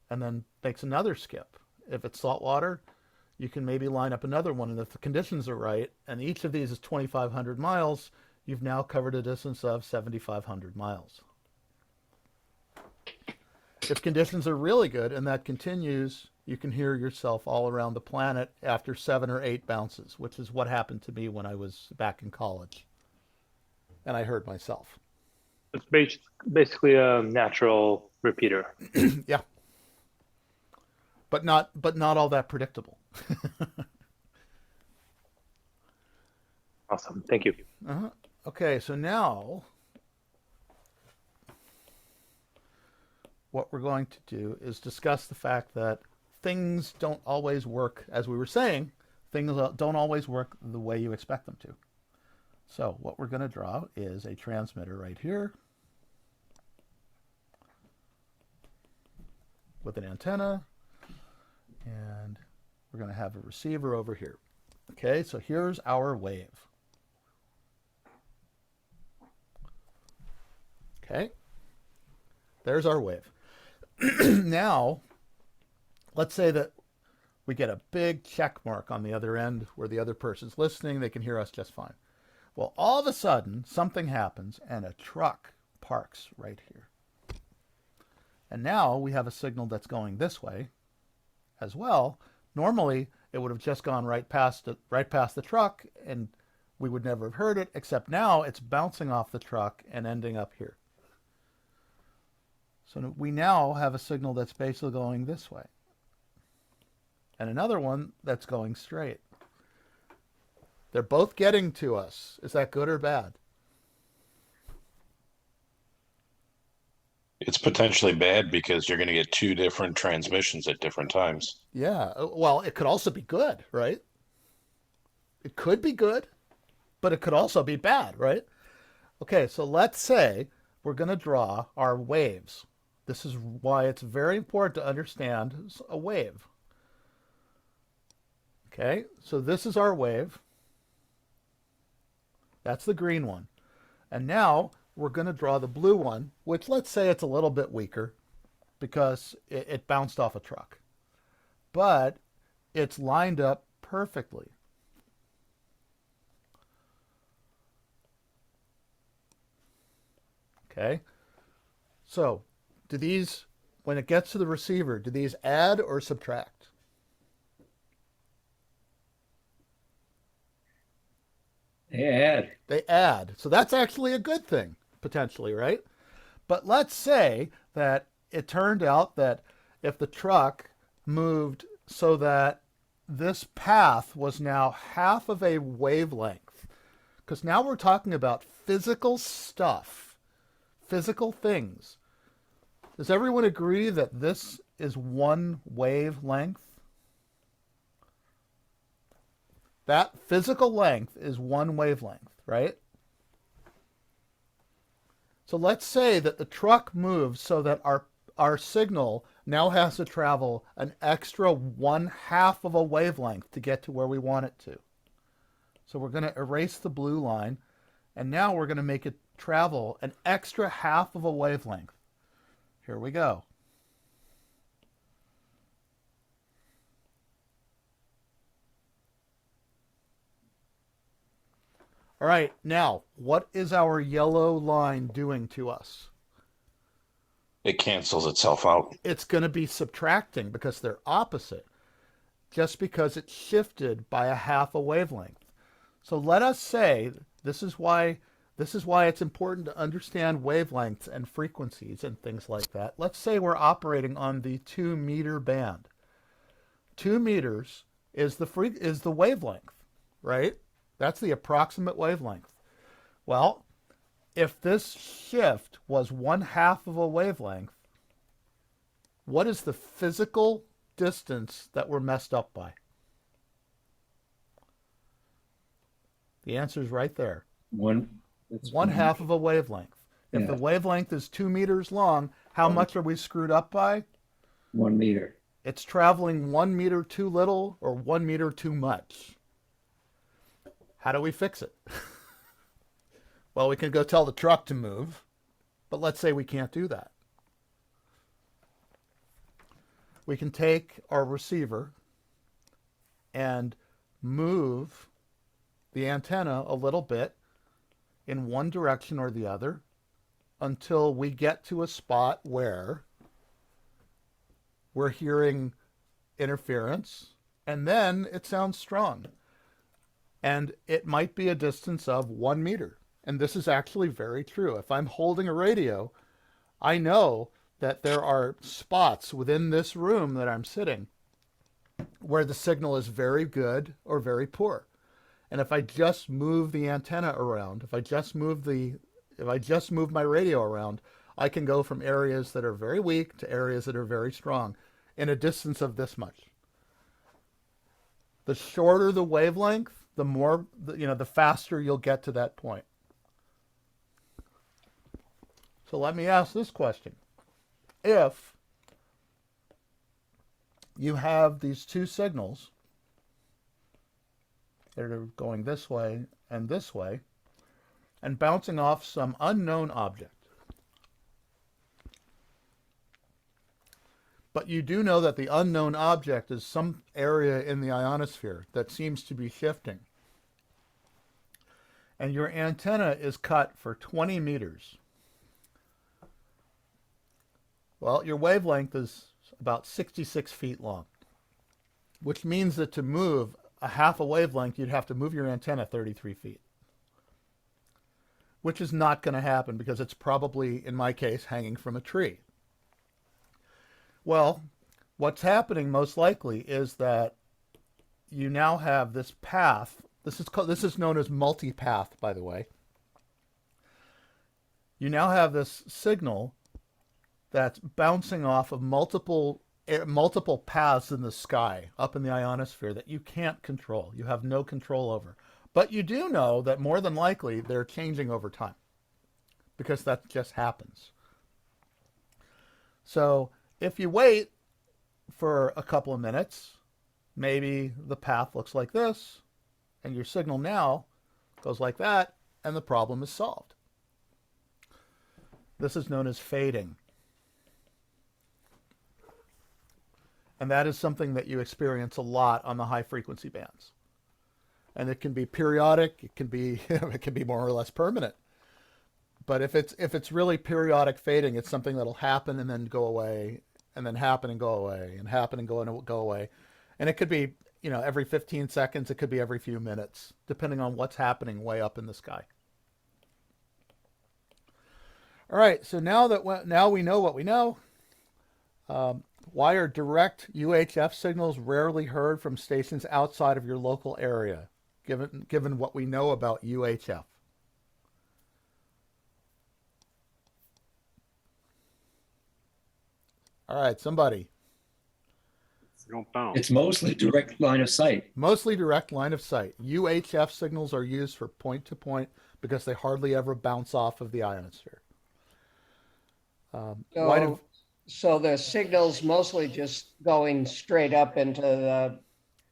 and then makes another skip. If it's saltwater, you can maybe line up another one, and if the conditions are right, and each of these is 2,500 miles, you've now covered a distance of 7,500 miles. If conditions are really good and that continues, you can hear yourself all around the planet after 7 or 8 bounces, which is what happened to me when I was back in college. And I heard myself. It's basically a natural repeater. Yeah. But not all that predictable. Awesome. Thank you. Okay, so now what we're going to do is discuss the fact that things don't always work, as we were saying, things don't always work the way you expect them to. So what we're going to draw is a transmitter right here with an antenna, and we're going to have a receiver over here. Okay, so here's our wave. Okay, there's our wave. Now, let's say that we get a big check mark on the other end where the other person's listening. They can hear us just fine. Well, all of a sudden, something happens and a truck parks right here. And now we have a signal that's going this way as well. Normally, it would have just gone right past the truck, and we would never have heard it, except now it's bouncing off the truck and ending up here. So we now have a signal that's basically going this way, and another one that's going straight. They're both getting to us. Is that good or bad? It's potentially bad because you're going to get 2 different transmissions at different times. Yeah. Well, it could also be good, right? It could be good, but it could also be bad, right? Okay, so let's say we're going to draw our waves. This is why it's very important to understand a wave. Okay, so this is our wave. That's the green one. And now we're going to draw the blue one, which let's say it's a little bit weaker because it bounced off a truck. But it's lined up perfectly. Okay, so do these, when it gets to the receiver, do these add or subtract? They add. They add. So that's actually a good thing, potentially, right? But let's say that it turned out that if the truck moved so that this path was now half of a wavelength, because now we're talking about physical stuff, physical things. Does everyone agree that this is one wavelength? That physical length is one wavelength, right? So let's say that the truck moves so that our signal now has to travel an extra 1/2 of a wavelength to get to where we want it to. So we're going to erase the blue line, and now we're going to make it travel an extra 1/2 of a wavelength. Here we go. All right, now, what is our yellow line doing to us? It cancels itself out. It's going to be subtracting because they're opposite, just because it's shifted by 1/2 a wavelength. So let us say, this is why it's important to understand wavelengths and frequencies and things like that. Let's say we're operating on the 2 meter band. 2 meters is the wavelength, right? That's the approximate wavelength. Well, if this shift was 1/2 of a wavelength, what is the physical distance that we're messed up by? The answer is right there. That's 1/2 of a wavelength. If the Yeah. wavelength is 2 meters long, how much are we screwed up by? 1 meter. It's traveling 1 meter too little or 1 meter too much. How do we fix it? Well, we can go tell the truck to move, but let's say we can't do that. We can take our receiver and move the antenna a little bit in one direction or the other until we get to a spot where we're hearing interference, and then it sounds strong. And it might be a distance of 1 meter. And this is actually very true. If I'm holding a radio, I know that there are spots within this room that I'm sitting where the signal is very good or very poor. And if I just move the antenna around, if I just move my radio around, I can go from areas that are very weak to areas that are very strong in a distance of this much. The shorter the wavelength, the more, the faster you'll get to that point. So let me ask this question. If you have these two signals that are going this way, and bouncing off some unknown object, but you do know that the unknown object is some area in the ionosphere that seems to be shifting, and your antenna is cut for 20 meters. Well, your wavelength is about 66 feet long, which means that to move a half a wavelength, you'd have to move your antenna 33 feet, which is not going to happen because it's probably, in my case, hanging from a tree. Well, what's happening most likely is that you now have this path. This is known as multipath, by the way. You now have this signal that's bouncing off of multiple paths in the sky up in the ionosphere that you can't control. You have no control over. But you do know that more than likely they're changing over time because that just happens. So if you wait for a couple of minutes, maybe the path looks like this, and your signal now goes like that, and the problem is solved. This is known as fading. And that is something that you experience a lot on the high frequency bands. And it can be periodic, it can be more or less permanent. But if it's really periodic fading, it's something that'll happen and then go away, and then happen and go away, and happen and go away. And it could be, every 15 seconds, it could be every few minutes, depending on what's happening way up in the sky. All right, so now we know what we know. Why are direct UHF signals rarely heard from stations outside of your local area, given what we know about UHF? All right, somebody. It's mostly direct line of sight. Mostly direct line of sight. UHF signals are used for point-to-point because they hardly ever bounce off of the ionosphere. So the signal's mostly just going straight up into the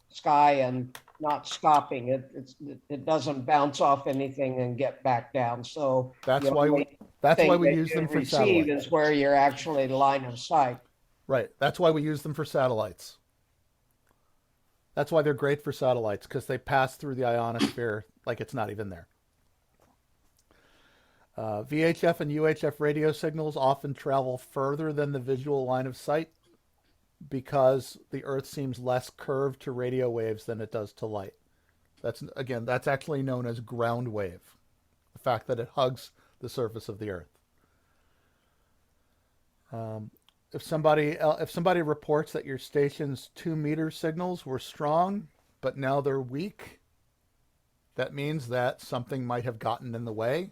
sky and not stopping. It doesn't bounce off anything and get back down. So that's why we use them for satellites. Is where you're actually line of sight. Right. That's why we use them for satellites. That's why they're great for satellites, because they pass through the ionosphere like it's not even there. VHF and UHF radio signals often travel further than the visual line of sight because the Earth seems less curved to radio waves than it does to light. That's actually known as ground wave, the fact that it hugs the surface of the Earth. If somebody reports that your station's 2-meter signals were strong, but now they're weak, that means that something might have gotten in the way.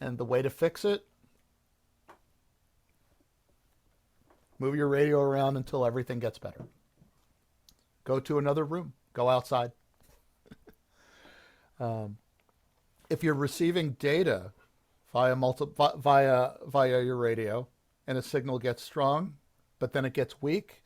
And the way to fix it, move your radio around until everything gets better. Go to another room. Go outside. If you're receiving data via your radio and a signal gets strong, but then it gets weak,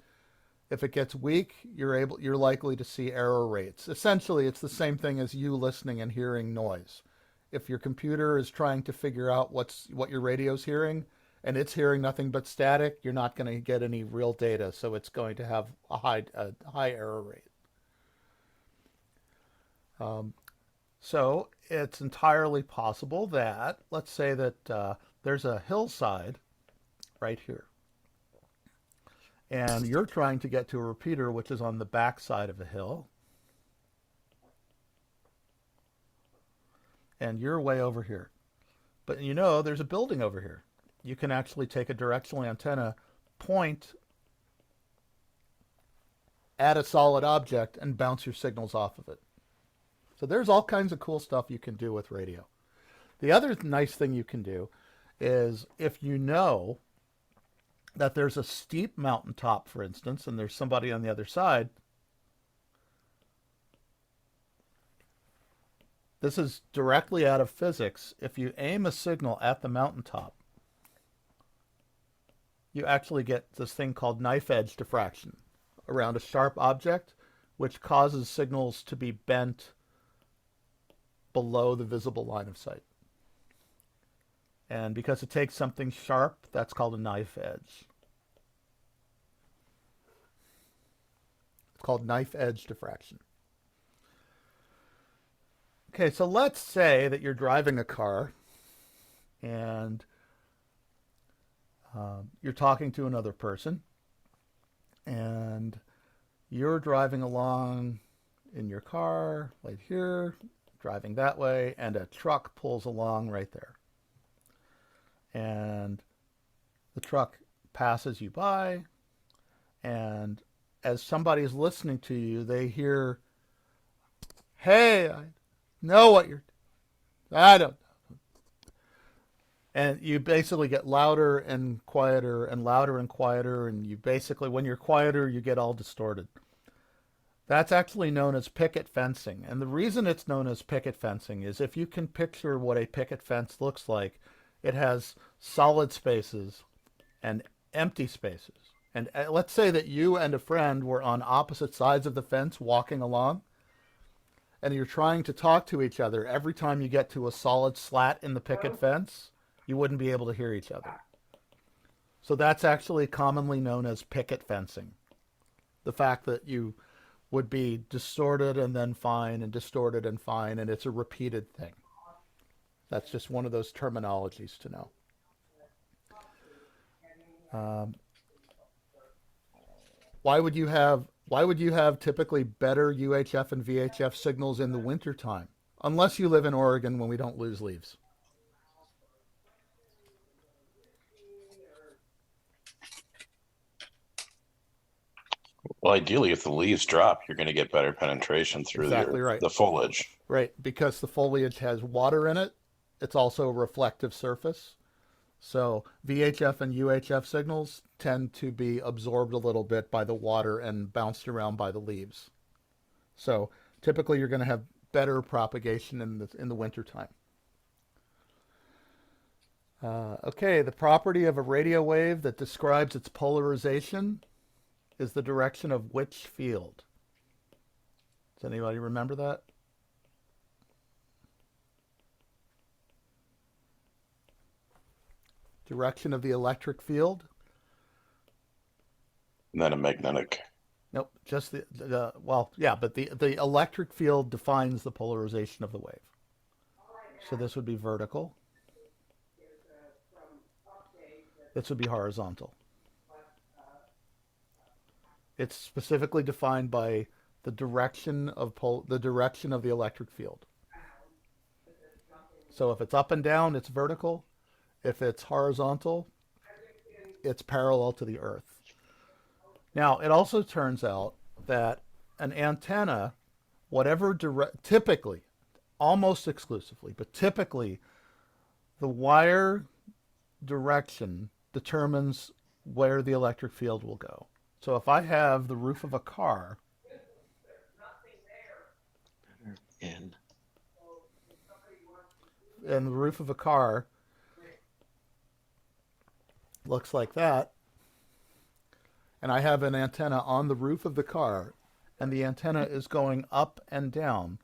if it gets weak, you're likely to see error rates. Essentially, it's the same thing as you listening and hearing noise. If your computer is trying to figure out what your radio's hearing and it's hearing nothing but static, you're not going to get any real data, so it's going to have a high error rate. So it's entirely possible that, let's say that there's a hillside right here, and you're trying to get to a repeater which is on the back side of a hill, and you're way over here. But you know there's a building over here. You can actually take a directional antenna, point at a solid object, and bounce your signals off of it. So there's all kinds of cool stuff you can do with radio. The other nice thing you can do is if you know that there's a steep mountaintop, for instance, and there's somebody on the other side, this is directly out of physics. If you aim a signal at the mountaintop, you actually get this thing called knife edge diffraction around a sharp object, which causes signals to be bent below the visible line of sight. And because it takes something sharp, that's called a knife edge. It's called knife edge diffraction. Okay, so let's say that you're driving a car and you're talking to another person, and you're driving along in your car right here, driving that way, and a truck pulls along right there. And the truck passes you by, and as somebody's listening to you, they hear, "Hey, I know what you're, I don't know." And you basically get louder and quieter and louder and quieter, and you basically, when you're quieter, you get all distorted. That's actually known as picket fencing. And the reason it's known as picket fencing is if you can picture what a picket fence looks like, it has solid spaces and empty spaces. And let's say that you and a friend were on opposite sides of the fence walking along, and you're trying to talk to each other. Every time you get to a solid slat in the picket fence, you wouldn't be able to hear each other. So that's actually commonly known as picket fencing. The fact that you would be distorted and then fine and distorted and fine, and it's a repeated thing. That's just one of those terminologies to know. Why would you have typically better UHF and VHF signals in the wintertime? Unless you live in Oregon when we don't lose leaves. Well, ideally, if the leaves drop, you're going to get better penetration through Exactly right. the foliage. Right, because the foliage has water in it. It's also a reflective surface. So VHF and UHF signals tend to be absorbed a little bit by the water and bounced around by the leaves. So typically you're going to have better propagation in the wintertime. Okay, the property of a radio wave that describes its polarization is the direction of which field? Does anybody remember that? Direction of the electric field? And then a magnetic. Nope, just well, yeah, but the electric field defines the polarization of the wave. So this would be vertical. This would be horizontal. It's specifically defined by the direction of the electric field. So if it's up and down, it's vertical. If it's horizontal, it's parallel to the earth. Now, it also turns out that an antenna, typically, almost exclusively, but typically, The wire direction determines where the electric field will go. So if I have the roof of a car, In. and the roof of a car looks like that, and I have an antenna on the roof of the car, and the antenna is going up and down,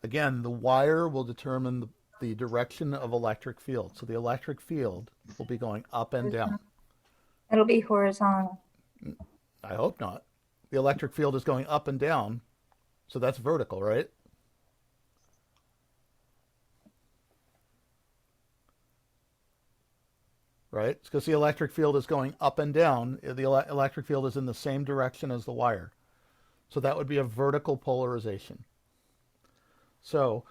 again, the wire will determine the direction of electric field. So the electric field will be going up and down. It'll be horizontal. I hope not. The electric field is going up and down, so that's vertical, right? Right? It's because the electric field is going up and down. The electric field is in the same direction as the wire. So that would be a vertical polarization. So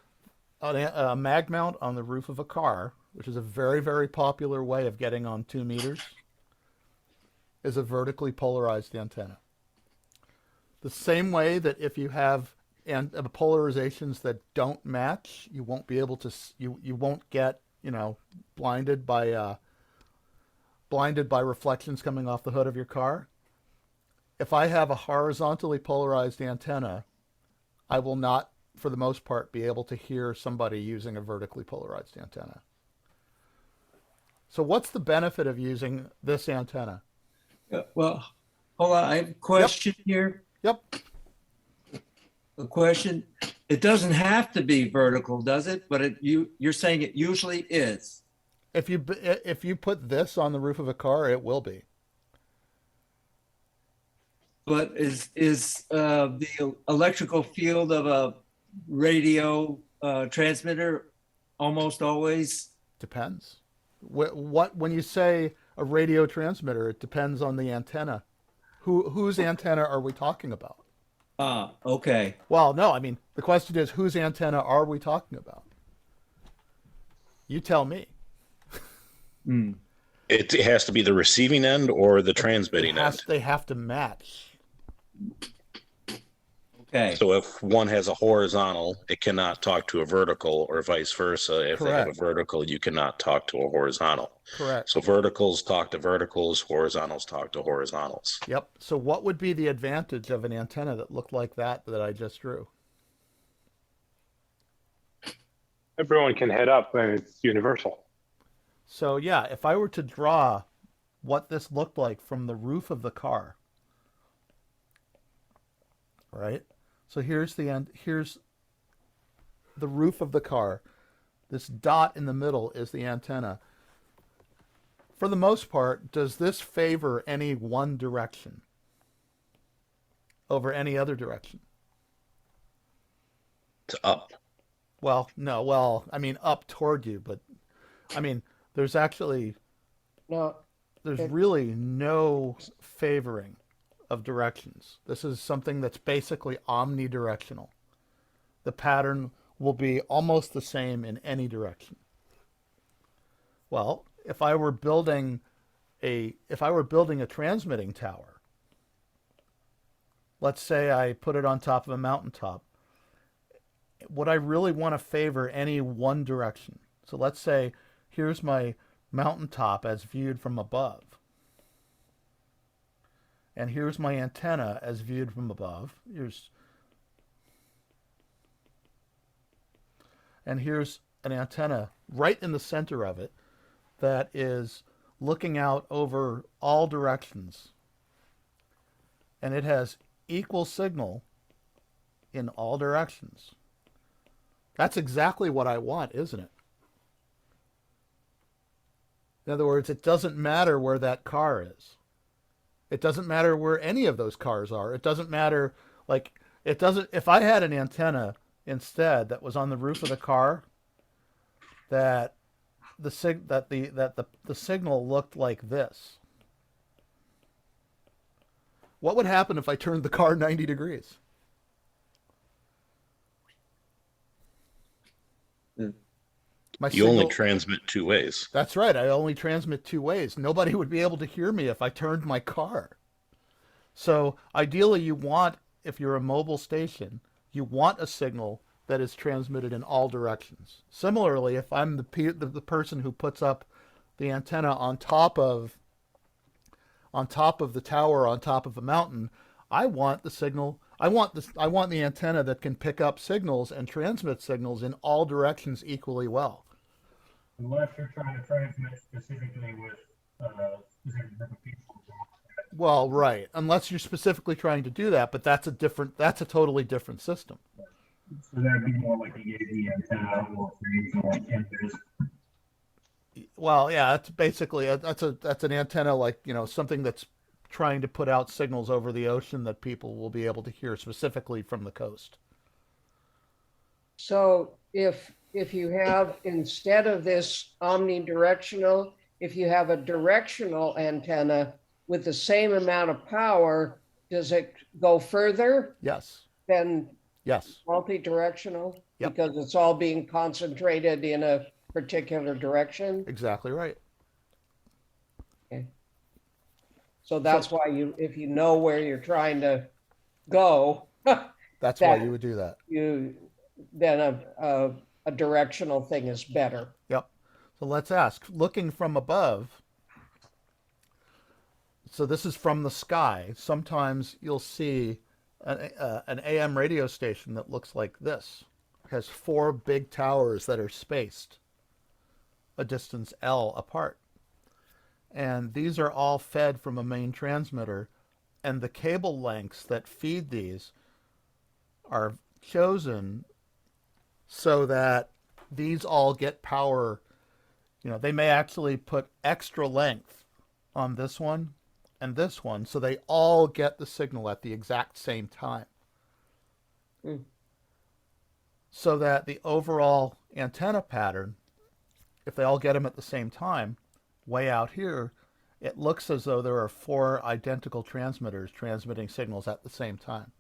a mag mount on the roof of a car, which is a very, very popular way of getting on 2 meters, is a vertically polarized antenna. The same way that if you have polarizations that don't match, you won't be able to, you won't get, blinded by reflections coming off the hood of your car. If I have a horizontally polarized antenna, I will not, for the most part, be able to hear somebody using a vertically polarized antenna. So what's the benefit of using this antenna? Well, hold on. I have a question here. Yep. A question. It doesn't have to be vertical, does it? But you're saying it usually is. If you put this on the roof of a car, it will be. But is the electrical field of a radio transmitter almost always? Depends. When you say a radio transmitter, it depends on the antenna. Whose antenna are we talking about? Okay. Well, no, I mean, the question is, whose antenna are we talking about? You tell me. It has to be the receiving end or the transmitting end. They have to match. Okay. So if one has a horizontal, it cannot talk to a vertical, or vice versa. If they have a Correct. vertical, you cannot talk to a horizontal. Correct. So verticals talk to verticals, horizontals talk to horizontals. Yep. So what would be the advantage of an antenna that looked like that I just drew? Everyone can head up and it's universal. So yeah, if I were to draw what this looked like from the roof of the car, right? So here's the roof of the car. This dot in the middle is the antenna. For the most part, does this favor any one direction over any other direction? It's up. Well, no. Well, I mean, up toward you, but I mean, there's actually No, there's really no favoring of directions. This is something that's basically omnidirectional. The pattern will be almost the same in any direction. Well, if I were building a transmitting tower, let's say I put it on top of a mountaintop, would I really want to favor any one direction? So let's say here's my mountaintop as viewed from above. And here's my antenna as viewed from above. Here's an antenna right in the center of it that is looking out over all directions. And it has equal signal in all directions. That's exactly what I want, isn't it? In other words, it doesn't matter where that car is. It doesn't matter where any of those cars are. It doesn't matter, if I had an antenna instead that was on the roof of the car, that the signal looked like this. What would happen if I turned the car 90 degrees? You only transmit 2 ways. That's right. I only transmit 2 ways. Nobody would be able to hear me if I turned my car. So ideally, if you're a mobile station, you want a signal that is transmitted in all directions. Similarly, if I'm the person who puts up the antenna on top of the tower, on top of a mountain, I want the signal. I want the antenna that can pick up signals and transmit signals in all directions equally well. Unless you're trying to transmit specifically with specific group of people. Well, right. Unless you're specifically trying to do that, but that's a totally different system. So that'd be more like a Yagi antenna, or if you're using like Invis. Well, yeah, that's basically that's an antenna, like, something that's trying to put out signals over the ocean that people will be able to hear specifically from the coast. So if you have, instead of this omnidirectional, if you have a directional antenna with the same amount of power, does it go further Yes. than Yes. multi-directional? Yep. Because it's all being concentrated in a particular direction? Exactly right. Okay. So that's why if you know where you're trying to go, That's why you would do that. Then a directional thing is better. Yep. So let's ask, looking from above, so this is from the sky. Sometimes you'll see an AM radio station that looks like this. It has 4 big towers that are spaced a distance L apart. And these are all fed from a main transmitter, and the cable lengths that feed these are chosen so that these all get power. They may actually put extra length on this one and this one, so they all get the signal at the exact same time. So that the overall antenna pattern, if they all get them at the same time, way out here, it looks as though there are 4 identical transmitters transmitting signals at the same time.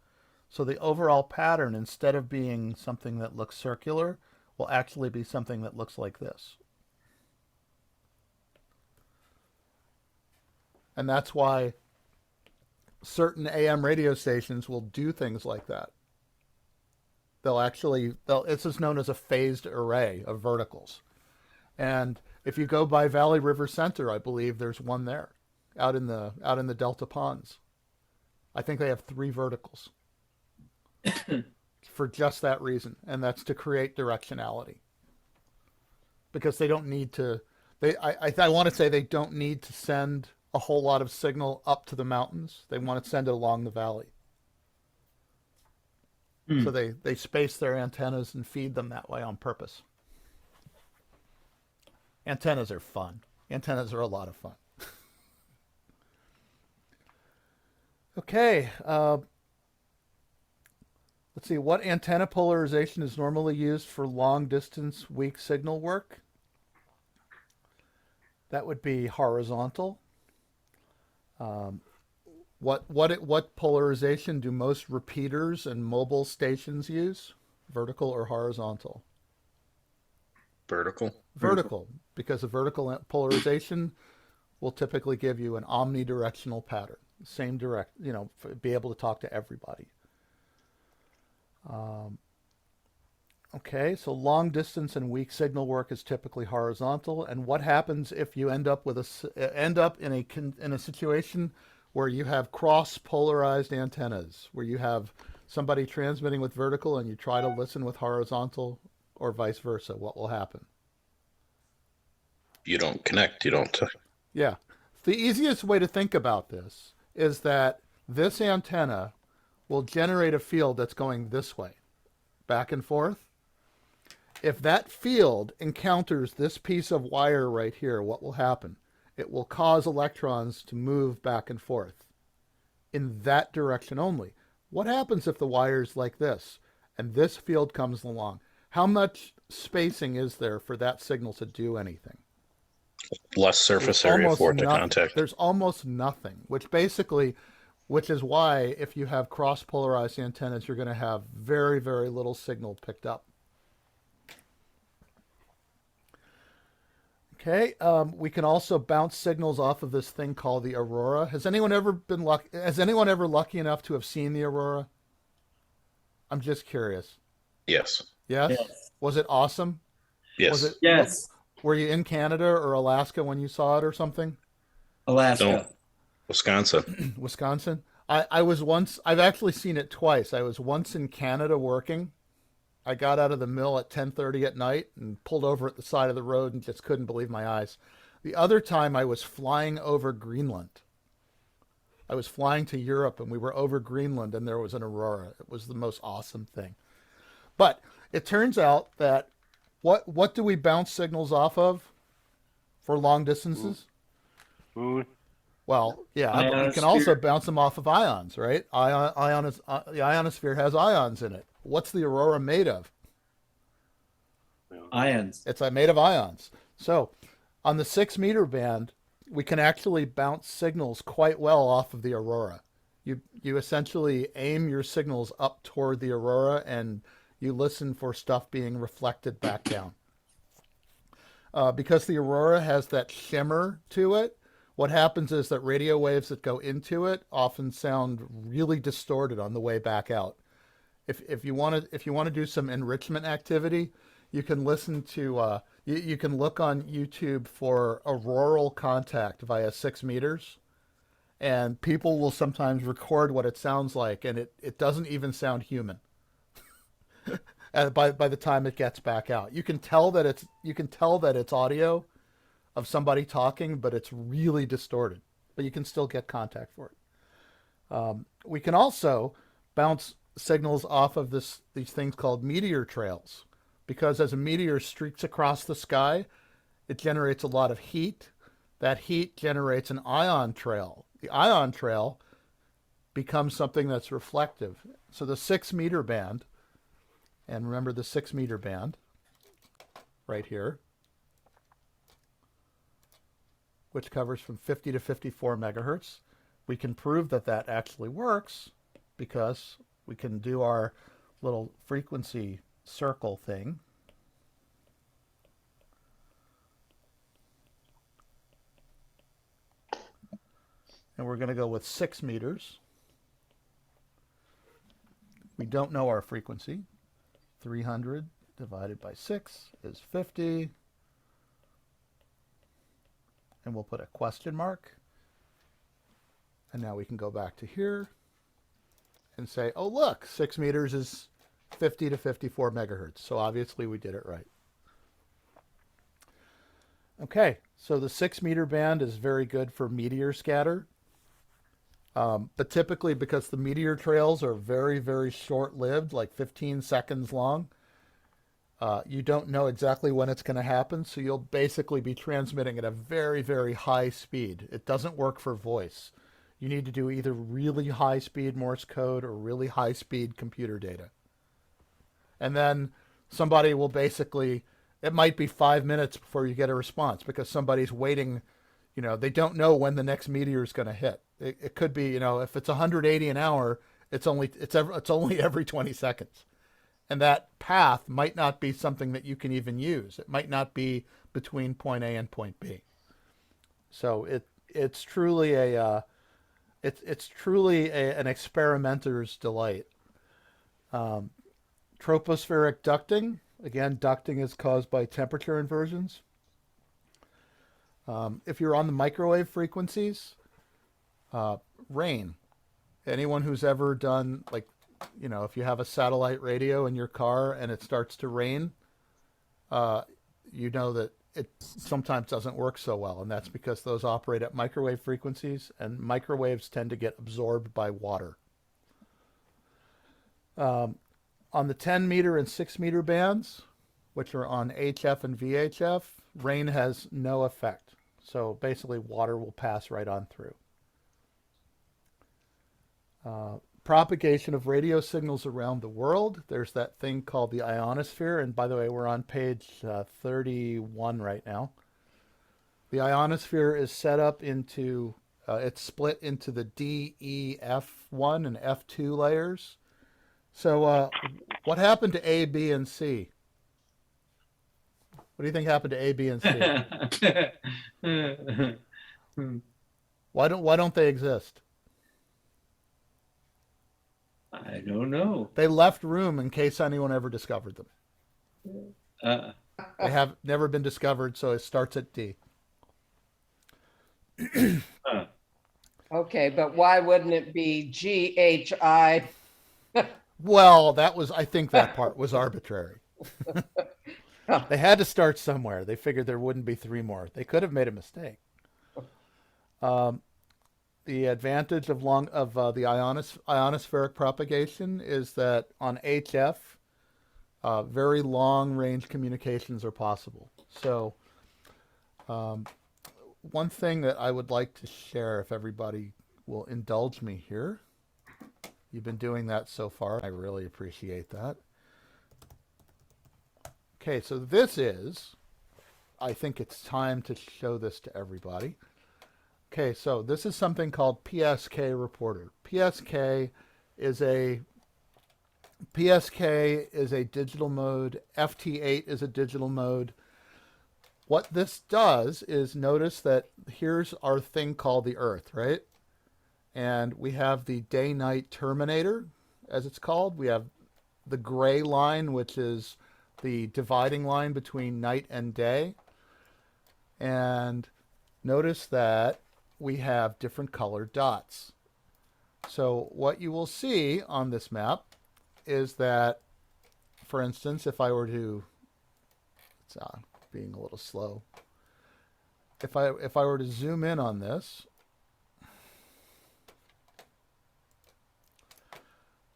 So the overall pattern, instead of being something that looks circular, will actually be something that looks like this. And that's why certain AM radio stations will do things like that. This is known as a phased array of verticals. And if you go by Valley River Center, I believe there's one there, out in the Delta Ponds. I think they have 3 verticals for just that reason, and that's to create directionality. Because they don't need to. I want to say they don't need to send a whole lot of signal up to the mountains. They want to send it along the valley. So they space their antennas and feed them that way on purpose. Antennas are fun. Antennas are a lot of fun. Okay. Let's see. What antenna polarization is normally used for long distance weak signal work? That would be horizontal. What polarization do most repeaters and mobile stations use? Vertical or horizontal? Vertical. Vertical, because a vertical polarization will typically give you an omnidirectional pattern. Same direct, be able to talk to everybody. Okay, so long distance and weak signal work is typically horizontal. And what happens if you end up in a situation where you have cross polarized antennas, where you have somebody transmitting with vertical and you try to listen with horizontal, or vice versa? What will happen? You don't connect. You don't. Yeah. The easiest way to think about this is that this antenna will generate a field that's going this way, back and forth. If that field encounters this piece of wire right here, what will happen? It will cause electrons to move back and forth in that direction only. What happens if the wire's like this and this field comes along? How much spacing is there for that signal to do anything? Less surface area for it to contact. There's almost nothing, which is why if you have cross-polarized antennas, you're going to have very, very little signal picked up. Okay, we can also bounce signals off of this thing called the Aurora. Has anyone ever lucky enough to have seen the Aurora? I'm just curious. Yes. Yes. Yes. Was it awesome? Was Yes. it? Yes. Were you in Canada or Alaska when you saw it or something? Alaska. No. Wisconsin. Wisconsin. I was once. I've actually seen it twice. I was once in Canada working. I got out of the mill at 10:30 at night and pulled over at the side of the road and just couldn't believe my eyes. The other time I was flying over Greenland. I was flying to Europe and we were over Greenland and there was an aurora. It was the most awesome thing. But it turns out that what do we bounce signals off of for long distances? Moon. Well, yeah, but you can also bounce them off of ions, right? The ionosphere has ions in it. What's the aurora made of? Ions. It's made of ions. So on the 6-meter band, we can actually bounce signals quite well off of the aurora. You essentially aim your signals up toward the aurora and you listen for stuff being reflected back down. Because the aurora has that shimmer to it, what happens is that radio waves that go into it often sound really distorted on the way back out. If you want to do some enrichment activity, you can listen to you can look on YouTube for auroral contact via 6 meters, and people will sometimes record what it sounds like, and it doesn't even sound human. by the time it gets back out, you can tell that it's audio of somebody talking, but it's really distorted. But you can still get contact for it. We can also bounce signals off of these things called meteor trails, because as a meteor streaks across the sky, it generates a lot of heat. That heat generates an ion trail. The ion trail becomes something that's reflective. So the 6-meter band, and remember the 6-meter band right here, which covers from 50 to 54 megahertz. We can prove that that actually works because we can do our little frequency circle thing. And we're going to go with 6 meters. We don't know our frequency. 300 divided by 6 is 50. And we'll put a question mark. And now we can go back to here and say, oh, look, 6 meters is 50 to 54 megahertz. So obviously we did it right. Okay, so the 6-meter band is very good for meteor scatter. But typically, because the meteor trails are very, very short-lived, like 15 seconds long, you don't know exactly when it's going to happen, so you'll basically be transmitting at a very, very high speed. It doesn't work for voice. You need to do either really high-speed Morse code or really high-speed computer data. And then somebody will basically, it might be 5 minutes before you get a response because somebody's waiting, they don't know when the next meteor is going to hit. It could be, if it's 180 an hour, it's only every 20 seconds. And that path might not be something that you can even use. It might not be between point A and point B. So it's truly an experimenter's delight. Tropospheric ducting. Again, ducting is caused by temperature inversions. If you're on the microwave frequencies, rain. Anyone who's ever done, if you have a satellite radio in your car and it starts to rain, you know that it sometimes doesn't work so well. And that's because those operate at microwave frequencies, and microwaves tend to get absorbed by water. On the 10-meter and 6-meter bands, which are on HF and VHF, rain has no effect. So basically water will pass right on through. Propagation of radio signals around the world. There's that thing called the ionosphere. And by the way, we're on page 31 right now. The ionosphere is set up into, it's split into the D, E, F1 and F2 layers. So what happened to A, B, and C? What do you think happened to A, B, and C? Why don't they exist? I don't know. They left room in case anyone ever discovered them. They have never been discovered, so it starts at D. Okay, but why wouldn't it be GHI? Well, I think that part was arbitrary. They had to start somewhere. They figured there wouldn't be 3 more. They could have made a mistake. The advantage of the ionospheric propagation is that on HF, very long range communications are possible. So one thing that I would like to share, if everybody will indulge me here. You've been doing that so far. I really appreciate that. Okay, so I think it's time to show this to everybody. Okay, so this is something called PSK Reporter. PSK is a digital mode. FT8 is a digital mode. What this does is, notice that here's our thing called the Earth, right? And we have the day-night terminator, as it's called. We have the gray line, which is the dividing line between night and day. And notice that we have different colored dots. So what you will see on this map is that, for instance, if I were to, it's being a little slow. If I were to zoom in on this,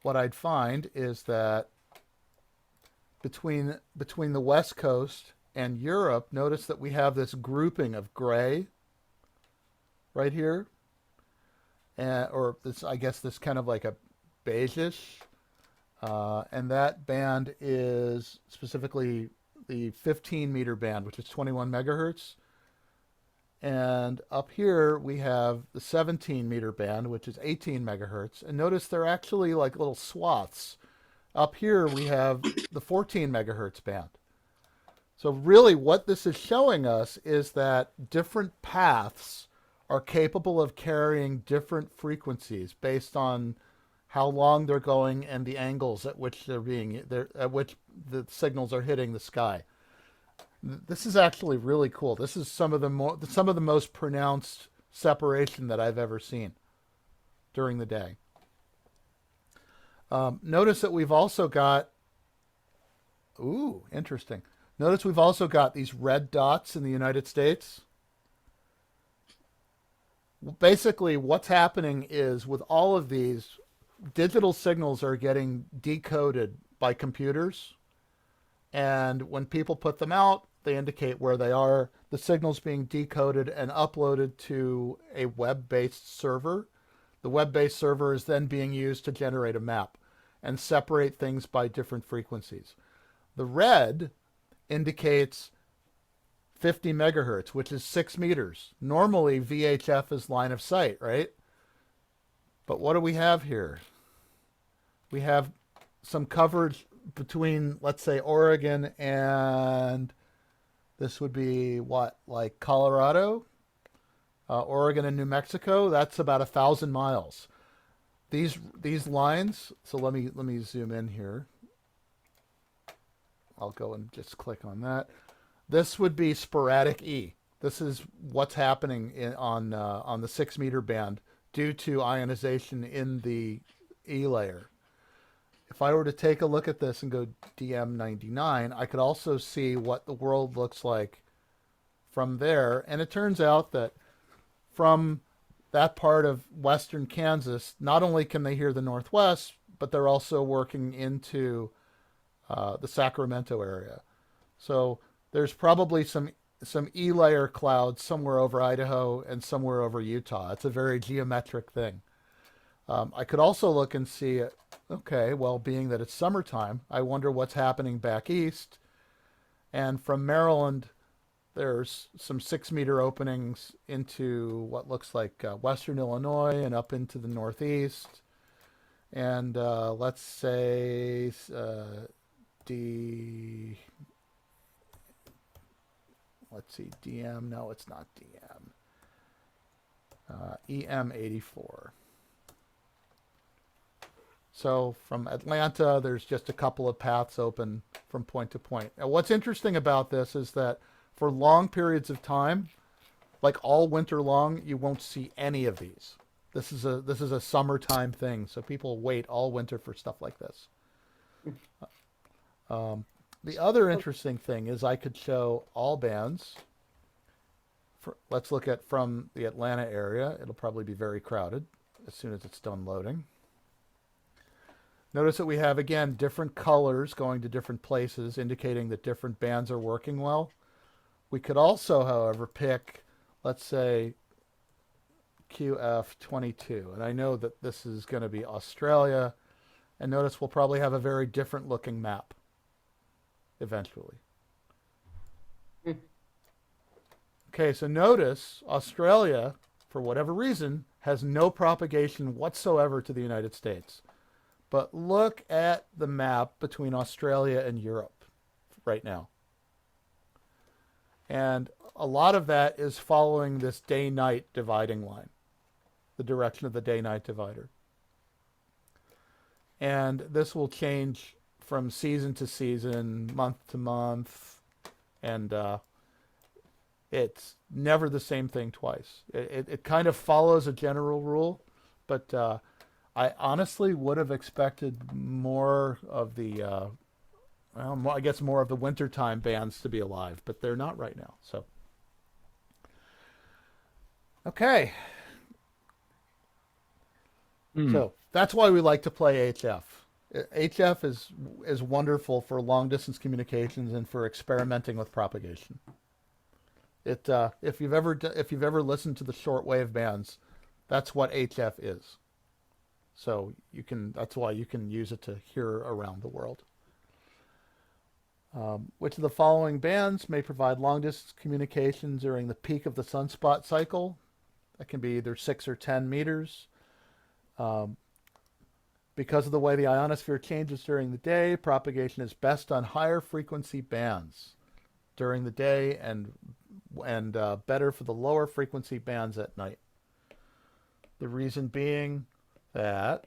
what I'd find is that between the West Coast and Europe, notice that we have this grouping of gray right here, or this, I guess, this kind of like a beigeish, and that band is specifically the 15-meter band, which is 21 megahertz. And up here we have the 17-meter band, which is 18 megahertz. And notice they're actually like little swaths. Up here we have the 14 megahertz band. So really what this is showing us is that different paths are capable of carrying different frequencies based on how long they're going and the angles at which at which the signals are hitting the sky. This is actually really cool. This is some of the most pronounced separation that I've ever seen during the day. Notice that we've also got, interesting. Notice we've also got these red dots in the United States. Basically, what's happening is, with all of these, digital signals are getting decoded by computers. And when people put them out, they indicate where they are. The signal's being decoded and uploaded to a web-based server. The web-based server is then being used to generate a map and separate things by different frequencies. The red indicates 50 megahertz, which is 6 meters. Normally, VHF is line of sight, right? But what do we have here? We have some coverage between, let's say, Oregon and this would be what, like Colorado, Oregon and New Mexico. That's about 1,000 miles. These lines. So let me zoom in here. I'll go and just click on that. This would be sporadic E. This is what's happening on the 6-meter band due to ionization in the E layer. If I were to take a look at this and go DM99, I could also see what the world looks like from there. And it turns out that from that part of western Kansas, not only can they hear the Northwest, but they're also working into the Sacramento area. So there's probably some E-layer clouds somewhere over Idaho and somewhere over Utah. It's a very geometric thing. I could also look and see, okay, well, being that it's summertime, I wonder what's happening back east. And from Maryland, there's some 6-meter openings into what looks like western Illinois and up into the northeast. And let's say DM, no, it's not DM. EM84. So from Atlanta, there's just a couple of paths open from point to point. And what's interesting about this is that for long periods of time, like all winter long, you won't see any of these. This is a summertime thing, so people wait all winter for stuff like this. The other interesting thing is I could show all bands. Let's look at from the Atlanta area. It'll probably be very crowded as soon as it's done loading. Notice that we have, again, different colors going to different places, indicating that different bands are working well. We could also, however, pick, let's say, QF22. And I know that this is going to be Australia. And notice we'll probably have a very different looking map eventually. Okay, so notice Australia, for whatever reason, has no propagation whatsoever to the United States. But look at the map between Australia and Europe right now. And a lot of that is following this day-night dividing line, the direction of the day-night divider. And this will change from season to season, month to month, and it's never the same thing twice. It kind of follows a general rule, but I honestly would have expected more of the, I guess more of the wintertime bands to be alive, but they're not right now. So, okay. So that's why we like to play HF. HF is wonderful for long distance communications and for experimenting with propagation. If you've ever listened to the shortwave bands, that's what HF is. So that's why you can use it to hear around the world. Which of the following bands may provide long distance communications during the peak of the sunspot cycle? That can be either 6 or 10 meters. Because of the way the ionosphere changes during the day, propagation is best on higher frequency bands during the day and better for the lower frequency bands at night. The reason being that,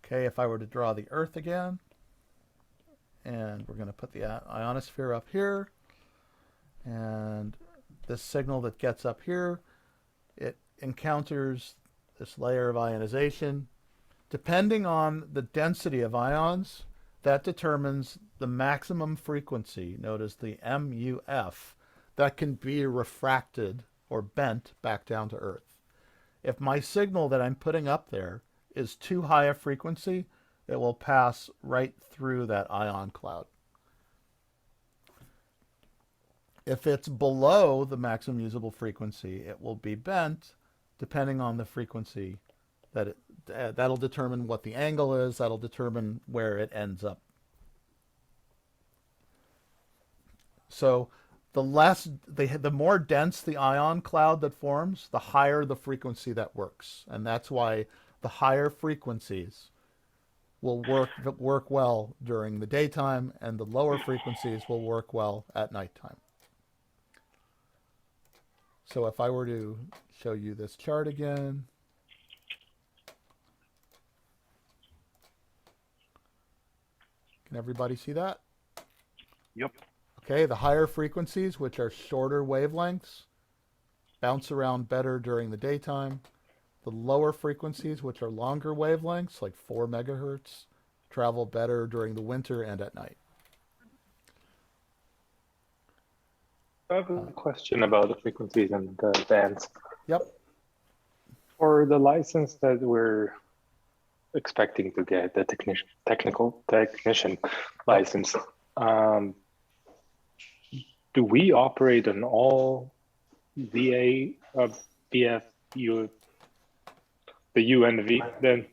okay, if I were to draw the Earth again, and we're going to put the ionosphere up here, and this signal that gets up here, it encounters this layer of ionization. Depending on the density of ions, that determines the maximum frequency, known as the MUF, that can be refracted or bent back down to Earth. If my signal that I'm putting up there is too high a frequency, it will pass right through that ion cloud. If it's below the maximum usable frequency, it will be bent depending on the frequency that'll determine what the angle is, that'll determine where it ends up. So the more dense the ion cloud that forms, the higher the frequency that works. And that's why the higher frequencies will work well during the daytime, and the lower frequencies will work well at nighttime. So if I were to show you this chart again, can everybody see that? Yep. Okay, the higher frequencies, which are shorter wavelengths, bounce around better during the daytime. The lower frequencies, which are longer wavelengths, like 4 megahertz, travel better during the winter and at night. I have a question about the frequencies and the bands. Yep. For the license that we're expecting to get, the technical technician license, do we operate on all VA, VF, the U and the V then?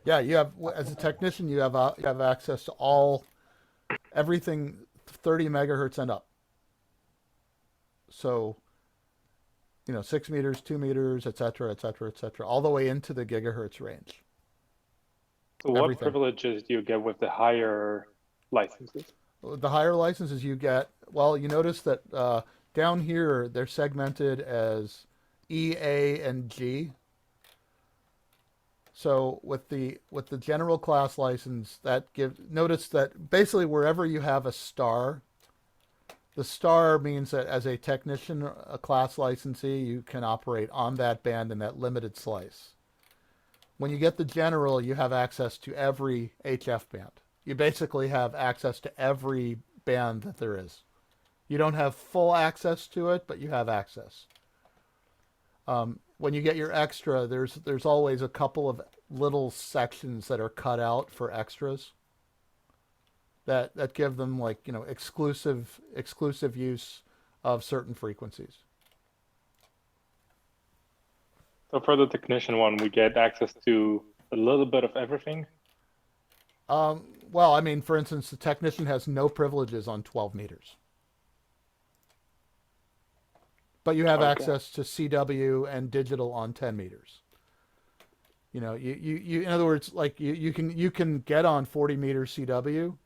Yeah, you have, as a technician, you have access to everything 30 megahertz and up. So, 6 meters, 2 meters, et cetera, et cetera, et cetera, all the way into the gigahertz range. So what privileges do you get with the higher licenses? The higher licenses you get, well, you notice that down here, they're segmented as E, A, and G. So with the general class license, notice that basically wherever you have a star, the star means that as a technician, a class licensee, you can operate on that band in that limited slice. When you get the general, you have access to every HF band. You basically have access to every band that there is. You don't have full access to it, but you have access. When you get your extra, there's always a couple of little sections that are cut out for extras that give them, like, exclusive use of certain frequencies. So for the technician one, we get access to a little bit of everything. Well, I mean, for instance, the technician has no privileges on 12 meters. But you have Okay. access to CW and digital on 10 meters. You in other words, like you can get on 40 meter CW,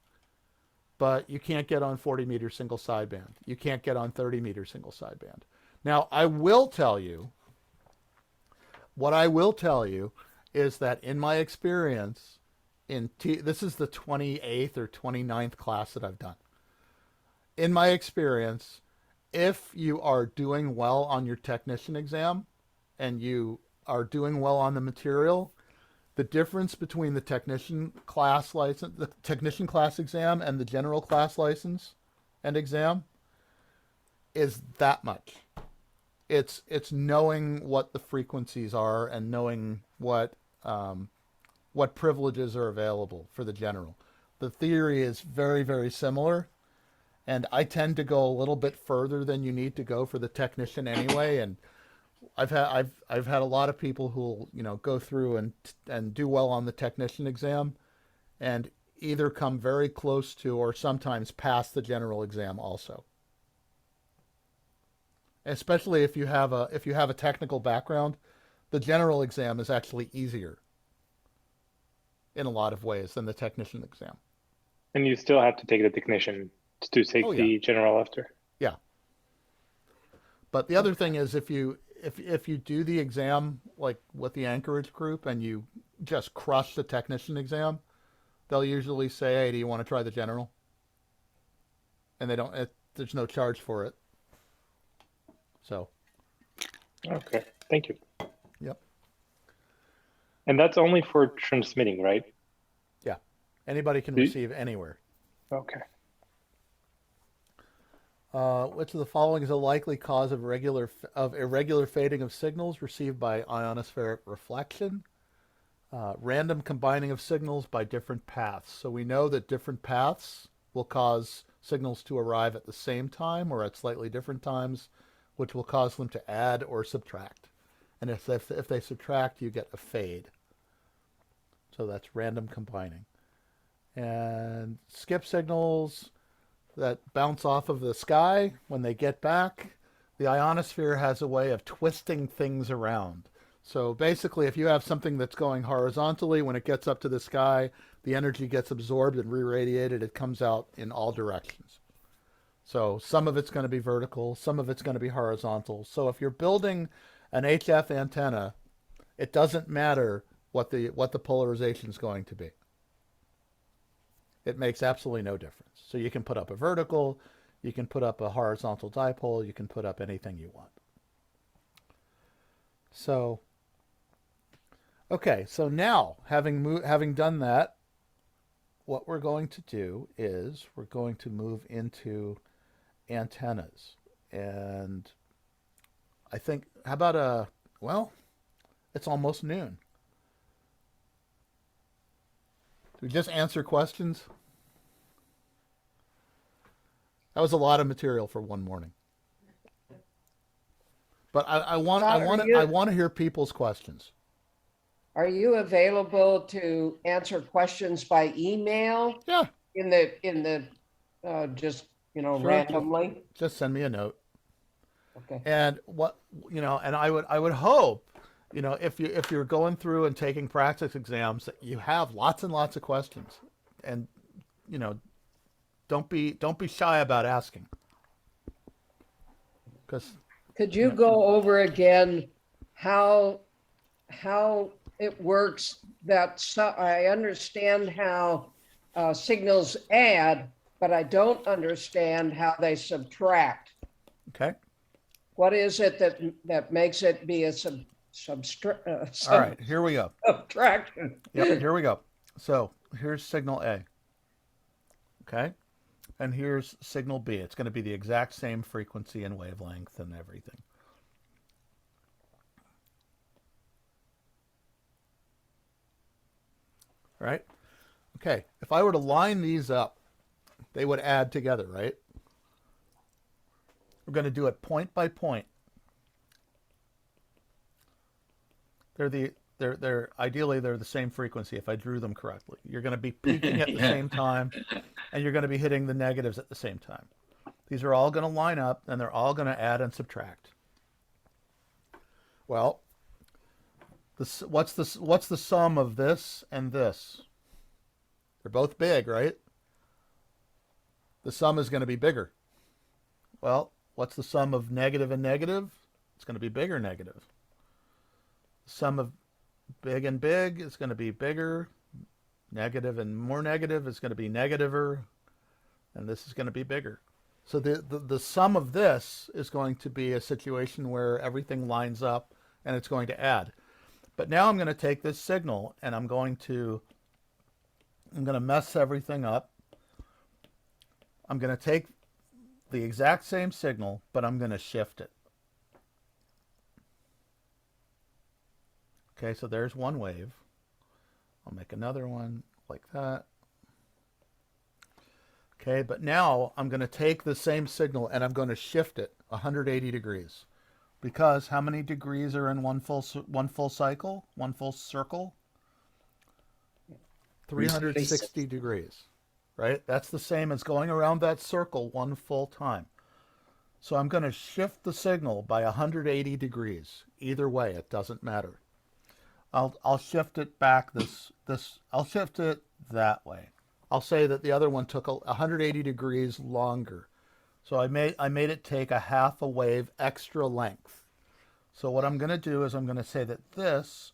but you can't get on 40 meter single sideband. You can't get on 30 meter single sideband. Now, what I will tell you is that in my experience, this is the 28th or 29th class that I've done. In my experience, if you are doing well on your technician exam and you are doing well on the material, the difference between the technician class exam and the general class license and exam is that much. It's knowing what the frequencies are and knowing what privileges are available for the general. The theory is very, very similar, and I tend to go a little bit further than you need to go for the technician anyway. And I've had a lot of people who go through and do well on the technician exam, and either come very close to or sometimes pass the general exam also. Especially if you have a technical background, the general exam is actually easier in a lot of ways than the technician exam. And you still have to take the technician to take the general after. Yeah. But the other thing is, if you do the exam like with the Anchorage group and you just crush the technician exam, they'll usually say, "Hey, do you want to try the general?" And there's no charge for it. So. Okay, thank you. Yep. And that's only for transmitting, right? Yeah. Anybody can receive anywhere. Okay. Which of the following is a likely cause of irregular fading of signals received by ionospheric reflection? Random combining of signals by different paths. So we know that different paths will cause signals to arrive at the same time or at slightly different times, which will cause them to add or subtract. And if they subtract, you get a fade. So that's random combining. And skip signals that bounce off of the sky, when they get back, the ionosphere has a way of twisting things around. So basically, if you have something that's going horizontally, when it gets up to the sky, the energy gets absorbed and re-radiated. It comes out in all directions. So some of it's going to be vertical, some of it's going to be horizontal. So if you're building an HF antenna, it doesn't matter what the polarization is going to be. It makes absolutely no difference. So you can put up a vertical, you can put up a horizontal dipole, you can put up anything you want. So, okay, so now having done that, what we're going to do is we're going to move into antennas. And I think, how about well, it's almost noon. Do we just answer questions? That was a lot of material for one morning. But I want to hear people's questions. Are you available to answer questions by email? Yeah. In the just Sure, randomly. Just send me a note. Okay. And and I would hope, if you're going through and taking practice exams, that you have lots and lots of questions, and don't be shy about asking. Because could you go over again how it works that I understand how signals add, but I don't understand how they subtract. Okay. What is it that makes it be a All right, here we go. subtraction? Yep, here we go. So here's signal A. Okay. And here's signal B. It's going to be the exact same frequency and wavelength and everything. Right? Okay. If I were to line these up, they would add together, right? We're going to do it point by point. They're ideally they're the same frequency if I drew them correctly. You're going to be peaking at the same time, and you're going to be hitting the negatives at the same time. These are all going to line up, and they're all going to add and subtract. Well, what's the sum of this and this? They're both big, right? The sum is going to be bigger. Well, what's the sum of negative and negative? It's going to be bigger negative. The sum of big and big is going to be bigger. Negative and more negative is going to be negativer. And this is going to be bigger. So the sum of this is going to be a situation where everything lines up and it's going to add. But now I'm going to take this signal and I'm going to mess everything up. I'm going to take the exact same signal, but I'm going to shift it. Okay, so there's one wave. I'll make another one like that. Okay, but now I'm going to take the same signal and I'm going to shift it 180 degrees. Because how many degrees are in one full cycle? One full circle? 360 degrees. Right? That's the same as going around that circle one full time. So I'm going to shift the signal by 180 degrees. Either way, it doesn't matter. I'll shift it back I'll shift it that way. I'll say that the other one took 180 degrees longer. So I made it take a half a wave extra length. So what I'm going to do is I'm going to say that this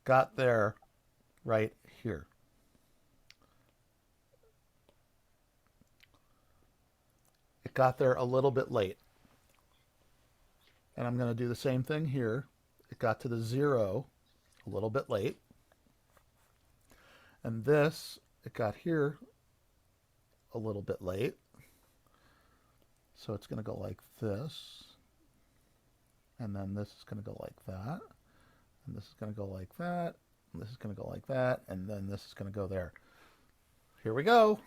got there right here. It got there a little bit late. And I'm going to do the same thing here. It got to the 0 a little bit late. And this, it got here a little bit late. So it's going to go like this. And then this is going to go like that. And this is going to go like that. And this is going to go like that. And then this is going to go there. Here we go.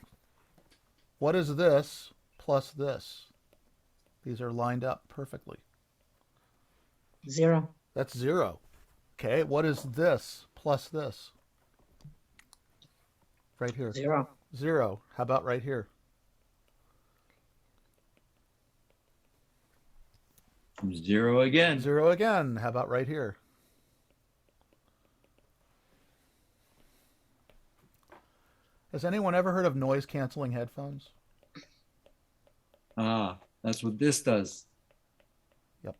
What is this plus this? These are lined up perfectly. 0. That's 0. Okay, what is this plus this? Right here. 0. 0. How about right here? 0 again. 0 again. How about right here? Has anyone ever heard of noise canceling headphones? Ah, that's what this does. Yep.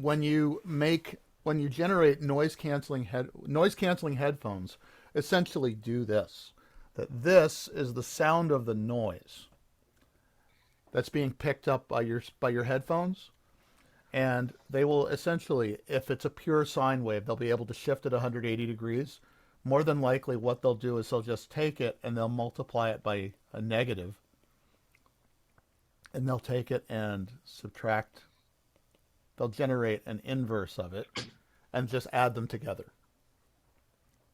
When you generate noise canceling headphones essentially do this. That this is the sound of the noise that's being picked up by your headphones, and they will essentially, if it's a pure sine wave, they'll be able to shift it 180 degrees. More than likely what they'll do is they'll just take it and they'll multiply it by a negative, and they'll take it and subtract. They'll generate an inverse of it and just add them together.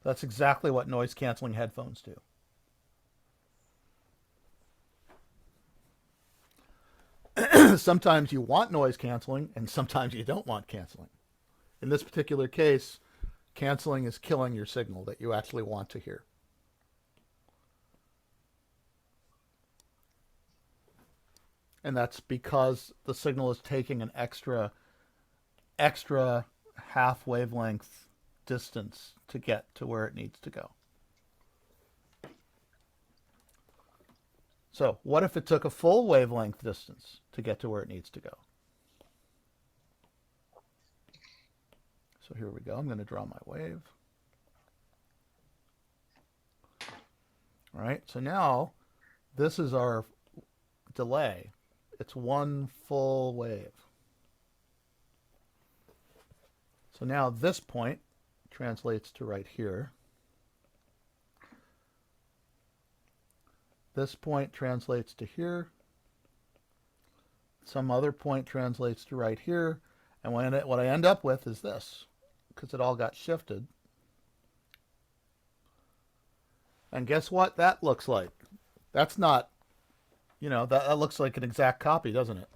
That's exactly what noise canceling headphones do. Sometimes you want noise canceling and sometimes you don't want canceling. In this particular case, canceling is killing your signal that you actually want to hear. And that's because the signal is taking an extra half wavelength distance to get to where it needs to go. So what if it took a full wavelength distance to get to where it needs to go? So here we go. I'm going to draw my wave. All right, so now this is our delay. It's one full wave. So now this point translates to right here. This point translates to here. Some other point translates to right here. And what I end up with is this, because it all got shifted. And guess what that looks like? That's not, that looks like an exact copy, doesn't it?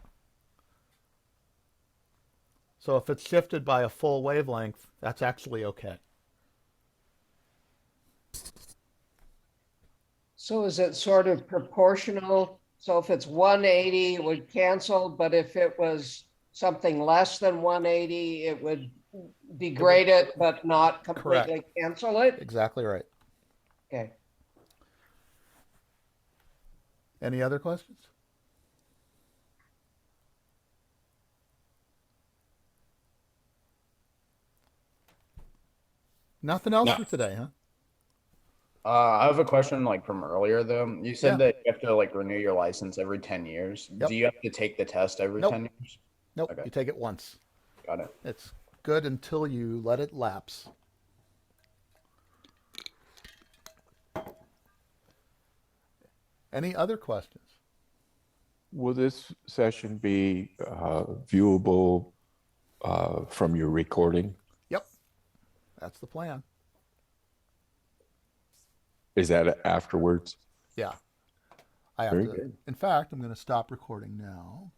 So if it's shifted by a full wavelength, that's actually okay. So is it sort of proportional? So if it's 180, it would cancel, but if it was something less than 180, it would degrade it, but not completely cancel it? Exactly right. Okay. Any other questions? Nothing else for today, huh? I have a question like from earlier though. You said Yeah. that you have to like renew your license every 10 years. Yep. Do you have to take the test every Nope. 10 years? Nope, Okay. you take it once. Got it. It's good until you let it lapse. Any other questions? Will this session be viewable from your recording? Yep, that's the plan. Is that afterwards? Yeah. I have Very to. good. In fact, I'm going to stop recording now.